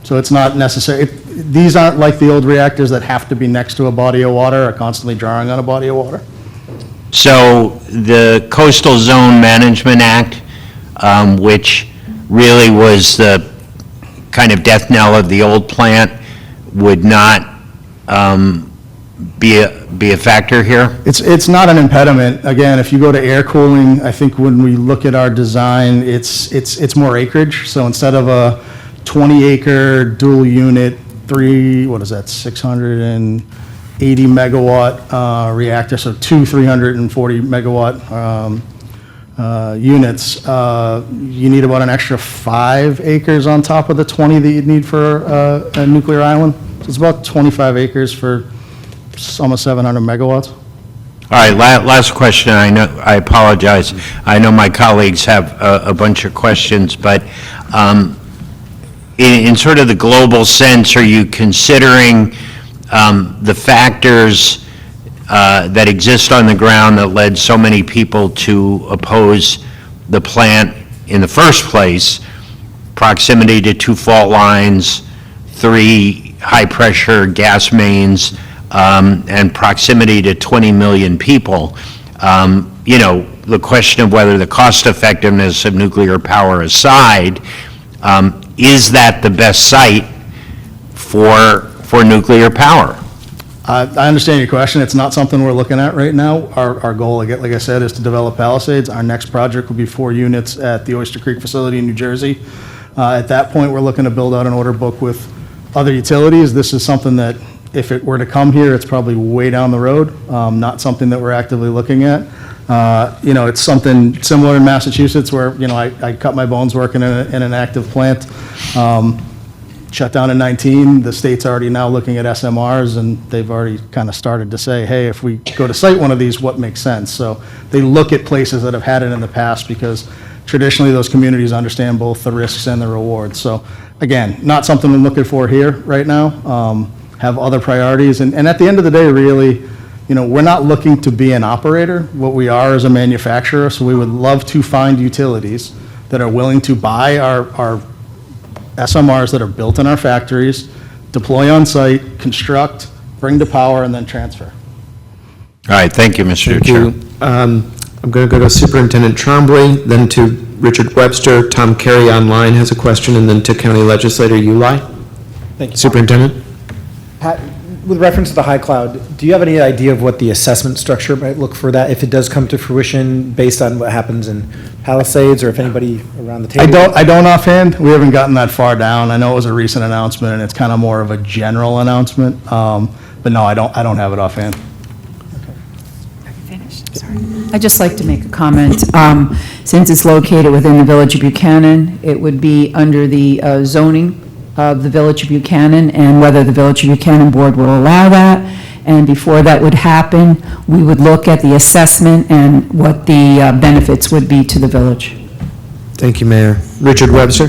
So it's not necessary. These aren't like the old reactors that have to be next to a body of water or constantly drawing on a body of water. So the Coastal Zone Management Act, which really was the kind of death knell of the old plant, would not be a factor here? It's not an impediment. Again, if you go to air cooling, I think when we look at our design, it's more acreage. So instead of a 20-acre dual unit, 680 megawatt reactor, so 2 340 megawatt units, you need about an extra 5 acres on top of the 20 that you'd need for a nuclear island. So it's about 25 acres for almost 700 megawatts. All right, last question. I apologize. I know my colleagues have a bunch of questions, but in sort of the global sense, are you considering the factors that exist on the ground that led so many people to oppose the plant in the first place? Proximity to 2 fault lines, 3 high-pressure gas mains, and proximity to 20 million people. The question of whether the cost effectiveness of nuclear power aside, is that the best site for nuclear power? I understand your question. It's not something we're looking at right now. Our goal, like I said, is to develop Palisades. Our next project will be 4 units at the Oyster Creek facility in New Jersey. At that point, we're looking to build out an order book with other utilities. This is something that, if it were to come here, it's probably way down the road, not something that we're actively looking at. It's something similar in Massachusetts where, I cut my bones working in an active plant. Shut down in 19, the state's already now looking at SMRs, and they've already kind of started to say, hey, if we go to site one of these, what makes sense? So they look at places that have had it in the past, because traditionally those communities understand both the risks and the rewards. So again, not something I'm looking for here right now. Have other priorities, and at the end of the day, really, we're not looking to be an operator. What we are is a manufacturer, so we would love to find utilities that are willing to buy our SMRs that are built in our factories, deploy on site, construct, bring to power, and then transfer. All right, thank you, Mr. Thank Chair. you. I'm going to go to Superintendent Trombley, then to Richard Webster. Tom Carey online has a question, and then to County Legislator Ulai. Thank you. Superintendent? With reference to the high cloud, do you have any idea of what the assessment structure might look for that, if it does come to fruition, based on what happens in Palisades, or if anybody around the table? I don't offhand. We haven't gotten that far down. I know it was a recent announcement, and it's kind of more of a general announcement. But no, I don't have it offhand. I'd just like to make a comment. Since it's located within the Village of Buchanan, it would be under the zoning of the Village of Buchanan, and whether the Village of Buchanan Board will allow that. And before that would happen, we would look at the assessment and what the benefits would be to the village. Thank you, Mayor. Richard Webster?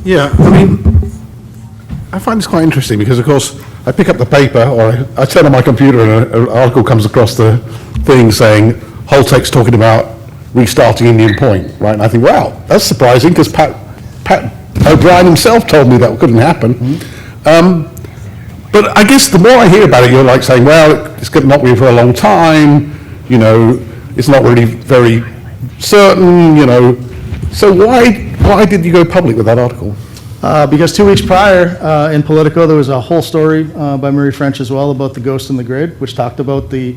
Yeah, I mean, I find this quite interesting because, of course, I pick up the paper or I turn on my computer and an article comes across the thing saying Holtec's talking about restarting Indian Point, right? And I think, wow, that's surprising because Pat O'Brien himself told me that couldn't happen. But I guess the more I hear about it, you're like saying, well, it's going to not be for a long time, it's not really very certain, So why did you go public with that article? Because 2 weeks prior, in Politico, there was a whole story by Marie French as well about the ghost in the grid, which talked about the,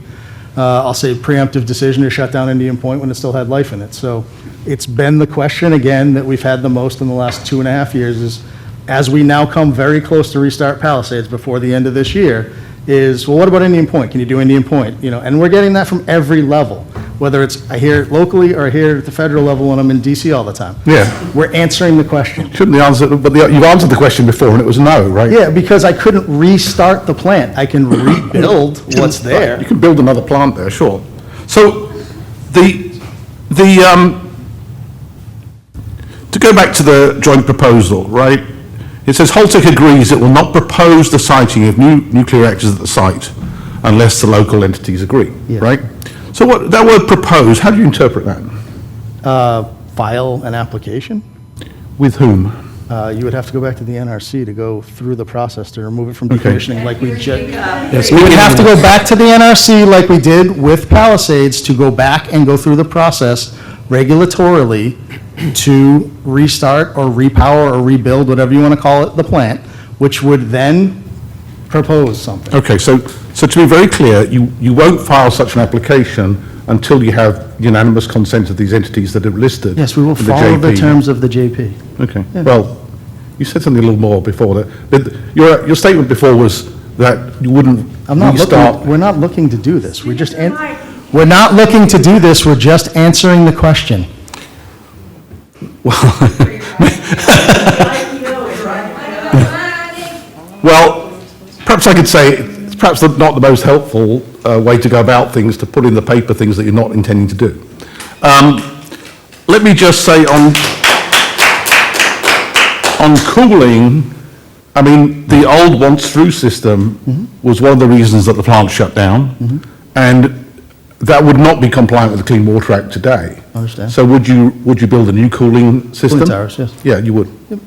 I'll say, preemptive decision to shut down Indian Point when it still had life in it. So it's been the question, again, that we've had the most in the last 2.5 years is, as we now come very close to restart Palisades before the end of this year, is, well, what about Indian Point? Can you do Indian Point? And we're getting that from every level, whether it's, I hear it locally or I hear it at the federal level when I'm in DC all the time. Yeah. We're answering the question. Shouldn't the answer, but you've answered the question before and it was no, right? Yeah, because I couldn't restart the plant. I can rebuild what's there. You can build another plant there, sure. So to go back to the joint proposal, right? It says Holtec agrees it will not propose the siting of new nuclear reactors at the site unless the local entities agree, right? So what, that word propose, how do you interpret that? File an application. With whom? You would have to go back to the NRC to go through the process to remove it from decommissioning like we just. Yes, We would have to go back to the NRC like we did with Palisades to go back and go through the process regulatorily to restart or repower or rebuild, whatever you want to call it, the plant, which would then propose something. Okay, so to be very clear, you won't file such an application until you have unanimous consent of these entities that are listed. Yes, we will in follow the JP. terms of the JP. Okay, Yeah. well, you said something a little more before that. But your statement before was that you wouldn't restart. We're not looking to do this. We're not looking to do this. We're just answering the question. Well, perhaps I could say, it's perhaps not the most helpful way to go about things, to put in the paper things that you're not intending to do. Let me just say on cooling, I mean, the old once-through system was one of the reasons that the plant shut down, and that would not be compliant with the Clean Water Act today. Understand. So would you build a new cooling system? Cooling towers, yes. Yeah, you would. Yep.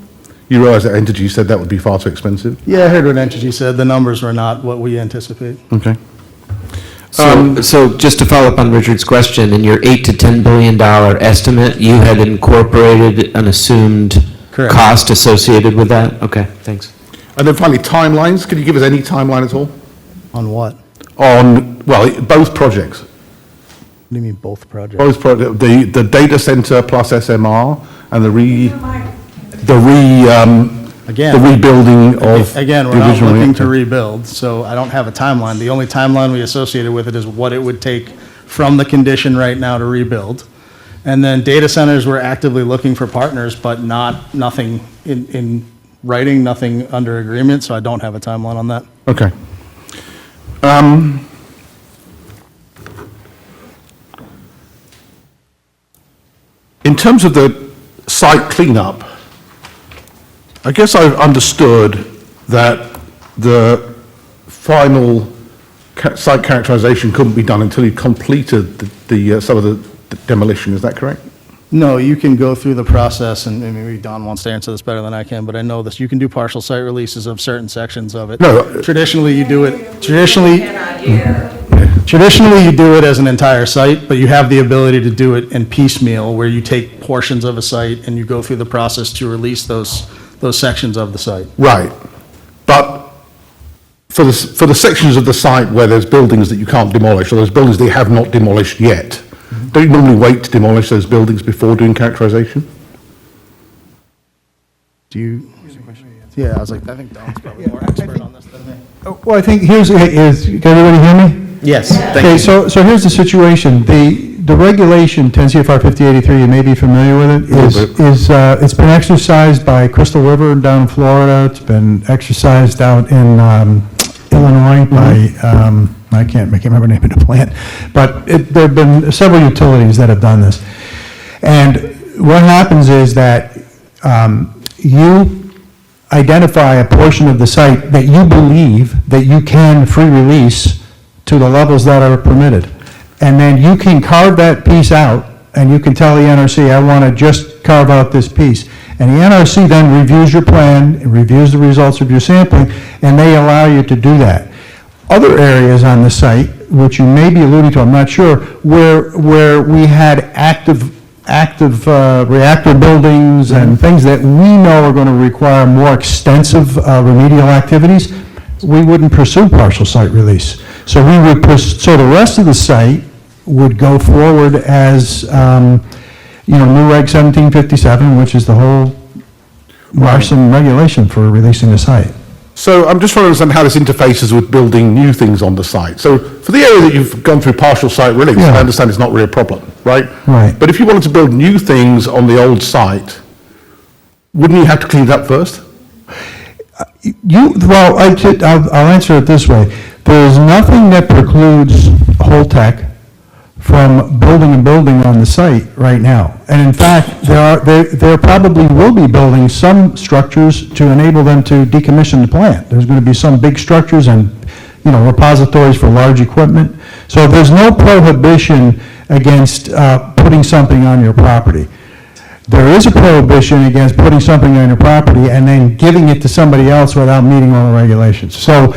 You realize that Entergy said that would be far too expensive? Yeah, I heard what Entergy said. The numbers were not what we anticipate. Okay. So just to follow up on Richard's question, in your $8 to $10 billion estimate, you had incorporated an assumed Correct. cost associated with that? Okay, thanks. And then finally, timelines. Can you give us any timeline at all? On what? On, well, both projects. What do you mean, both projects? Both projects, the data center plus SMR and the rebuilding of. Again, we're the not original looking to reactor. rebuild, so I don't have a timeline. The only timeline we associated with it is what it would take from the condition right now to rebuild. And then data centers, we're actively looking for partners, but nothing in writing, nothing under agreement, so I don't have a timeline on that. Okay. In terms of the site cleanup, I guess I've understood that the final site characterization couldn't be done until you completed some of the demolition, is that correct? No, you can go through the process, and maybe Don wants to answer this better than I can, but I know this, you can do partial site releases of certain sections of it. No. Traditionally, you do it, traditionally you do it as an entire site, but you have the ability to do it in piecemeal, where you take portions of a site and you go through the process to release those sections of the site. Right. But for the sections of the site where there's buildings that you can't demolish, or there's buildings that you have not demolished yet, don't you normally wait to demolish those buildings before doing characterization? Do you? Yeah, I was like, I think Don's probably more expert on this than me. Well, I think can everybody hear me? Yes, thank Okay, you. so here's the situation. The regulation, 10 CFR 5083, you may be familiar with it, it's been exercised by Crystal River down in Florida. It's been exercised out in Illinois by, I can't remember the name of the plant, but there have been several utilities that have done this. And what happens is that you identify a portion of the site that you believe that you can free release to the levels that are permitted. And then you can carve that piece out, and you can tell the NRC, I want to just carve out this piece. And the NRC then reviews your plan, reviews the results of your sampling, and they allow you to do that. Other areas on the site, which you may be alluding to, I'm not sure, where we had active reactor buildings and things that we know are going to require more extensive remedial activities, we wouldn't pursue partial site release. So we would, so the rest of the site would go forward as, new Reg 1757, which is the whole Marson regulation for releasing the site. So I'm just trying to understand how this interfaces with building new things on the site. So for the area that you've gone through partial site release, I understand it's not really a problem, right? Right. But if you wanted to build new things on the old site, wouldn't you have to clean it up first? I'll answer it this way. There is nothing that precludes Holtec from building a building on the site right now. And in fact, there probably will be building some structures to enable them to decommission the plant. There's going to be some big structures and, repositories for large equipment. So there's no prohibition against putting something on your property. There is a prohibition against putting something on your property and then giving it to somebody else without meeting all the regulations. So,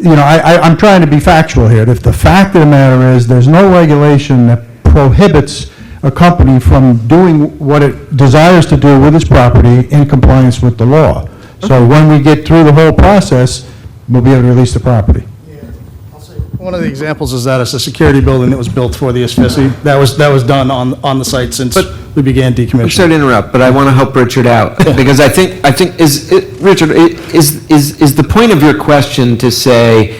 I'm trying to be factual here. If the fact of the matter is, there's no regulation that prohibits a company from doing what it desires to do with its property in compliance with the law. So when we get through the whole process, we'll be able to release the property. One of the examples is that it's a security building that was built for the ISFISI. That was done on the site since we began decommissioning. I'm sorry to interrupt, but I want to help Richard out, because Richard, is the point of your question to say,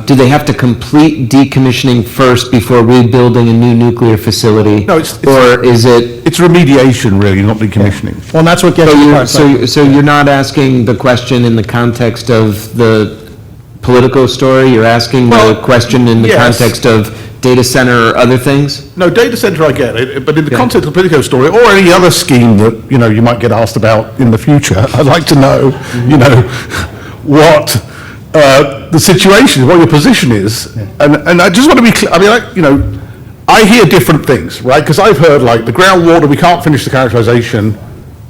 do they have to complete decommissioning first before rebuilding a new nuclear facility? No, or is it? It's remediation, really, not decommissioning. Well, and that's what gets you. So you're not asking the question in the context of the Politico story? You're asking the question in the context of data center or other things? No, data center, I get it, but in the context of the Politico story, or any other scheme that, you might get asked about in the future, I'd like to know, what the situation is, what your position is. And I just want to be clear, I hear different things, right? Because I've heard, the groundwater, we can't finish the characterization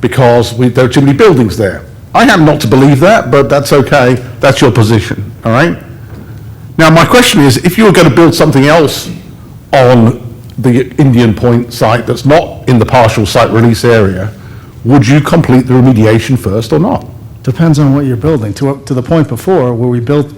because there are too many buildings there. I happen not to believe that, but that's okay. That's your position, all right? Now, my question is, if you were going to build something else on the Indian Point site that's not in the partial site release area, would you complete the remediation first or not? Depends on what you're building. To the point before, where we built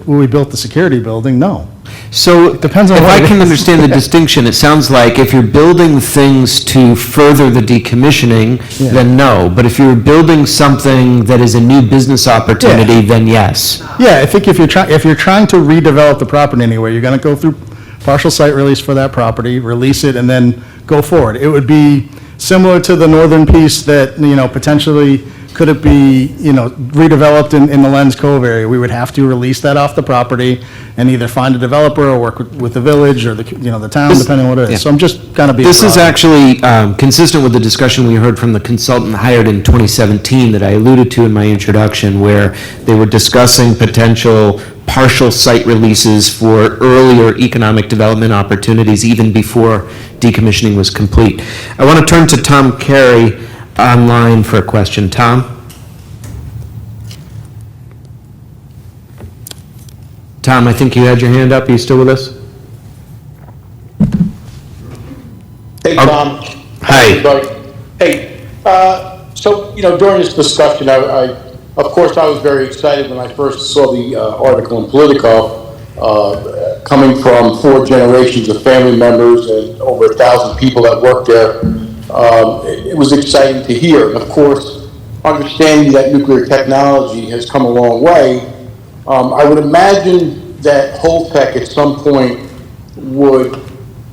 the security building, no. So It depends on if what I it can is. understand the distinction, it sounds like if you're building things to further the decommissioning, then no. But if you're building something that is a new business opportunity, then yes. Yeah, I think if you're trying to redevelop the property anyway, you're going to go through partial site release for that property, release it, and then go forward. It would be similar to the northern piece that, potentially Could it be, redeveloped in the Lens Cove area? We would have to release that off the property and either find a developer or work with the village or the town, depending on what it Yeah. is. So I'm just kind of being This is broad. actually consistent with the discussion we heard from the consultant hired in 2017 that I alluded to in my introduction, where they were discussing potential partial site releases for earlier economic development opportunities even before decommissioning was complete. I want to turn to Tom Carey online for a question. Tom? Tom, I think you had your hand up. Are you still with us? Hey, Tom. Hi. Everybody. Hey, so, during this discussion, of course, I was very excited when I first saw the article in Politico, coming from 4 generations of family members and over 1,000 people that work there. It was exciting to hear. And of course, understanding that nuclear technology has come a long way, I would imagine that Holtec at some point would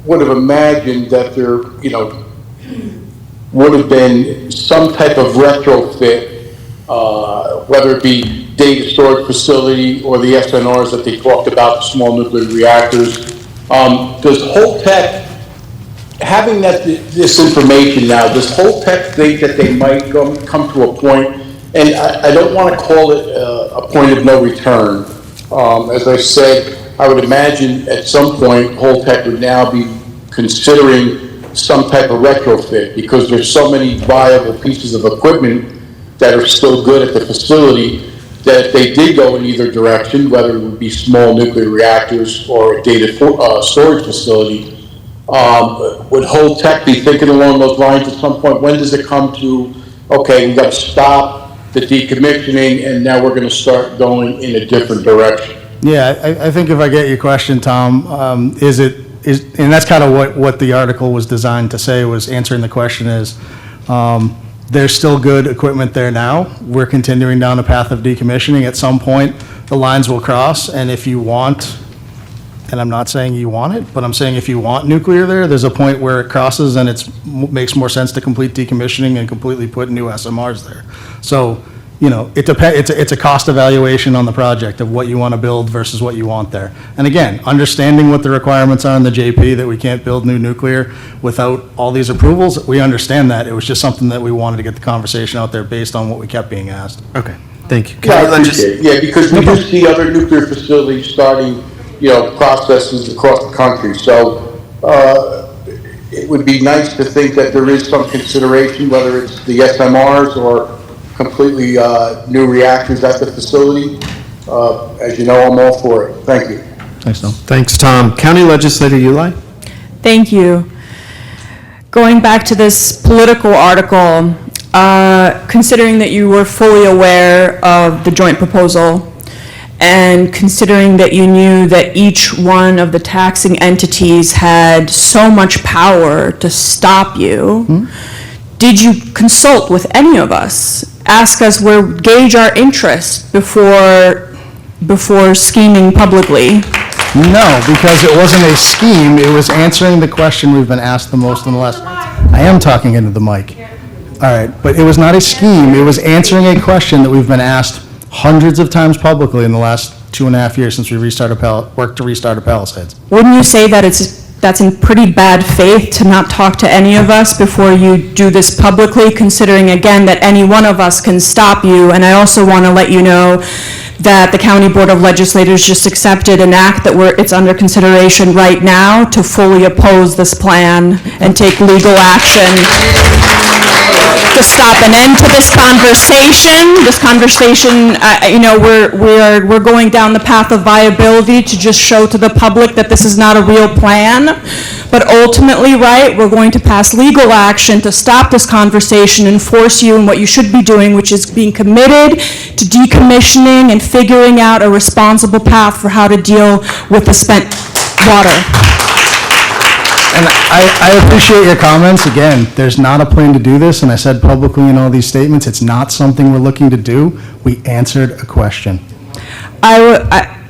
have imagined that there, would have been some type of retrofit, whether it be data storage facility or the SNRs that they talked about, the small nuclear reactors. Does Holtec, having this information now, does Holtec think that they might come to a point, and I don't want to call it a point of no return. As I said, I would imagine at some point Holtec would now be considering some type of retrofit, because there's so many viable pieces of equipment that are still good at the facility, that if they did go in either direction, whether it would be small nuclear reactors or a data storage facility, would Holtec be thinking along those lines at some point? When does it come to, okay, we've got to stop the decommissioning and now we're going to start going in a different direction? Yeah, I think if I get your question, Tom, and that's kind of what the article was designed to say, was answering the question is, there's still good equipment there now. We're continuing down a path of decommissioning. At some point, the lines will cross, and if you want, and I'm not saying you want it, but I'm saying if you want nuclear there's a point where it crosses and it makes more sense to complete decommissioning and completely put new SMRs there. So, it's a cost evaluation on the project of what you want to build versus what you want there. And again, understanding what the requirements are in the JP, that we can't build new nuclear without all these approvals, we understand that. It was just something that we wanted to get the conversation out there based on what we kept being asked. Okay, thank you. Yeah, I appreciate it. Yeah, because we do see other nuclear facilities starting, processes across the country. So it would be nice to think that there is some consideration, whether it's the SMRs or completely new reactors at the facility. As you know, I'm all for it. Thank you. Thanks, Tom. Thanks, Tom. County Legislator Ulai? Thank you. Going back to this political article, considering that you were fully aware of the joint proposal, and considering that you knew that each one of the taxing entities had so much power to stop you, did you consult with any of us? Ask us, gauge our interest before scheming publicly? No, because it wasn't a scheme. It was answering the question we've been asked the most in the last. I am talking into the mic. All right, but it was not a scheme. It was answering a question that we've been asked hundreds of times publicly in the last 2.5 years since we worked to restart Palisades. Wouldn't you say that that's in pretty bad faith to not talk to any of us before you do this publicly, considering again that any one of us can stop you? And I also want to let you know that the County Board of Legislators just accepted an act that it's under consideration right now to fully oppose this plan and take legal action to stop an end to this conversation. This conversation, we're going down the path of viability to just show to the public that this is not a real plan. But ultimately, right, we're going to pass legal action to stop this conversation and force you in what you should be doing, which is being committed to decommissioning and figuring out a responsible path for how to deal with the spent water. And I appreciate your comments. Again, there's not a plan to do this, and I said publicly in all these statements, it's not something we're looking to do. We answered a question.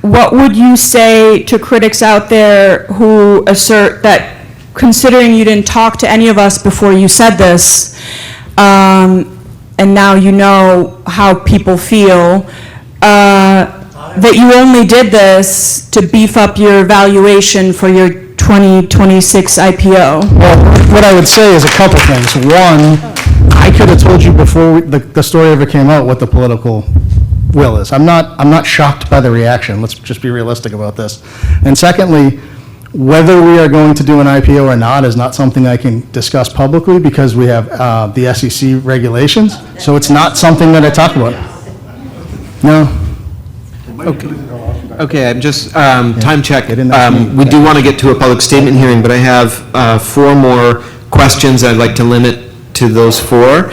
What would you say to critics out there who assert that, considering you didn't talk to any of us before you said this, and and now you know how people feel, that you only did this to beef up your valuation for your 2026 IPO? Well, what I would say is a couple things. One, I could have told you before the story ever came out what the political will is. I'm not shocked by the reaction. Let's just be realistic about this. And secondly, whether we are going to do an IPO or not is not something I can discuss publicly because we have the SEC regulations. So it's not something that I talk about. No. Okay, I'm just, time check. We do want to get to a public statement hearing, but I have 4 more questions I'd like to limit to those 4.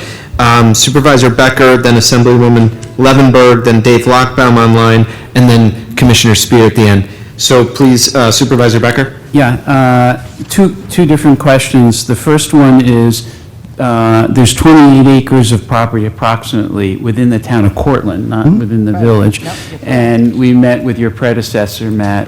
Supervisor Becker, then Assemblywoman Levenberg, then Dave Lockbaum online, and then Commissioner Spear at the end. So please, Supervisor Becker? Yeah, two different questions. The first one is, there's 28 acres of property approximately within the town of Cortland, not within the village. And we met with your predecessor, Matt,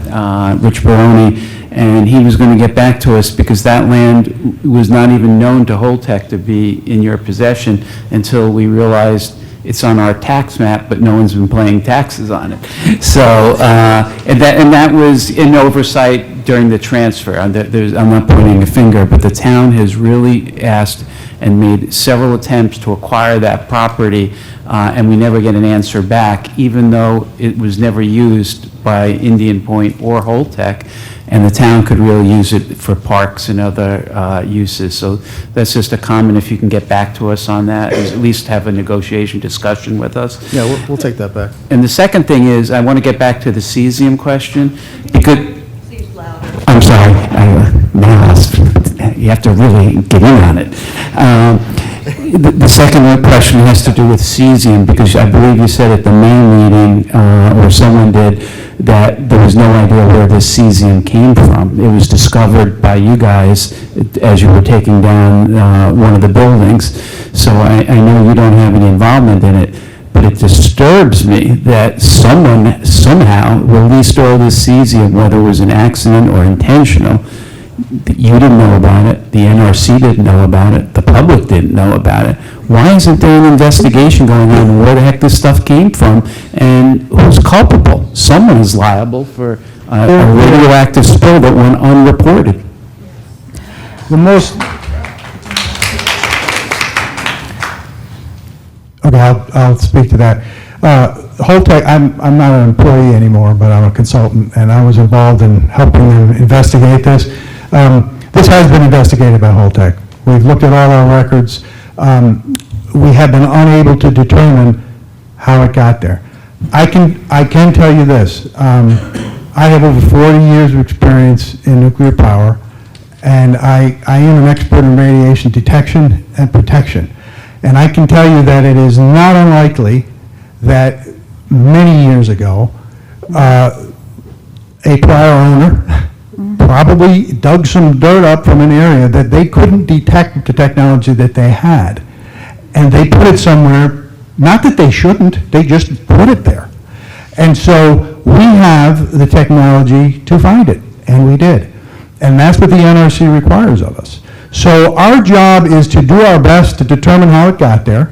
Rich Barone, and he was going to get back to us because that land was not even known to Holtec to be in your possession until we realized it's on our tax map, but no one's been paying taxes on it. So, and that was in oversight during the transfer. I'm not pointing a finger, but the town has really asked and made several attempts to acquire that property, and we never get an answer back, even though it was never used by Indian Point or Holtec, and the town could really use it for parks and other uses. So that's just a comment, if you can get back to us on that, at least have a negotiation discussion with us. Yeah, we'll take that back. And the second thing is, I want to get back to the cesium question, because... I'm sorry, you have to really get in on it. The second question has to do with cesium, because I believe you said at the May meeting, or someone did, that there was no idea where this cesium came from. It was discovered by you guys as you were taking down one of the buildings. So I know you don't have any involvement in it, but it disturbs me that someone somehow released all this cesium, whether it was an accident or intentional. You didn't know about it, the NRC didn't know about it, the public didn't know about it. Why isn't there an investigation going on where the heck this stuff came from and who's culpable? Someone is liable for a radioactive spill that went unreported. The most... Okay, I'll speak to that. Holtec, I'm not an employee anymore, but I'm a consultant, and I was involved in helping them investigate this. This has been investigated by Holtec. We've looked at all our records. We have been unable to determine how it got there. I can tell you this. I have over 40 years of experience in nuclear power, and I am an expert in radiation detection and protection. And I can tell you that it is not unlikely that many years ago, a prior owner probably dug some dirt up from an area that they couldn't detect with the technology that they had. And they put it somewhere, not that they shouldn't, they just put it there. And so we have the technology to find it, and we did. And that's what the NRC requires of us. So our job is to do our best to determine how it got there.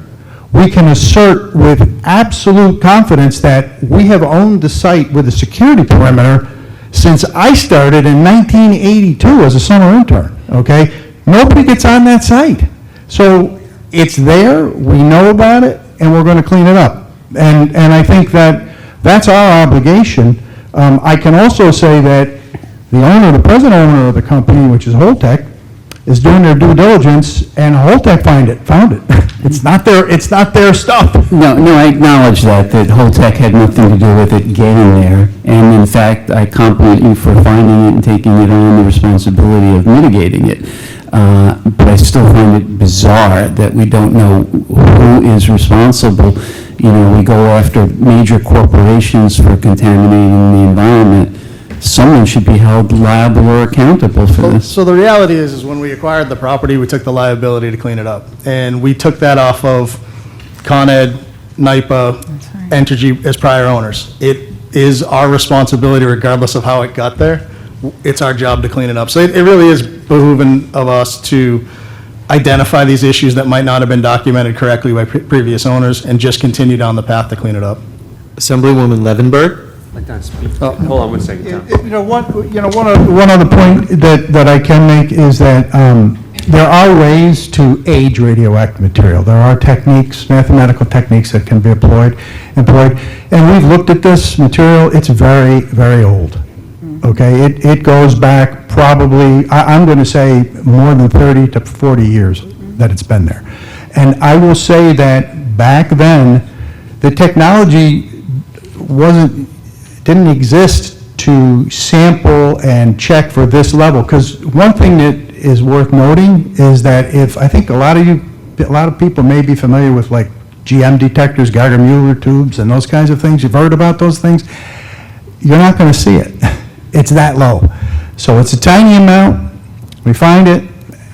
We can assert with absolute confidence that we have owned the site with a security perimeter since I started in 1982 as a summer intern, okay? Nobody gets on that site. So it's there, we know about it, and we're going to clean it up. And I think that that's our obligation. I can also say that the present owner of the company, which is Holtec, is doing their due diligence, and Holtec found it. It's not their stuff. No, I acknowledge that Holtec had nothing to do with it getting there. And in fact, I compliment you for finding it and taking it on the responsibility of mitigating it. But I still find it bizarre that we don't know who is responsible. You know, we go after major corporations for contaminating the environment. Someone should be held liable or accountable for this. So the reality is when we acquired the property, we took the liability to clean it up. And we took that off of Con Ed, NYPA, Entergy as prior owners. It is our responsibility regardless of how it got there. It's our job to clean it up. So it really is behooving of us to identify these issues that might not have been documented correctly by previous owners, and just continue down the path to clean it up. Assemblywoman Levenberg? Like Don, speak. Hold on one second, Tom. One other point that I can make is that there are ways to age radioactive material. There are techniques, mathematical techniques that can be employed, and we've looked at this material. It's very, very old. Okay, it goes back probably, I'm going to say, more than 30 to 40 years that it's been there. And I will say that back then, the technology didn't exist to sample and check for this level. Because one thing that is worth noting is that I think a lot of people may be familiar with like GM detectors, Geiger-Muller tubes, and those kinds of things. You've heard about those things. You're not going to see it. It's that low. So it's a tiny amount, we find it,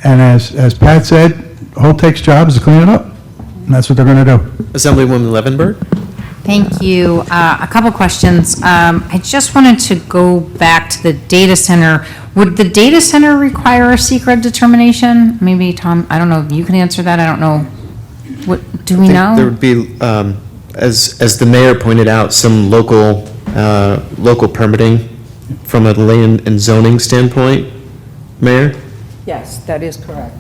and as Pat said, Holtec's job is to clean it up. And that's what they're going to do. Assemblywoman Levenberg? Thank you. A couple questions. I just wanted to go back to the data center. Would the data center require a secret determination? Maybe, Tom, I don't know if you can answer that. I don't know. What, do we know? There would be, as the mayor pointed out, some local permitting from a land and zoning standpoint, Mayor? Yes, that is correct.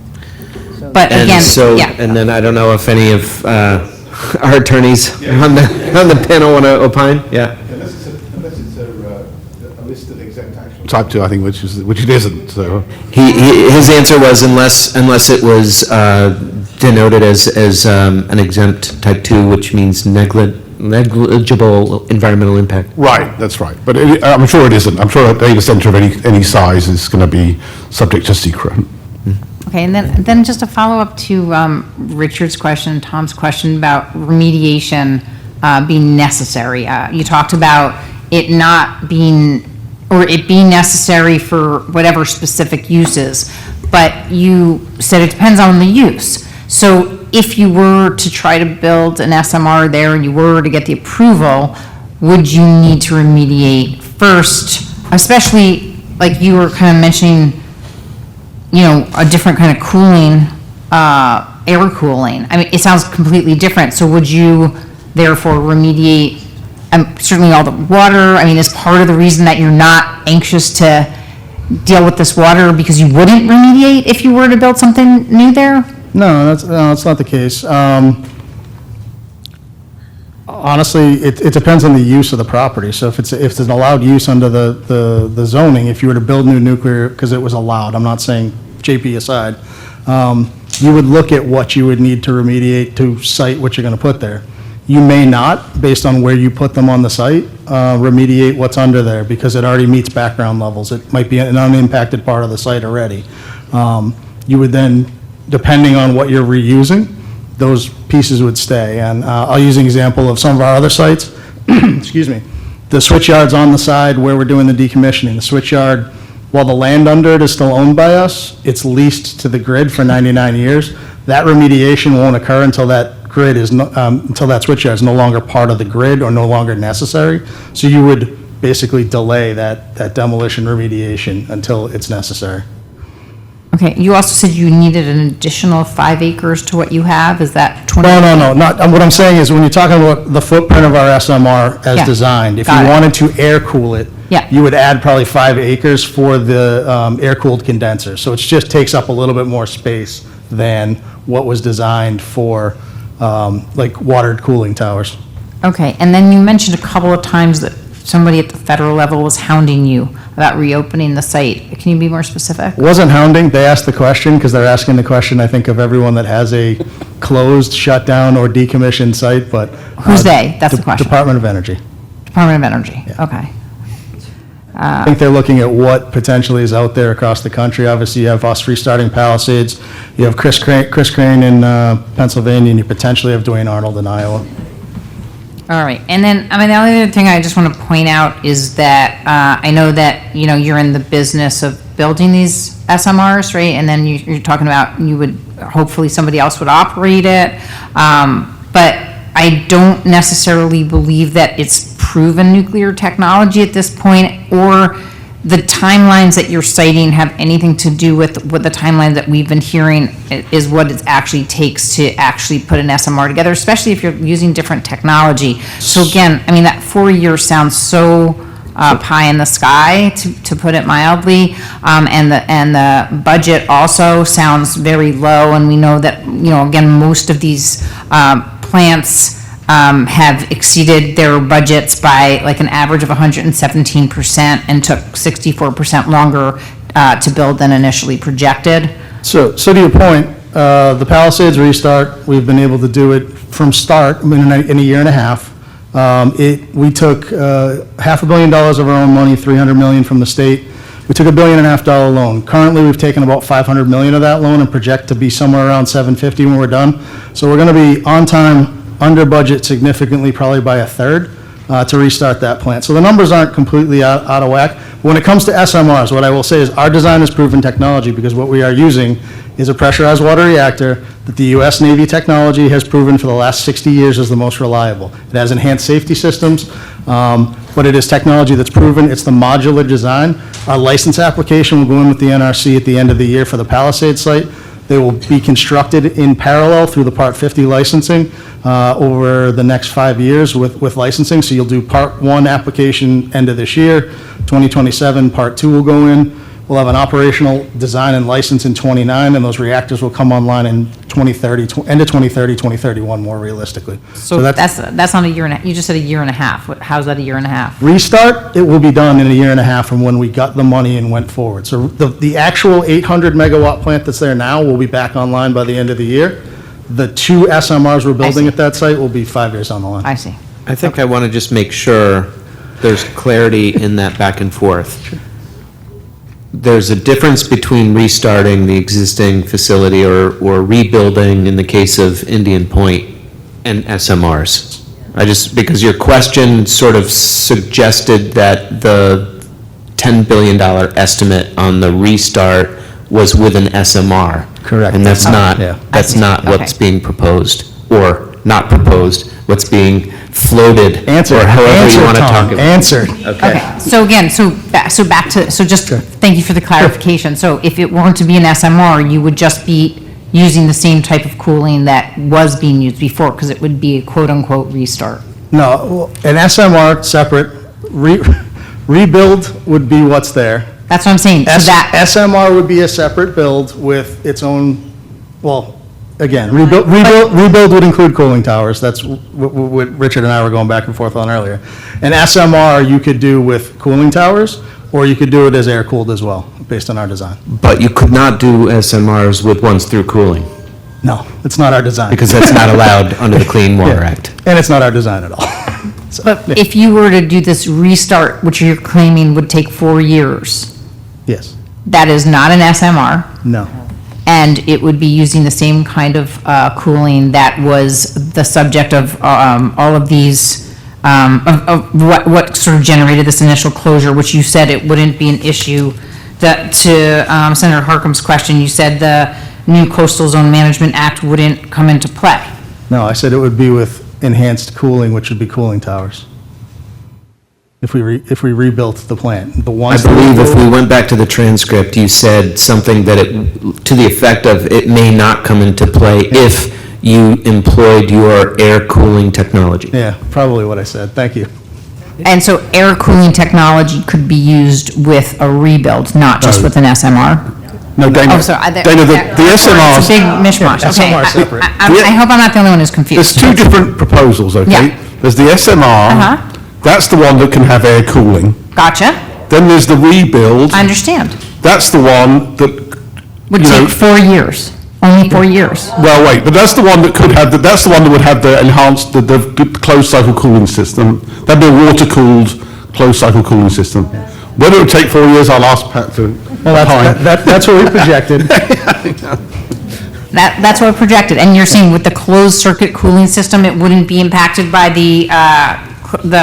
But again, yeah. And then I don't know if any of our attorneys on the panel want to opine? Yeah. Unless it's a listed exempt action. Type 2, I think, which it isn't, so. His answer was unless it was denoted as an exempt type 2, which means negligible environmental impact. Right, that's right. But I'm sure it isn't. I'm sure a data center of any size is going to be subject to secret. Okay, and then just a follow-up to Richard's question, Tom's question about remediation being necessary. You talked about it not being, or it being necessary for whatever specific uses, but you said it depends on the use. So if you were to try to build an SMR there and you were to get the approval, would you need to remediate first, especially like you were kind of mentioning, you know, a different kind of cooling, air cooling. I mean, it sounds completely different. So would you therefore remediate certainly all the water? I mean, is part of the reason that you're not anxious to deal with this water because you wouldn't remediate if you were to build something new there? No, that's not the case. Honestly, it depends on the use of the property. So if it's an allowed use under the zoning, if you were to build new nuclear, because it was allowed, I'm not saying JP aside, you would look at what you would need to remediate to site what you're going to put there. You may not, based on where you put them on the site, remediate what's under there because it already meets background levels. It might be an unimpacted part of the site already. You would then, depending on what you're reusing, those pieces would stay. And I'll use an example of some of our other sites. Excuse me. The switch yard's on the side where we're doing the decommissioning. The switch yard, while the land under it is still owned by us, it's leased to the grid for 99 years. That remediation won't occur until that grid is, until that switch yard is no longer part of the grid or no longer necessary. So you would basically delay that demolition remediation until it's necessary. Okay, you also said you needed an additional 5 acres to what you have, is that 20? No, not, what I'm saying is when you're talking about the footprint of our SMR as Yeah, designed, if you got it. wanted to air cool it, Yeah. you would add probably 5 acres for the air-cooled condenser. So it just takes up a little bit more space than what was designed for like watered cooling towers. Okay, and then you mentioned a couple of times that somebody at the federal level was hounding you about reopening the site. Can you be more specific? It wasn't hounding, they asked the question, because they're asking the question, I think, of everyone that has a closed, shut down, or decommissioned site, but. Who's they? That's the question. Department of Energy. Department of Energy, okay. I think they're looking at what potentially is out there across the country. Obviously, you have us restarting Palisades, you have Chris Crane in Pennsylvania, and you potentially have Dwayne Arnold in Iowa. All right, and then, I mean, the only other thing I just want to point out is that I know that, you know, you're in the business of building these SMRs, right? And then you're talking about you would, hopefully somebody else would operate it. But I don't necessarily believe that it's proven nuclear technology at this point, or the timelines that you're citing have anything to do with what the timeline that we've been hearing is what it actually takes to actually put an SMR together, especially if you're using different technology. So again, I mean, that 4 years sounds so pie in the sky, to put it mildly, and the budget also sounds very low, and we know that, you know, again, most of these plants have exceeded their budgets by like an average of 117% and took 64% longer to build than initially projected. So to your point, the Palisades restart, we've been able to do it from start in a year and a half. We took $500 million of our own money, $300 million from the state. We took $1.5 billion loan. Currently, we've taken about $500 million of that loan and project to be somewhere around $750 when we're done. So we're going to be on time, under budget significantly, probably by a third, to restart that plant. So the numbers aren't completely out of whack. When it comes to SMRs, what I will say is our design is proven technology, because what we are using is a pressurized water reactor that the U.S. Navy technology has proven for the last 60 years is the most reliable. It has enhanced safety systems, but it is technology that's proven. It's the modular design. Our license application will go in with the NRC at the end of the year for the Palisades site. They will be constructed in parallel through the Part 50 licensing over the next 5 years with licensing. So you'll do Part 1 application end of this year, 2027, Part 2 will go in. We'll have an operational design and license in 29, and those reactors will come online in 2030, end of 2030, 2031, more realistically. So that's not a year and a, you just said a year and a half. How's that a year and a half? Restart, it will be done in a year and a half from when we got the money and went forward. So the actual 800 megawatt plant that's there now will be back online by the end of the year. The 2 SMRs we're building at that site will be 5 years on the line. I see. I think I want to just make sure there's clarity in that back and forth. There's a difference between restarting the existing facility or rebuilding, in the case of Indian Point, and SMRs. Because your question sort of suggested that the $10 billion estimate on the restart was with an SMR. Correct. And that's not, Yeah. that's not what's being proposed, or not proposed, what's being floated. Answered. Or however you want to Tom. talk about it. Answered. Okay, so again, so back to, so just, thank you for the clarification. So if it weren't to be an SMR, you would just be using the same type of cooling that was being used before, because it would be a quote-unquote restart. No, an SMR separate, rebuild would be what's there. That's what I'm saying. So that, SMR would be a separate build with its own, well, again, rebuild would include cooling towers. That's what Richard and I were going back and forth on earlier. An SMR you could do with cooling towers, or you could do it as air-cooled as well, based on our design. But you could not do SMRs with ones through cooling, No, it's not our design. because that's not allowed under the Clean Water Yeah. Act. And it's not our design at all. So, but yeah. if you were to do this restart, which you're claiming would take 4 years, Yes, that is not an SMR. no. And it would be using the same kind of cooling that was the subject of all of these, of what sort of generated this initial closure, which you said it wouldn't be an issue. That to Senator Harkin's question, you said the new Coastal Zone Management Act wouldn't come into play. No, I said it would be with enhanced cooling, which would be cooling towers. If we rebuilt the plant. The I ones that believe if built- we went back to the transcript, you said something that to the effect of, it may not come into play if you employed your air cooling technology. Yeah, probably what I said. Thank you. And so air cooling technology could be used with a rebuild, not just with an SMR? No, Dana, Oh, sorry. Dana, the It's a SMRs, big mishmash, okay. SMR separate. I hope I'm not the only one who's there's confused. 2 different proposals, okay? Yeah. There's the SMR, Uh-huh. that's the one that can have air cooling. Gotcha, Then there's the rebuild, I understand. that's the one that, Would you know, take 4 years, only 4 years. well, wait, but that's the one that could have, that's the one that would have the enhanced, the closed cycle cooling system. That'd be a water-cooled, closed cycle cooling system. Whether it would take 4 years, I'll ask Pat to. Well, that's what we projected. That's what I projected, and you're saying with the closed circuit cooling system, it wouldn't be impacted by the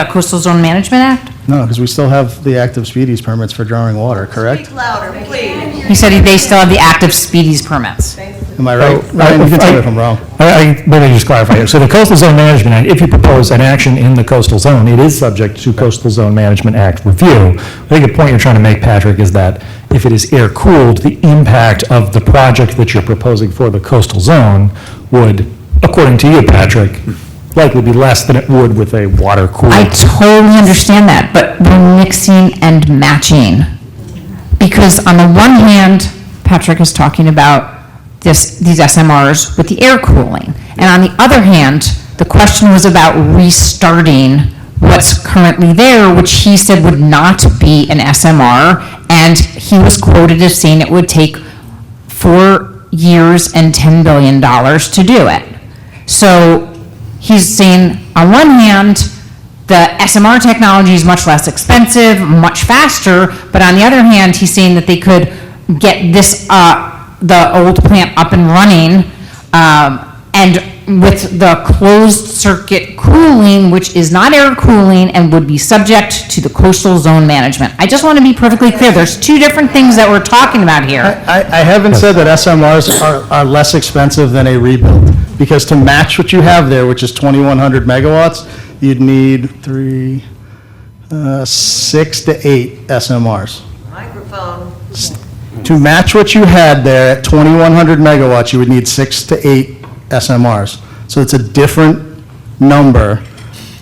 Coastal Zone Management Act? No, because we still have the active speedies permits for drawing water, correct? He said they still have the active speedies permits. Am I right? Ryan, you can tell me if I'm wrong. Let me just clarify here. So the Coastal Zone Management Act, if you propose an action in the coastal zone, it is subject to Coastal Zone Management Act review. I think the point you're trying to make, Patrick, is that if it is air-cooled, the impact of the project that you're proposing for the coastal zone would, according to you, Patrick, likely be less than it would with a water-cooled. I totally understand that, but we're mixing and matching. Because on the one hand, Patrick is talking about these SMRs with the air cooling. And on the other hand, the question was about restarting what's currently there, which he said would not be an SMR. And he was quoted as saying it would take 4 years and $10 billion to do it. So he's saying, on one hand, the SMR technology is much less expensive, much faster, but on the other hand, he's saying that they could get this, the old plant up and running, and with the closed circuit cooling, which is not air cooling and would be subject to the coastal zone management. I just want to be perfectly clear, there's two different things that we're talking about here. I haven't said that SMRs are less expensive than a rebuild, because to match what you have there, which is 2,100 megawatts, you'd need 6 to 8 SMRs. Microphone. To match what you had there at 2,100 megawatts, you would need 6 to 8 SMRs. So it's a different number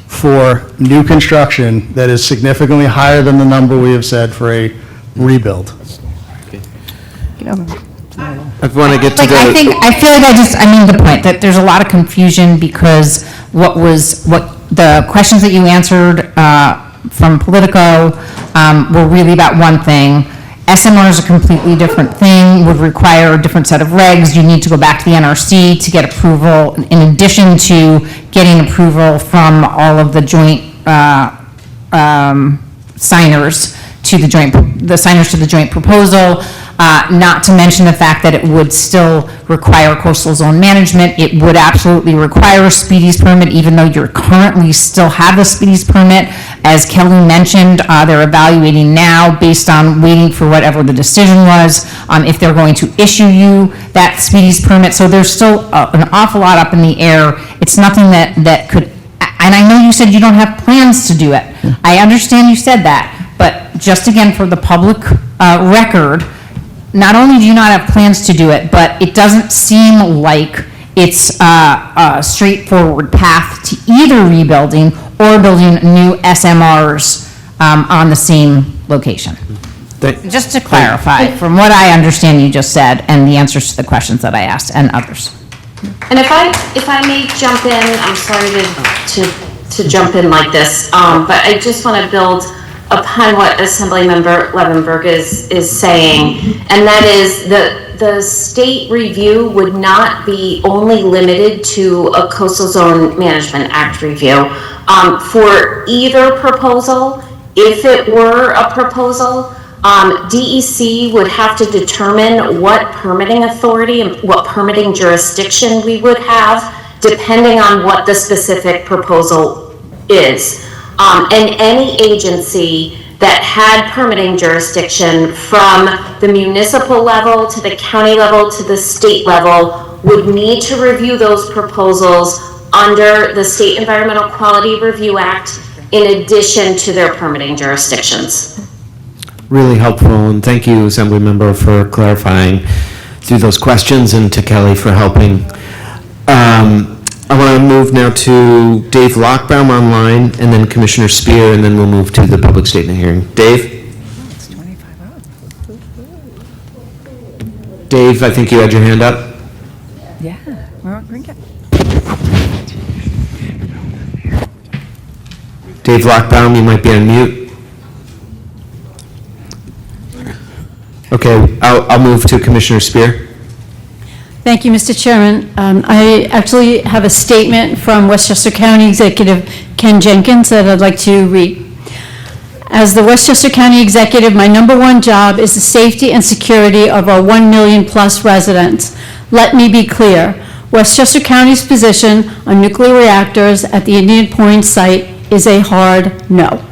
for new construction that is significantly higher than the number we have said for a rebuild. I want to get to I feel like I mean the point, that there's a lot of confusion because what the questions that you answered from Politico were really about one thing. SMR is a completely different thing, would require a different set of regs. You need to go back to the NRC to get approval, in addition to getting approval from all of the joint signers to the joint proposal. Not to mention the fact that it would still require coastal zone management. It would absolutely require a speedies permit, even though you currently still have a speedies permit. As Kelly mentioned, they're evaluating now based on waiting for whatever the decision was, if they're going to issue you that speedies permit. So there's still an awful lot up in the air. It's nothing that could, and I know you said you don't have plans to do it. I understand you said that, but just again, for the public record, not only do you not have plans to do it, but it doesn't seem like it's a straightforward path to either rebuilding or building new SMRs on the same location. Just to clarify, from what I understand you just said, and the answers to the questions that I asked, and others. And if I may jump in, I'm sorry to jump in like this, but I just want to build upon what Assemblymember Levenberg is saying, and that is the state review would not be only limited to a Coastal Zone Management Act review. For either proposal, if it were a proposal, DEC would have to determine what permitting authority and what permitting jurisdiction we would have, depending on what the specific proposal is. And any agency that had permitting jurisdiction from the municipal level to the county level to the state level would need to review those proposals under the State Environmental Quality Review Act in addition to their permitting jurisdictions. Really helpful, and thank you, Assemblymember, for clarifying through those questions, and to Kelly for helping. I want to move now to Dave Lockbaum online, and then Commissioner Spear, and then we'll move to the public statement hearing. Dave? Dave, I think you had your hand up. Yeah, well, bring it. Dave Lockbaum, you might be on mute. Okay, I'll move to Commissioner Spear. Thank you, Mr. Chairman. I actually have a statement from Westchester County Executive Ken Jenkins that I'd like to read. As the Westchester County Executive, my number one job is the safety and security of our 1 million plus residents. Let me be clear. Westchester County's position on nuclear reactors at the Indian Point site is a hard no.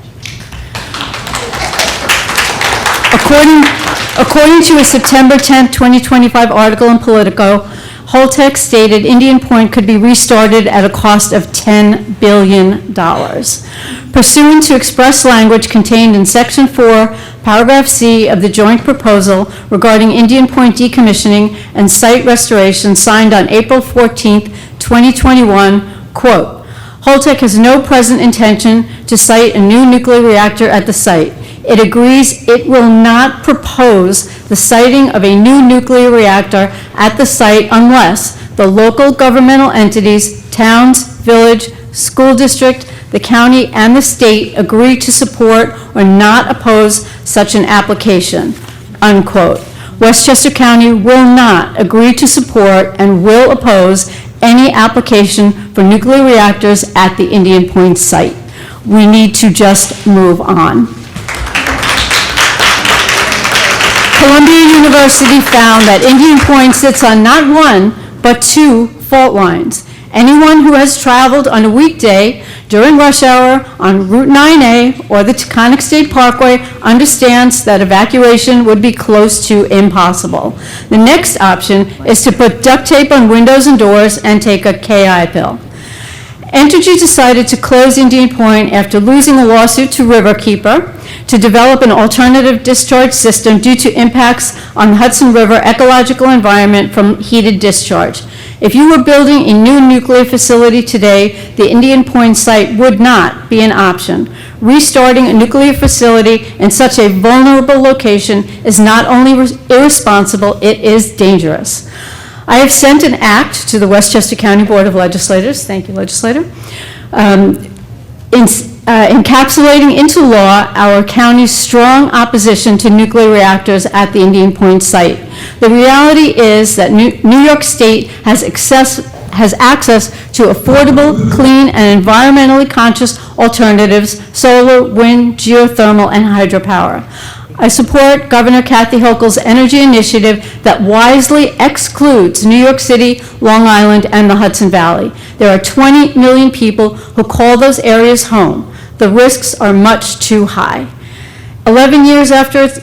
According to a September 10, 2025 article in Politico, Holtec stated Indian Point could be restarted at a cost of $10 billion. Pursuant to express language contained in Section 4, Paragraph C of the joint proposal regarding Indian Point decommissioning and site restoration signed on April 14th, 2021, quote, Holtec has no present intention to site a new nuclear reactor at the site. It agrees it will not propose the siting of a new nuclear reactor at the site unless the local governmental entities, towns, village, school district, the county, and the state agree to support or not oppose such an application, unquote. Westchester County will not agree to support and will oppose any application for nuclear reactors at the Indian Point site. We need to just move on. Columbia University found that Indian Point sits on not one, but two fault lines. Anyone who has traveled on a weekday during rush hour on Route 9A or the Taconic State Parkway understands that evacuation would be close to impossible. The next option is to put duct tape on windows and doors and take a KI pill. Entergy decided to close Indian Point after losing a lawsuit to Riverkeeper to develop an alternative discharge system due to impacts on the Hudson River ecological environment from heated discharge. If you were building a new nuclear facility today, the Indian Point site would not be an option. Restarting a nuclear facility in such a vulnerable location is not only irresponsible, it is dangerous. I have sent an act to the Westchester County Board of Legislators, thank you, legislator, encapsulating into law our county's strong opposition to nuclear reactors at the Indian Point site. The reality is that New York State has access to affordable, clean, and environmentally conscious alternatives, solar, wind, geothermal, and hydropower. I support Governor Kathy Hochul's energy initiative that wisely excludes New York City, Long Island, and the Hudson Valley. There are 20 million people who call those areas home. The risks are much too high. 11 years after its,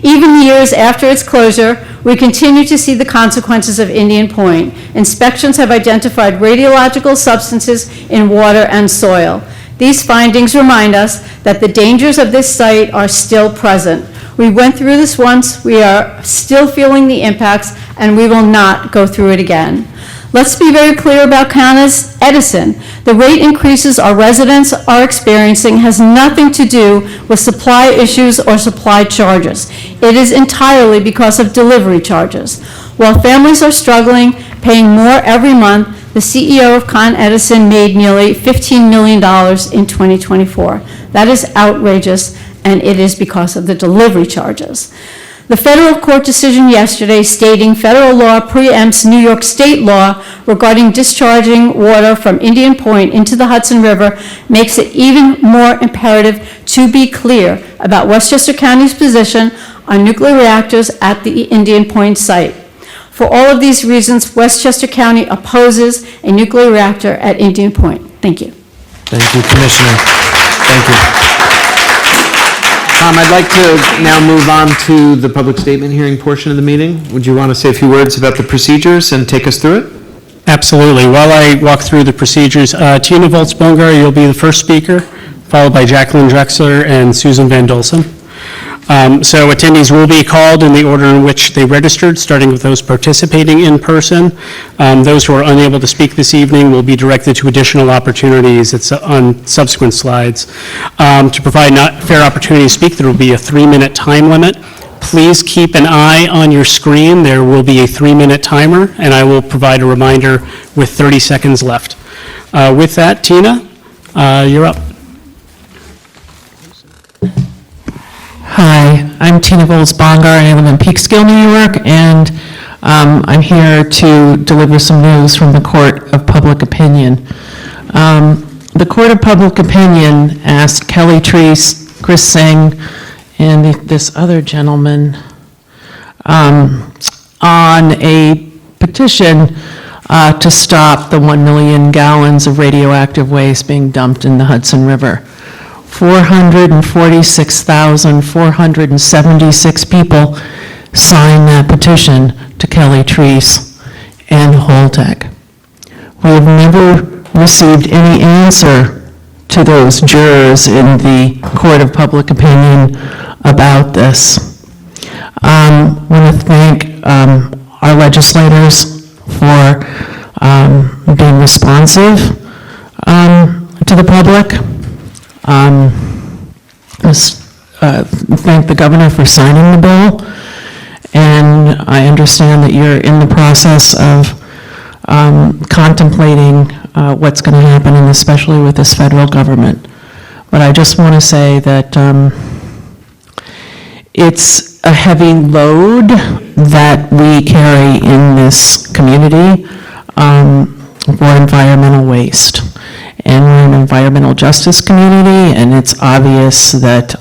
even years after its closure, we continue to see the consequences of Indian Point. Inspections have identified radiological substances in water and soil. These findings remind us that the dangers of this site are still present. We went through this once, we are still feeling the impacts, and we will not go through it again. Let's be very clear about Con Edison. The rate increases our residents are experiencing has nothing to do with supply issues or supply charges. It is entirely because of delivery charges. While families are struggling, paying more every month, the CEO of Con Edison made nearly $15 million in 2024. That is outrageous, and it is because of the delivery charges. The federal court decision yesterday stating federal law preempts New York state law regarding discharging water from Indian Point into the Hudson River makes it even more imperative to be clear about Westchester County's position on nuclear reactors at the Indian Point site. For all of these reasons, Westchester County opposes a nuclear reactor at Indian Point. Thank you. Thank you, Commissioner. Thank you. Tom, I'd like to now move on to the public statement hearing portion of the meeting. Would you want to say a few words about the procedures and take us through it? Absolutely. While I walk through the procedures, Tina Volz-Bongar, you'll be the first speaker, followed by Jacqueline Drexler and Susan Van Dolsen. So attendees will be called in the order in which they registered, starting with those participating in person. Those who are unable to speak this evening will be directed to additional opportunities. It's on subsequent slides. To provide a fair opportunity to speak, there will be a 3-minute time limit. Please keep an eye on your screen. There will be a 3-minute timer, and I will provide a reminder with 30 seconds left. With that, Tina, you're up. Hi, I'm Tina Volz-Bongar. I live in Peekskill, New York, and I'm here to deliver some news from the Court of Public Opinion. The Court of Public Opinion asked Kelly Treese, Chris Singh, and this other gentleman on a petition to stop the 1 million gallons of radioactive waste being dumped in the Hudson River. 446,476 people signed that petition to Kelly Treese. and Holtec. We have never received any answer to those jurors in the court of public opinion about this. I want to thank our legislators for being responsive to the public. Thank the governor for signing the bill, and I understand that you're in the process of contemplating what's going to happen, and especially with this federal government. But I just want to say that it's a heavy load that we carry in this community for environmental waste. And we're an environmental justice community, and it's obvious that,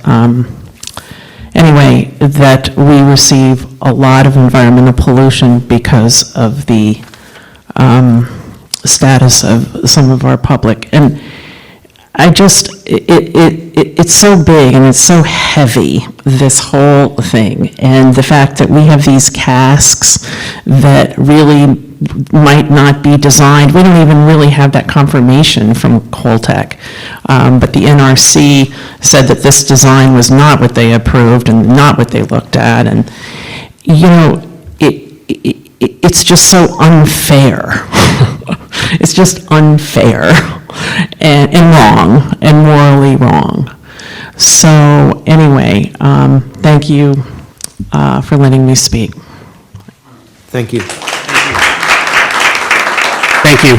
anyway, that we receive a lot of environmental pollution because of the status of some of our public. And I just, it's so big and it's so heavy, this whole thing. And the fact that we have these casks that really might not be designed, we don't even really have that confirmation from Holtec. But the NRC said that this design was not what they approved and not what they looked at. And, you know, it's just so unfair. It's just unfair and wrong and morally wrong. So anyway, thank you for letting me speak. Thank you. Thank you.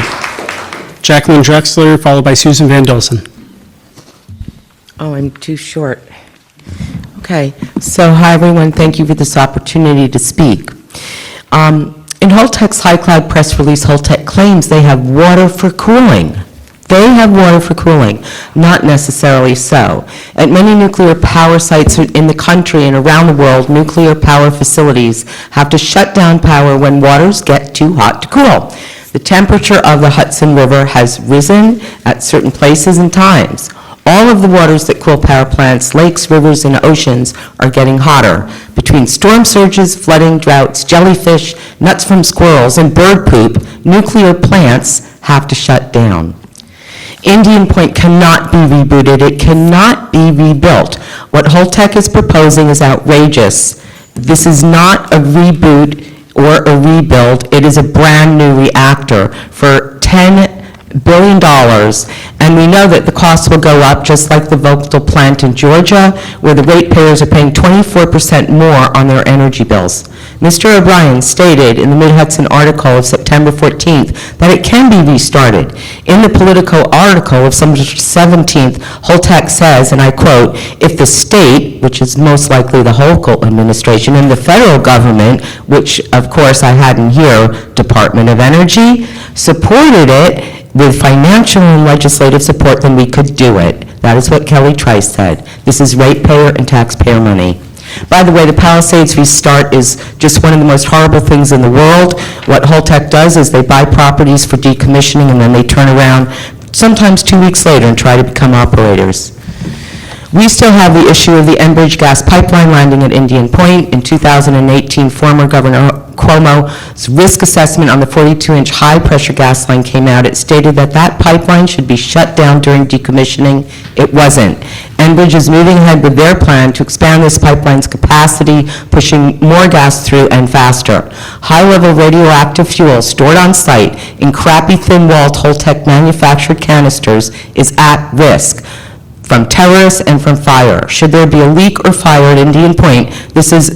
Jacqueline Drexler, followed by Susan Van Dolson. Oh, I'm too short. Okay, so hi everyone, thank you for this opportunity to speak. In Holtec's High Cloud press release, Holtec claims they have water for cooling. They have water for cooling, not necessarily so. At many nuclear power sites in the country and around the world, nuclear power facilities have to shut down power when waters get too hot to cool. The temperature of the Hudson River has risen at certain places and times. All of the waters that cool power plants, lakes, rivers, and oceans are getting hotter. Between storm surges, flooding, droughts, jellyfish, nuts from squirrels, and bird poop, nuclear plants have to shut down. Indian Point cannot be rebooted. It cannot be rebuilt. What Holtec is proposing is outrageous. This is not a reboot or a rebuild. It is a brand-new reactor for $10 billion, and we know that the costs will go up, just like the Vogtle plant in Georgia, where the ratepayers are paying 24% more on their energy bills. Mr. O'Brien stated in the Mid-Hudson article of September 14th that it can be restarted. In the Politico article of September 17th, Holtec says, and I quote, "If the state, which is most likely the Hochul administration, and the federal government, which of course I hadn't here, Department of Energy, supported it with financial and legislative support, then we could do it." That is what Kelly Trice said. This is ratepayer and taxpayer money. By the way, the Palisades restart is just one of the most horrible things in the world. What Holtec does is they buy properties for decommissioning, and then they turn around sometimes 2 weeks later and try to become operators. We still have the issue of the Enbridge gas pipeline landing at Indian Point. In 2018, former Governor Cuomo's risk assessment on the 42-inch high-pressure gas line came out. It stated that that pipeline should be shut down during decommissioning. It wasn't. Enbridge is moving ahead with their plan to expand this pipeline's capacity, pushing more gas through and faster. High-level radioactive fuel stored on site in crappy thin-walled Holtec manufactured canisters is at risk from terrorists and from fire. Should there be a leak or fire at Indian Point,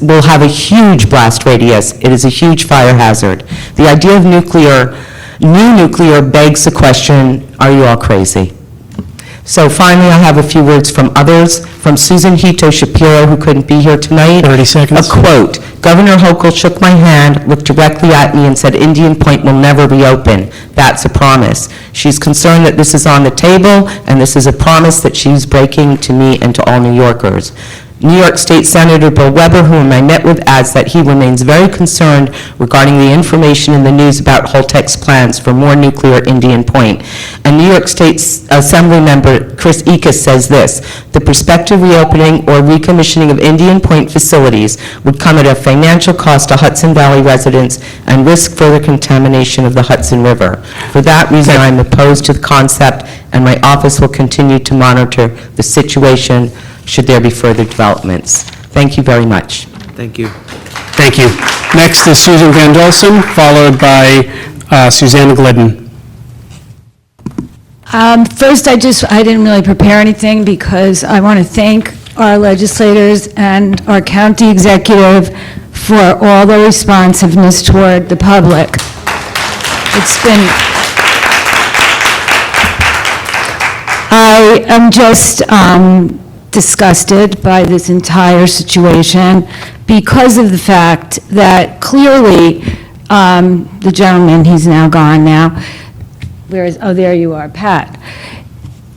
will have a huge blast radius. It is a huge fire hazard. The idea of new nuclear begs the question, are you all crazy? So finally, I have a few words from others. From Susan Hito Shapiro, who couldn't be here tonight. 30 seconds. A quote, "Governor Hochul shook my hand, looked directly at me, and said, 'Indian Point will never reopen.' That's a promise. She's concerned that this is on the table, and this is a promise that she's breaking to me and to all New Yorkers. New York State Senator Bill Weber, whom I met with, adds that he remains very concerned regarding the information in the news about Holtec's plans for more nuclear at Indian Point. And New York State Assembly member Chris Ekus says this: "The prospective reopening or recommissioning of Indian Point facilities would come at a financial cost to Hudson Valley residents and risk further contamination of the Hudson River. For that reason, I'm opposed to the concept, and my office will continue to monitor the situation should there be further developments." Thank you very much. Thank you. Thank you. Next is Susan Van Dolson, followed by Susanna Glidden. First, I didn't really prepare anything because I want to thank our legislators and our county executive for all the responsiveness toward the public. It's been, I am just disgusted by this entire situation because of the fact that clearly the gentleman, he's now gone now, where is, oh, there you are, Pat,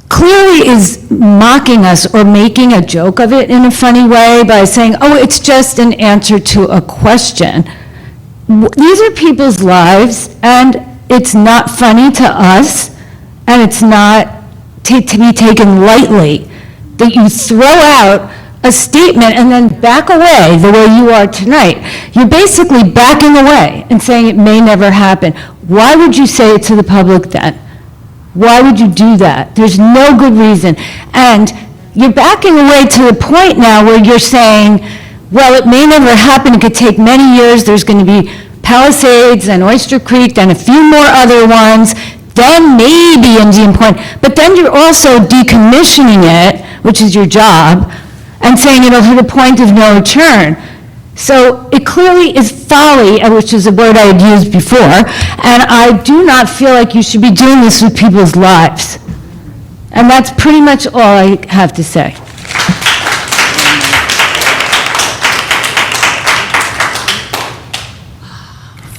clearly is mocking us or making a joke of it in a funny way by saying, oh, it's just an answer to a question. These are people's lives, and it's not funny to us, and it's not to be taken lightly that you throw out a statement and then back away the way you are tonight. You're basically backing away and saying it may never happen. Why would you say it to the public then? Why would you do that? There's no good reason. And you're backing away to the point now where you're saying, well, it may never happen, it could take many years, there's going to be Palisades and Oyster Creek and a few more other ones, then maybe Indian Point, but then you're also decommissioning it, which is your job, and saying it'll hit a point of no return. So it clearly is folly, which is a word I had used before, and I do not feel like you should be doing this with people's lives. And that's pretty much all I have to say.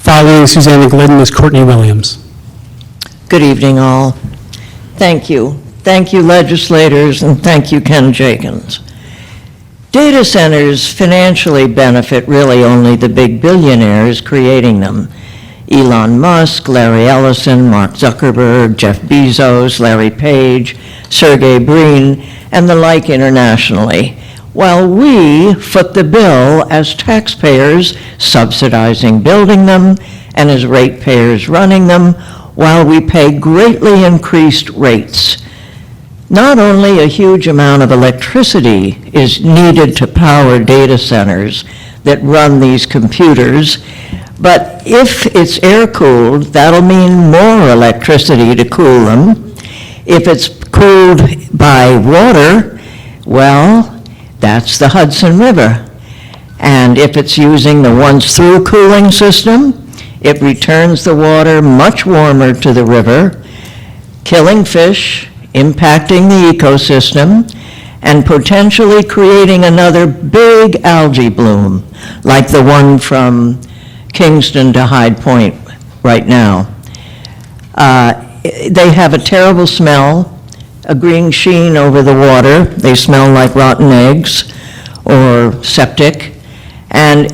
Following Susanna Glidden is Courtney Williams. Good evening, all. Thank you. Thank you, legislators, and thank you, Ken Jenkins. Data centers financially benefit really only the big billionaires creating them. Elon Musk, Larry Ellison, Mark Zuckerberg, Jeff Bezos, Larry Page, Sergey Brin, and the like internationally, while we foot the bill as taxpayers subsidizing building them and as ratepayers running them, while we pay greatly increased rates. Not only a huge amount of electricity is needed to power data centers that run these computers, but if it's air-cooled, that'll mean more electricity to cool them. If it's cooled by water, well, that's the Hudson River. And if it's using the once-through cooling system, it returns the water much warmer to the river, killing fish, impacting the ecosystem, and potentially creating another big algae bloom, like the one from Kingston to Hyde Point right now. They have a terrible smell, a green sheen over the water. They smell like rotten eggs or septic, and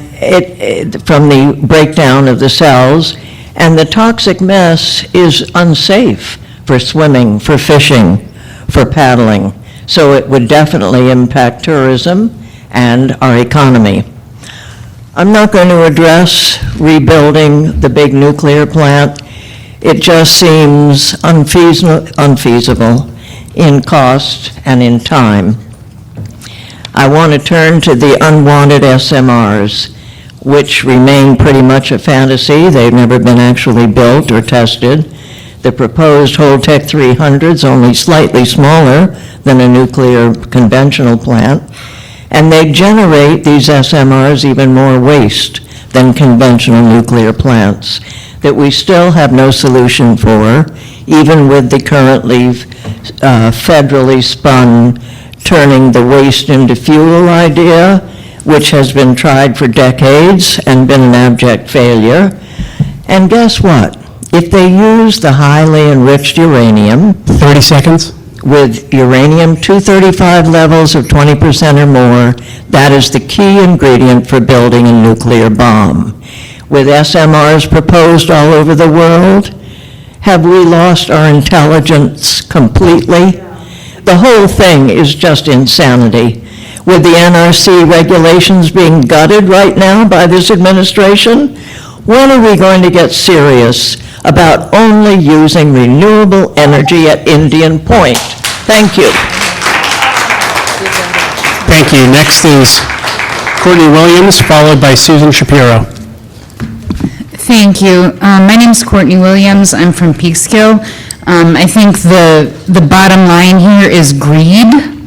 from the breakdown of the cells, and the toxic mess is unsafe for swimming, for fishing, for paddling. So it would definitely impact tourism and our economy. I'm not going to address rebuilding the big nuclear plant. It just seems unfeasible in cost and in time. I want to turn to the unwanted SMRs, which remain pretty much a fantasy. They've never been actually built or tested. The proposed Holtec 300 is only slightly smaller than a nuclear conventional plant, and they generate, these SMRs, even more waste than conventional nuclear plants that we still have no solution for, even with the currently federally spun turning the waste into fuel idea, which has been tried for decades and been an abject failure. And guess what? If they use the highly enriched uranium... 30 seconds. with uranium-235 levels of 20% or more. That is the key ingredient for building a nuclear bomb. With SMRs proposed all over the world, have we lost our intelligence completely? The whole thing is just insanity. With the NRC regulations being gutted right now by this administration, when are we going to get serious about only using renewable energy at Indian Point? Thank you. Thank you. Next is Courtney Williams, followed by Susan Shapiro. Thank you. My name's Courtney Williams. I'm from Peekskill. I think the bottom line here is greed.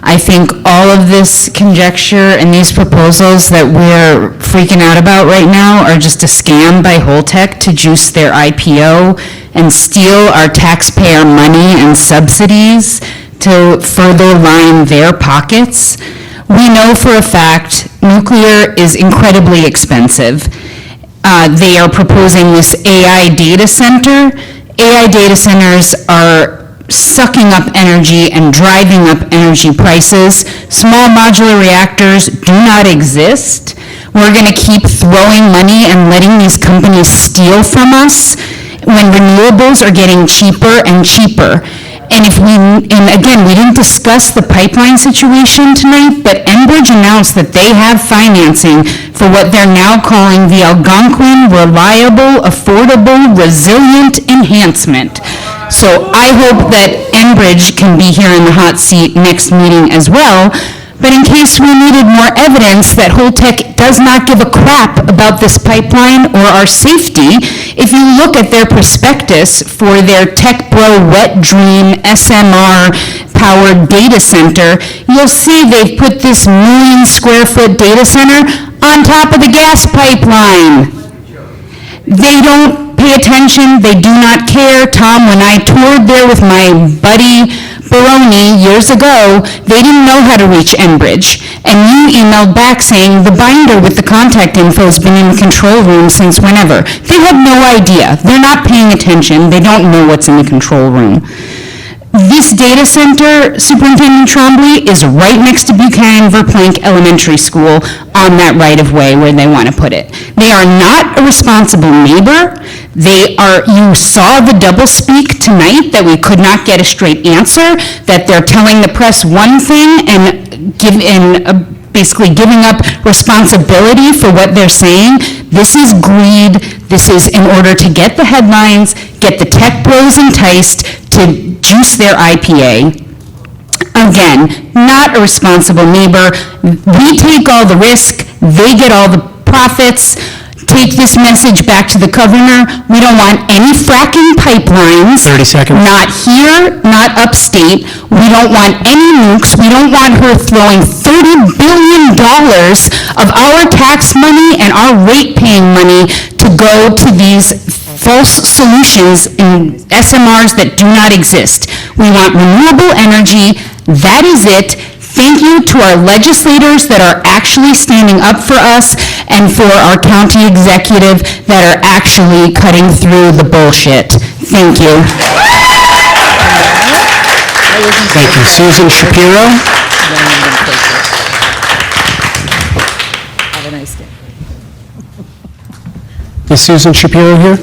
I think all of this conjecture and these proposals that we're freaking out about right now are just a scam by Holtec to juice their IPO and steal our taxpayer money and subsidies to further line their pockets. We know for a fact nuclear is incredibly expensive. They are proposing this AI data center. AI data centers are sucking up energy and driving up energy prices. Small modular reactors do not exist. We're going to keep throwing money and letting these companies steal from us when renewables are getting cheaper and cheaper. And again, we didn't discuss the pipeline situation tonight, but Enbridge announced that they have financing for what they're now calling the Algonquin Reliable, Affordable, Resilient Enhancement. So I hope that Enbridge can be here in the hot seat next meeting as well. But in case we needed more evidence that Holtec does not give a crap about this pipeline or our safety, if you look at their prospectus for their TechBro Wet Dream SMR-powered data center, you'll see they've put this 1 million square foot data center on top of the gas pipeline. They don't pay attention, they do not care. Tom, when I toured there with my buddy Baroni years ago, they didn't know how to reach Enbridge. And you emailed back saying the binder with the contact info has been in the control room since whenever. They have no idea. They're not paying attention. They don't know what's in the control room. This data center, Superintendent Trombley, is right next to Buchanan Verplank Elementary School on that right-of-way where they want to put it. They are not a responsible neighbor. You saw the doublespeak tonight that we could not get a straight answer, that they're telling the press one thing and basically giving up responsibility for what they're saying. This is greed. This is in order to get the headlines, get the tech bros enticed to juice their IPA. Again, not a responsible neighbor. We take all the risk, they get all the profits. Take this message back to the governor. We don't want any fracking pipelines. 30 seconds. Not here, not upstate. We don't want any nukes. We don't want her throwing $30 billion of our tax money and our rate-paying money to go to these false solutions in SMRs that do not exist. We want renewable energy. That is it. Thank you to our legislators that are actually standing up for us and for our county executive that are actually cutting through the bullshit. Thank you. Thank you. Susan Shapiro. Have a nice day. Is Susan Shapiro here?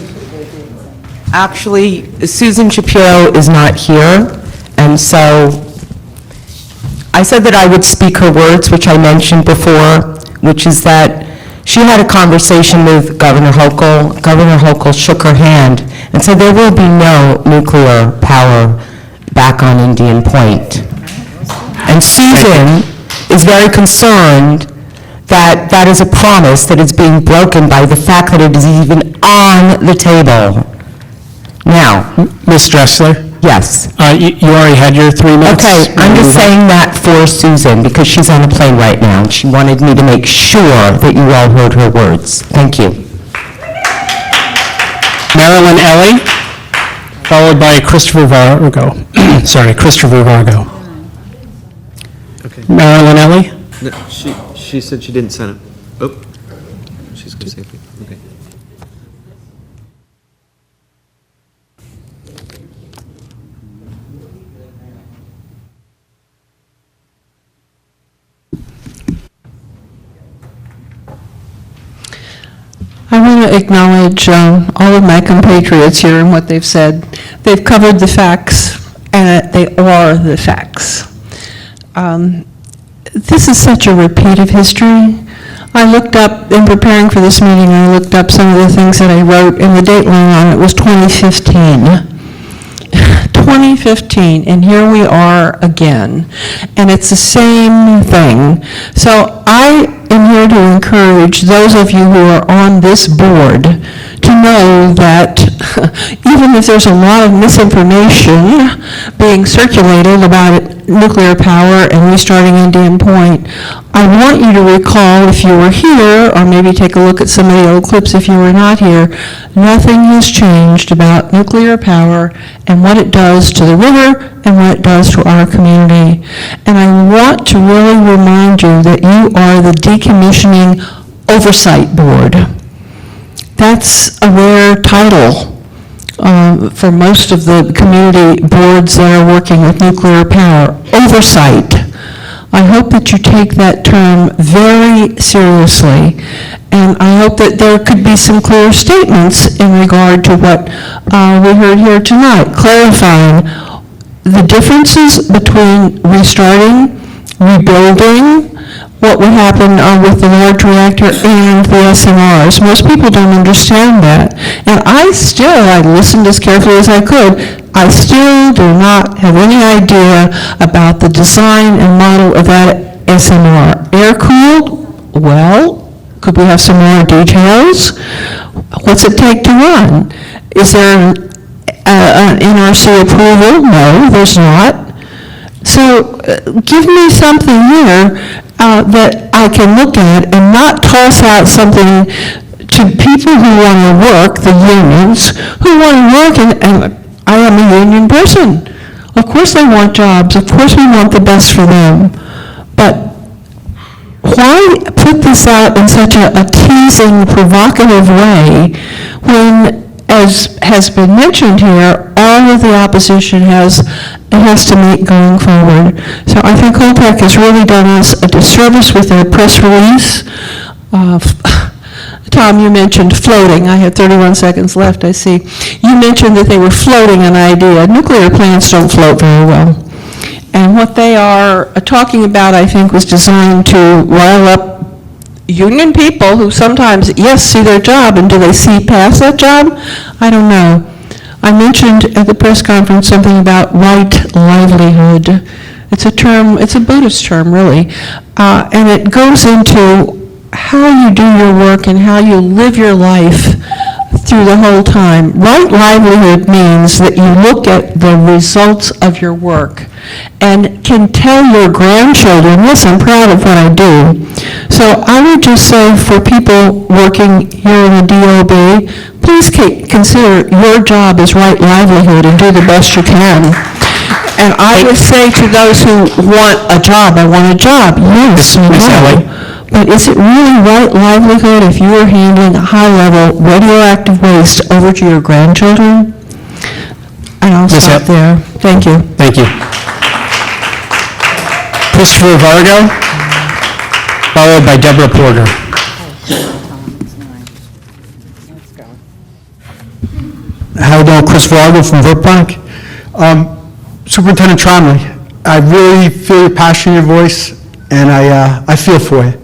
Actually, Susan Shapiro is not here, and so I said that I would speak her words, which I mentioned before, which is that she had a conversation with Governor Hochul. Governor Hochul shook her hand and said there will be no nuclear power back on Indian Point. And Susan is very concerned that that is a promise that is being broken by the fact that it is even on the table. Now, Ms. Dressler? yes. You already had your 3 minutes. Okay, I'm just saying that for Susan, because she's on a plane right now, and she wanted me to make sure that you all heard her words. Thank you. Marilyn Ellie, followed by Christopher Vargo. Sorry, Christopher Vargo. Okay. Marilyn Ellie? No, she said she didn't sign up. Oh, she's going to say, okay. to acknowledge all of my compatriots here and what they've said. They've covered the facts, and they are the facts. This is such a repeat of history. I looked up, in preparing for this meeting, I looked up some of the things that I wrote, and the date line on it was 2015. 2015, and here we are again, and it's the same thing. So I am here to encourage those of you who are on this board to know that even if there's a lot of misinformation being circulated about nuclear power and restarting Indian Point, I want you to recall, if you were here, or maybe take a look at some of the old clips if you were not here, nothing has changed about nuclear power and what it does to the river and what it does to our community. And I want to really remind you that you are the Decommissioning Oversight Board. That's a rare title for most of the community boards that are working with nuclear power. Oversight. I hope that you take that term very seriously, and I hope that there could be some clear statements in regard to what we heard here tonight, clarifying the differences between restarting, rebuilding, what would happen with the large reactor and the SMRs. Most people don't understand that. And I listened as carefully as I could, I still do not have any idea about the design and model of that SMR. Air-cooled? Well, could we have some more details? What's it take to run? Is there an NRC approval? No, there's not. So give me something here that I can look at and not toss out something to people who want to work, the unions, who want to work, and I am a union person. Of course they want jobs. Of course we want the best for them. But why put this out in such a teasing, provocative way when, as has been mentioned here, all of the opposition has to meet going forward. So I think Holtec has really done us a disservice with their press release. Tom, you mentioned floating. I have 31 seconds left, I see. You mentioned that they were floating an idea. Nuclear plants don't float very well. And what they are talking about, I think, was designed to rile up union people who sometimes, yes, see their job, and do they see past that job? I don't know. I mentioned at the press conference something about right livelihood. It's a term, it's a Buddhist term, really, and it goes into how you do your work and how you live your life through the whole time. Right livelihood means that you look at the results of your work and can tell your grandchildren, yes, I'm proud of what I do. So I would just say for people working here in the DOB, please consider your job as right livelihood and do the best you can. And I would say to those who want a job, I want a job, yes, but is it really right livelihood if you are handling high-level radioactive waste over to your grandchildren? And I'll stop there. Thank you. Thank you. Christopher Vargo, followed by Deborah Porter. How you doing? Chris Vargo from Brookbank. Superintendent Tromley, I really feel your passion in your voice, and I feel for you.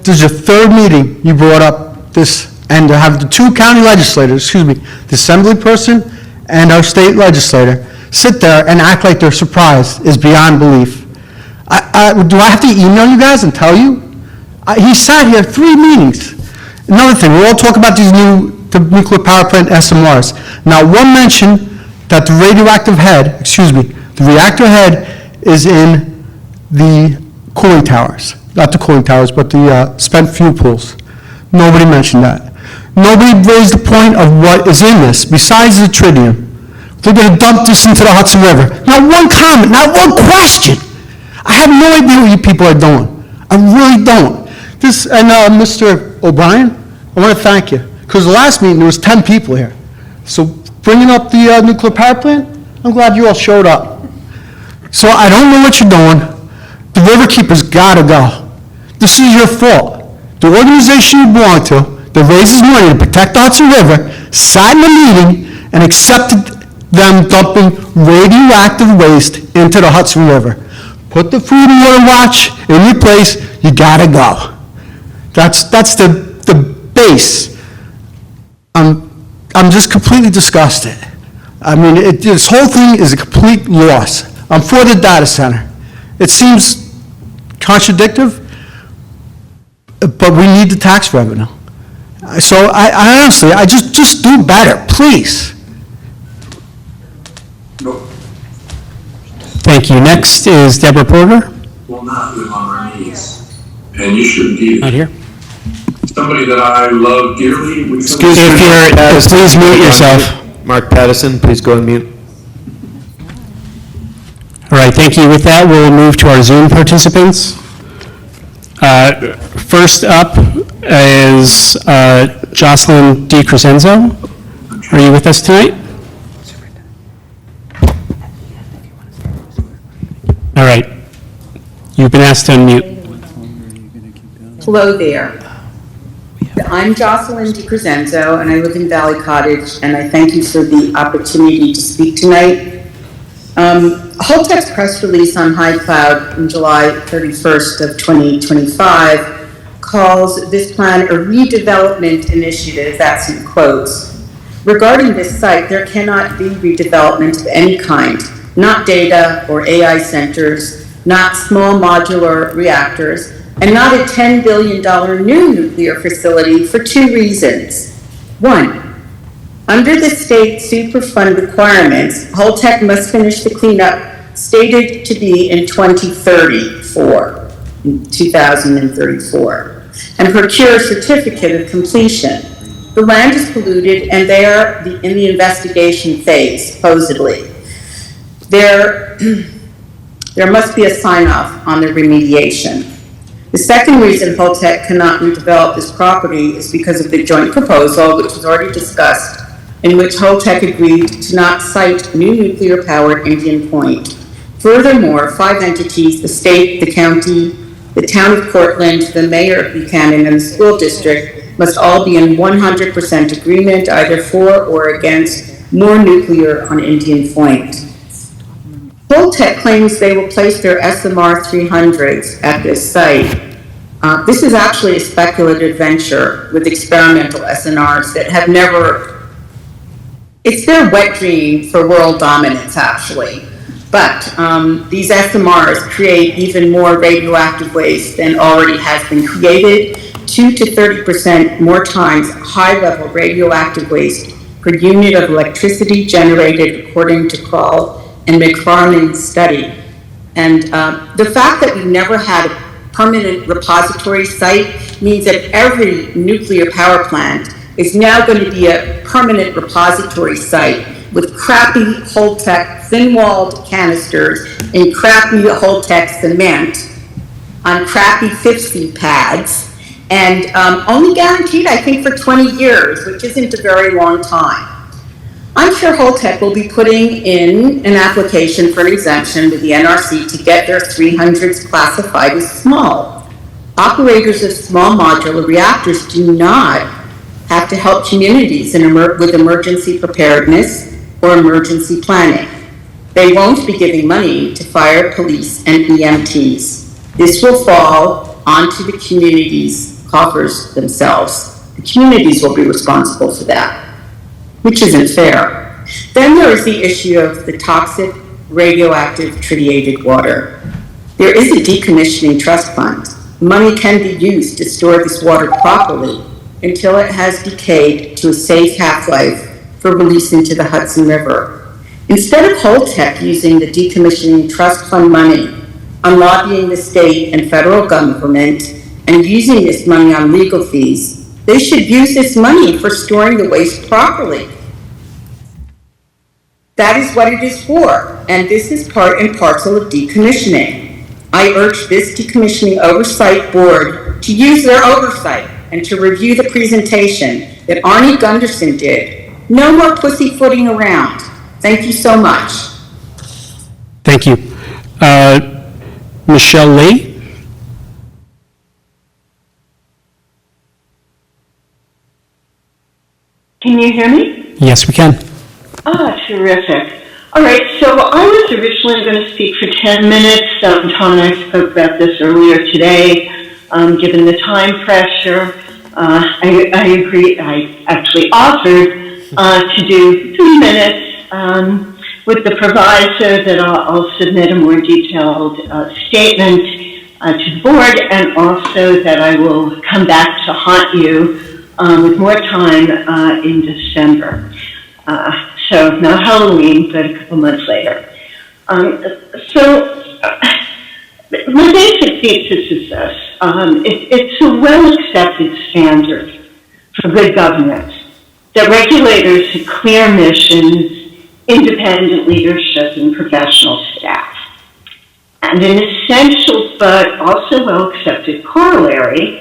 This is your third meeting you brought up this, and to have the two county legislators, the assembly person and our state legislator, sit there and act like they're surprised is beyond belief. Do I have to email you guys and tell you? He sat here 3 meetings. Another thing, we all talk about these the nuclear power plant SMRs. Now, one mentioned that the radioactive head, the reactor head is in the cooling towers. Not the cooling towers, but the spent fuel pools. Nobody mentioned that. Nobody raised the point of what is in this, besides the tritium. They're going to dump this into the Hudson River. Not one comment, not one question. I have no idea what you people are doing. I really don't. Mr. O'Brien, I want to thank you, because the last meeting there was 10 people here. So bringing up the nuclear power plant, I'm glad you all showed up. So I don't know what you're doing. The riverkeeper's got to go. This is your fault. The organization you belong to that raises money to protect the Hudson River sat in a meeting and accepted them dumping radioactive waste into the Hudson River. Put the Food and Water Watch in your place, you gotta go. That's the base. I'm just completely disgusted. I mean, this whole thing is a complete loss. I'm for the data center. It seems contradictory, but we need the tax revenue. So I honestly, I just do better, please. Thank you. Next is Deborah Porter. Will not live on our knees, and you shouldn't either. Not here. Somebody that I love dearly. Excuse me, Please mute yourself. Mark Pattison, please go and mute. All right, thank you. With that, we'll move to our Zoom participants. First up is Jocelyn DiCrescenzo. Are you with us tonight? All right. You've been asked to unmute. Hello there. I'm Jocelyn DiCrescenzo, and I live in Valley Cottage, and I thank you for the opportunity to speak tonight. Holtec's press release on High Cloud on July 31st of 2025 calls this plan a redevelopment initiative, that's in quotes. Regarding this site, there cannot be redevelopment of any kind, not data or AI centers, not small modular reactors, and not a $10 billion new nuclear facility for two reasons. One, under the state Superfund requirements, Holtec must finish the cleanup stated to be in 2034, and procure a certificate of completion. The land is polluted and they are in the investigation phase, supposedly. There must be a sign-off on the remediation. The second reason Holtec cannot redevelop this property is because of the joint proposal, which was already discussed, in which Holtec agreed to not site new nuclear-powered Indian Point. Furthermore, 5 entities, the state, the county, the town of Portland, the mayor of Buchanan, and the school district must all be in 100% agreement, either for or against more nuclear on Indian Point. Holtec claims they will place their SMR 300s at this site. This is actually a speculative venture with experimental SMRs that have never, it's their wet dream for world dominance, actually. But these SMRs create even more radioactive waste than already has been created, 2 to 30% more times high-level radioactive waste per unit of electricity generated, according to Kroll and McFarland's study. And the fact that we never had a permanent repository site means that every nuclear power plant is now going to be a permanent repository site with crappy Holtec thin-walled canisters and crappy Holtec cement on crappy 50 pads, and only guaranteed, I think, for 20 years, which isn't a very long time. I'm sure Holtec will be putting in an application for an exemption with the NRC to get their 300s classified as small. Operators of small modular reactors do not have to help communities with emergency preparedness or emergency planning. They won't be giving money to fire, police, and EMTs. This will fall onto the communities' coffers themselves. The communities will be responsible for that, which isn't fair. Then there is the issue of the toxic radioactive tritiated water. There is a decommissioning trust fund. Money can be used to store this water properly until it has decayed to a safe half-life for release into the Hudson River. Instead of Holtec using the decommissioning trust fund money on lobbying the state and federal government and using this money on legal fees, they should use this money for storing the waste properly. That is what it is for, and this is part and parcel of decommissioning. I urge this Decommissioning Oversight Board to use their oversight and to review the presentation that Arnie Gunderson did. No more pussyfooting around. Thank you so much. Thank you. Michelle Lee? Can you hear me? Yes, we can. Terrific. All right, so I was originally going to speak for 10 minutes. Tom and I spoke about this earlier today. Given the time pressure, I agree. I actually offered to do 3 minutes with the proviso that I'll submit a more detailed statement to the board, and also that I will come back to haunt you with more time in December. So not Halloween, but a couple months later. My basic thesis is this. It's a well-accepted standard for good governance that regulators have clear missions, independent leadership, and professional staff. And an essential but also well-accepted corollary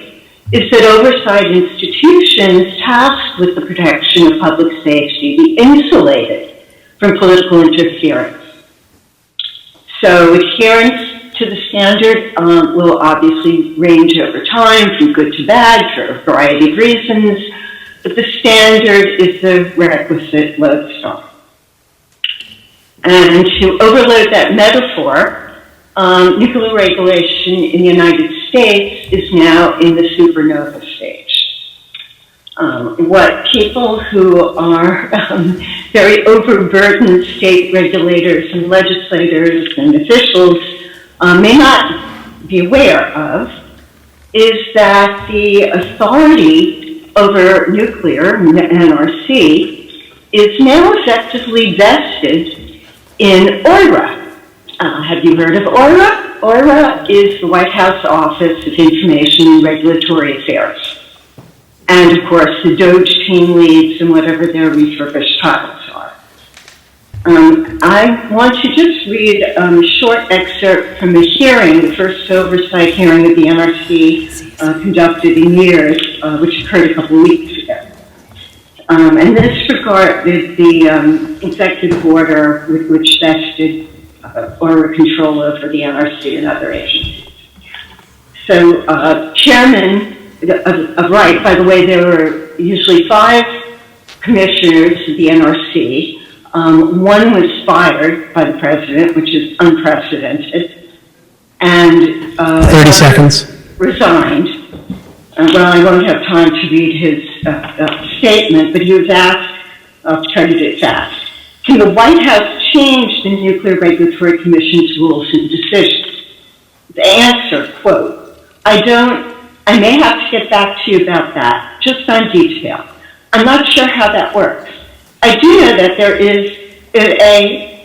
is that oversight institutions tasked with the protection of public safety be insulated from political interference. So adherence to the standard will obviously range over time from good to bad for a variety of reasons, but the standard is the requisite lodestar. And to overload that metaphor, nuclear regulation in the United States is now in the supernova stage. What people who are very overburdened state regulators and legislators and officials may not be aware of is that the authority over nuclear, NRC, is now effectively vested in OIRA. Have you heard of OIRA? OIRA is the White House Office of Information and Regulatory Affairs. And of course, the DOGE team leads and whatever their refurbished titles are. I want to just read a short excerpt from a hearing, the first oversight hearing of the NRC conducted in years, which occurred a couple of weeks ago. And this regarded the executive order with which vested or control over the NRC and other agencies. So, Chairman of Right, by the way, there were usually 5 commissioners of the NRC. One was fired by the president, which is unprecedented, and 30 seconds. Resigned. Well, I won't have time to read his statement, but he was asked, I'll try to do it fast. Can the White House change the Nuclear Regulatory Commission's rules and decisions? The answer, quote, I may have to get back to you about that, just on detail. I'm not sure how that works. I do know that there is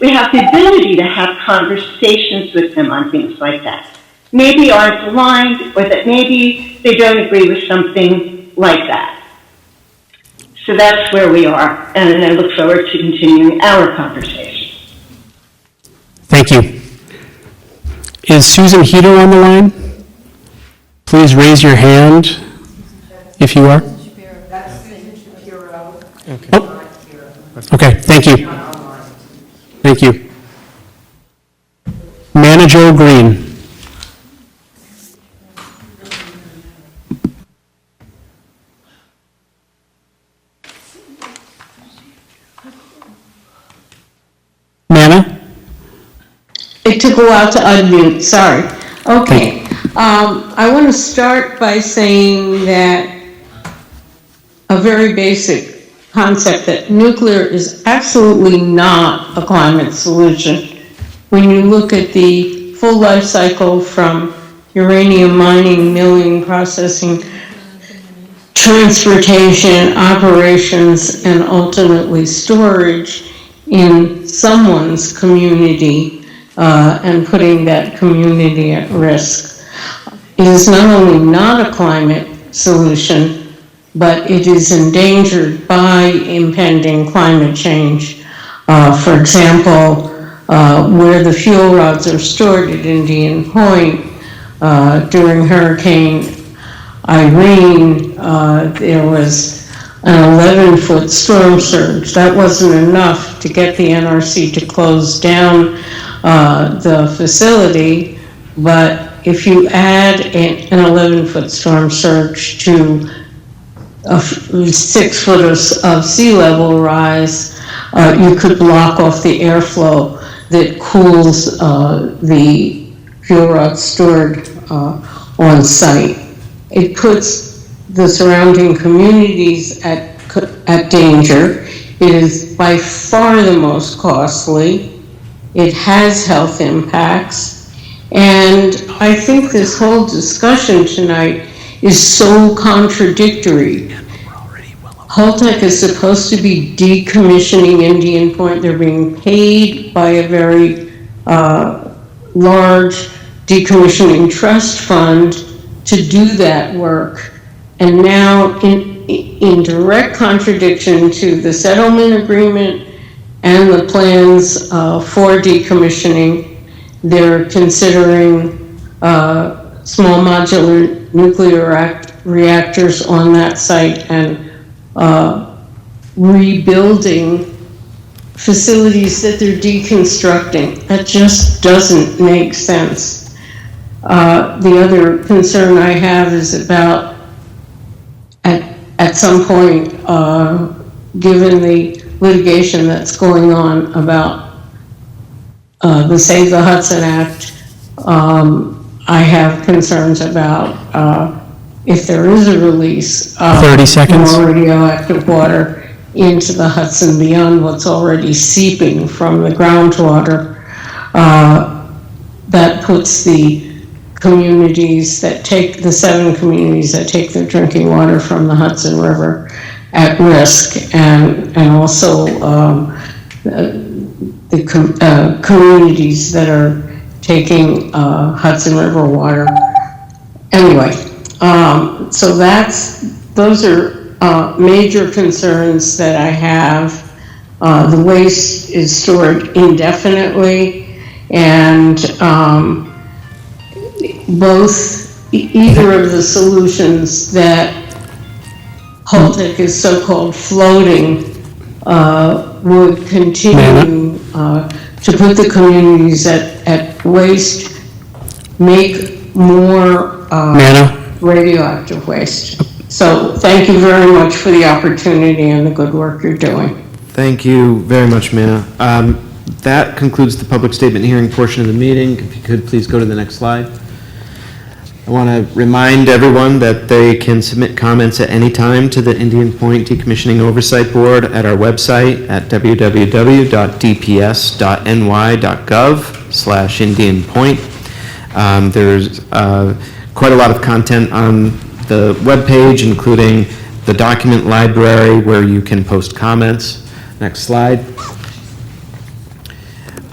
we have the ability to have conversations with them on things like that. Maybe aren't aligned, or that maybe they don't agree with something like that. So that's where we are, and I look forward to continuing our conversation. Thank you. Is Susan Heater on the line? Please raise your hand if you are. Oh. Okay, thank you. Thank you. Manager Green. Nana? It took a while to unmute, sorry. Okay. I want to start by saying that a very basic concept that nuclear is absolutely not a climate solution. When you look at the full life cycle from uranium mining, milling, processing, transportation, operations, and ultimately storage in someone's community and putting that community at risk. It is not only not a climate solution, but it is endangered by impending climate change. For example, where the fuel rods are stored at Indian Point, during Hurricane Irene, there was an 11-foot storm surge. That wasn't enough to get the NRC to close down the facility, but if you add an 11-foot storm surge to 6 foot of sea level rise, you could block off the airflow that cools the fuel rods stored on site. It puts the surrounding communities at danger. It is by far the most costly. It has health impacts. And I think this whole discussion tonight is so contradictory. Holtec is supposed to be decommissioning Indian Point. They're being paid by a very large decommissioning trust fund to do that work. And now, in direct contradiction to the settlement agreement and the plans for decommissioning, they're considering small modular nuclear reactors on that site and rebuilding facilities that they're deconstructing. That just doesn't make sense. The other concern I have is about at some point, given the litigation that's going on about the Save the Hudson Act, I have concerns about if there is a release of 30 seconds. more radioactive water into the Hudson beyond what's already seeping from the groundwater, that puts the communities that take, the 7 communities that take their drinking water from the Hudson River at risk, and also the communities that are taking Hudson River water. Anyway, so those are major concerns that I have. The waste is stored indefinitely, and either of the solutions that Holtec is so-called floating would continue to put the communities at waste, make more radioactive waste. So thank you very much for the opportunity and the good work you're doing. Thank you very much, Manna. That concludes the public statement hearing portion of the meeting. If you could please go to the next slide. I want to remind everyone that they can submit comments at any time to the Indian Point Decommissioning Oversight Board at our website at www.dps.ny.gov/Indian Point. There's quite a lot of content on the webpage, including the document library where you can post comments. Next slide.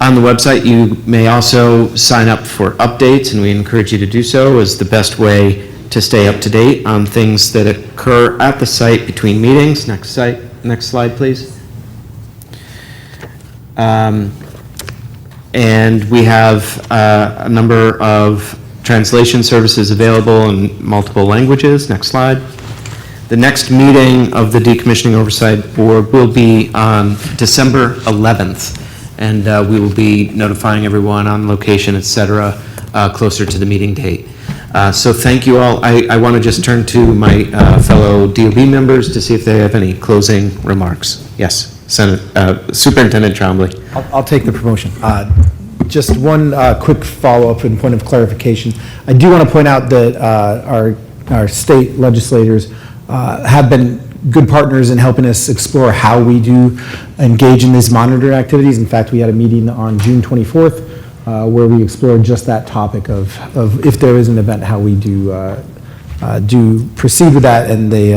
On the website, you may also sign up for updates, and we encourage you to do so as the best way to stay up to date on things that occur at the site between meetings. Next slide, please. And we have a number of translation services available in multiple languages. Next slide. The next meeting of the Decommissioning Oversight Board will be on December 11th. And we will be notifying everyone on location, et cetera, closer to the meeting date. So thank you all. I want to just turn to my fellow DOB members to see if they have any closing remarks. Yes, Superintendent Trombley. I'll take the promotion. Just one quick follow-up and point of clarification. I do want to point out that our state legislators have been good partners in helping us explore how we do engage in these monitoring activities. In fact, we had a meeting on June 24th where we explored just that topic of if there is an event, how we do proceed with that, and they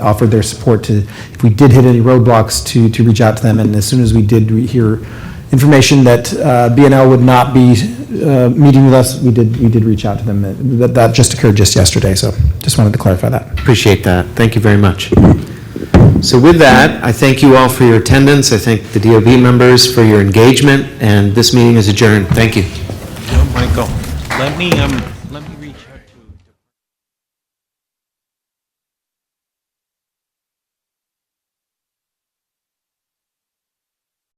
offered their support to, if we did hit any roadblocks, to reach out to them. And as soon as we did hear information that BNL would not be meeting with us, we did reach out to them. That just occurred just yesterday, so just wanted to clarify that. Appreciate that. Thank you very much. So with that, I thank you all for your attendance. I thank the DOB members for your engagement, and this meeting is adjourned. Thank you. Michael, let me reach out.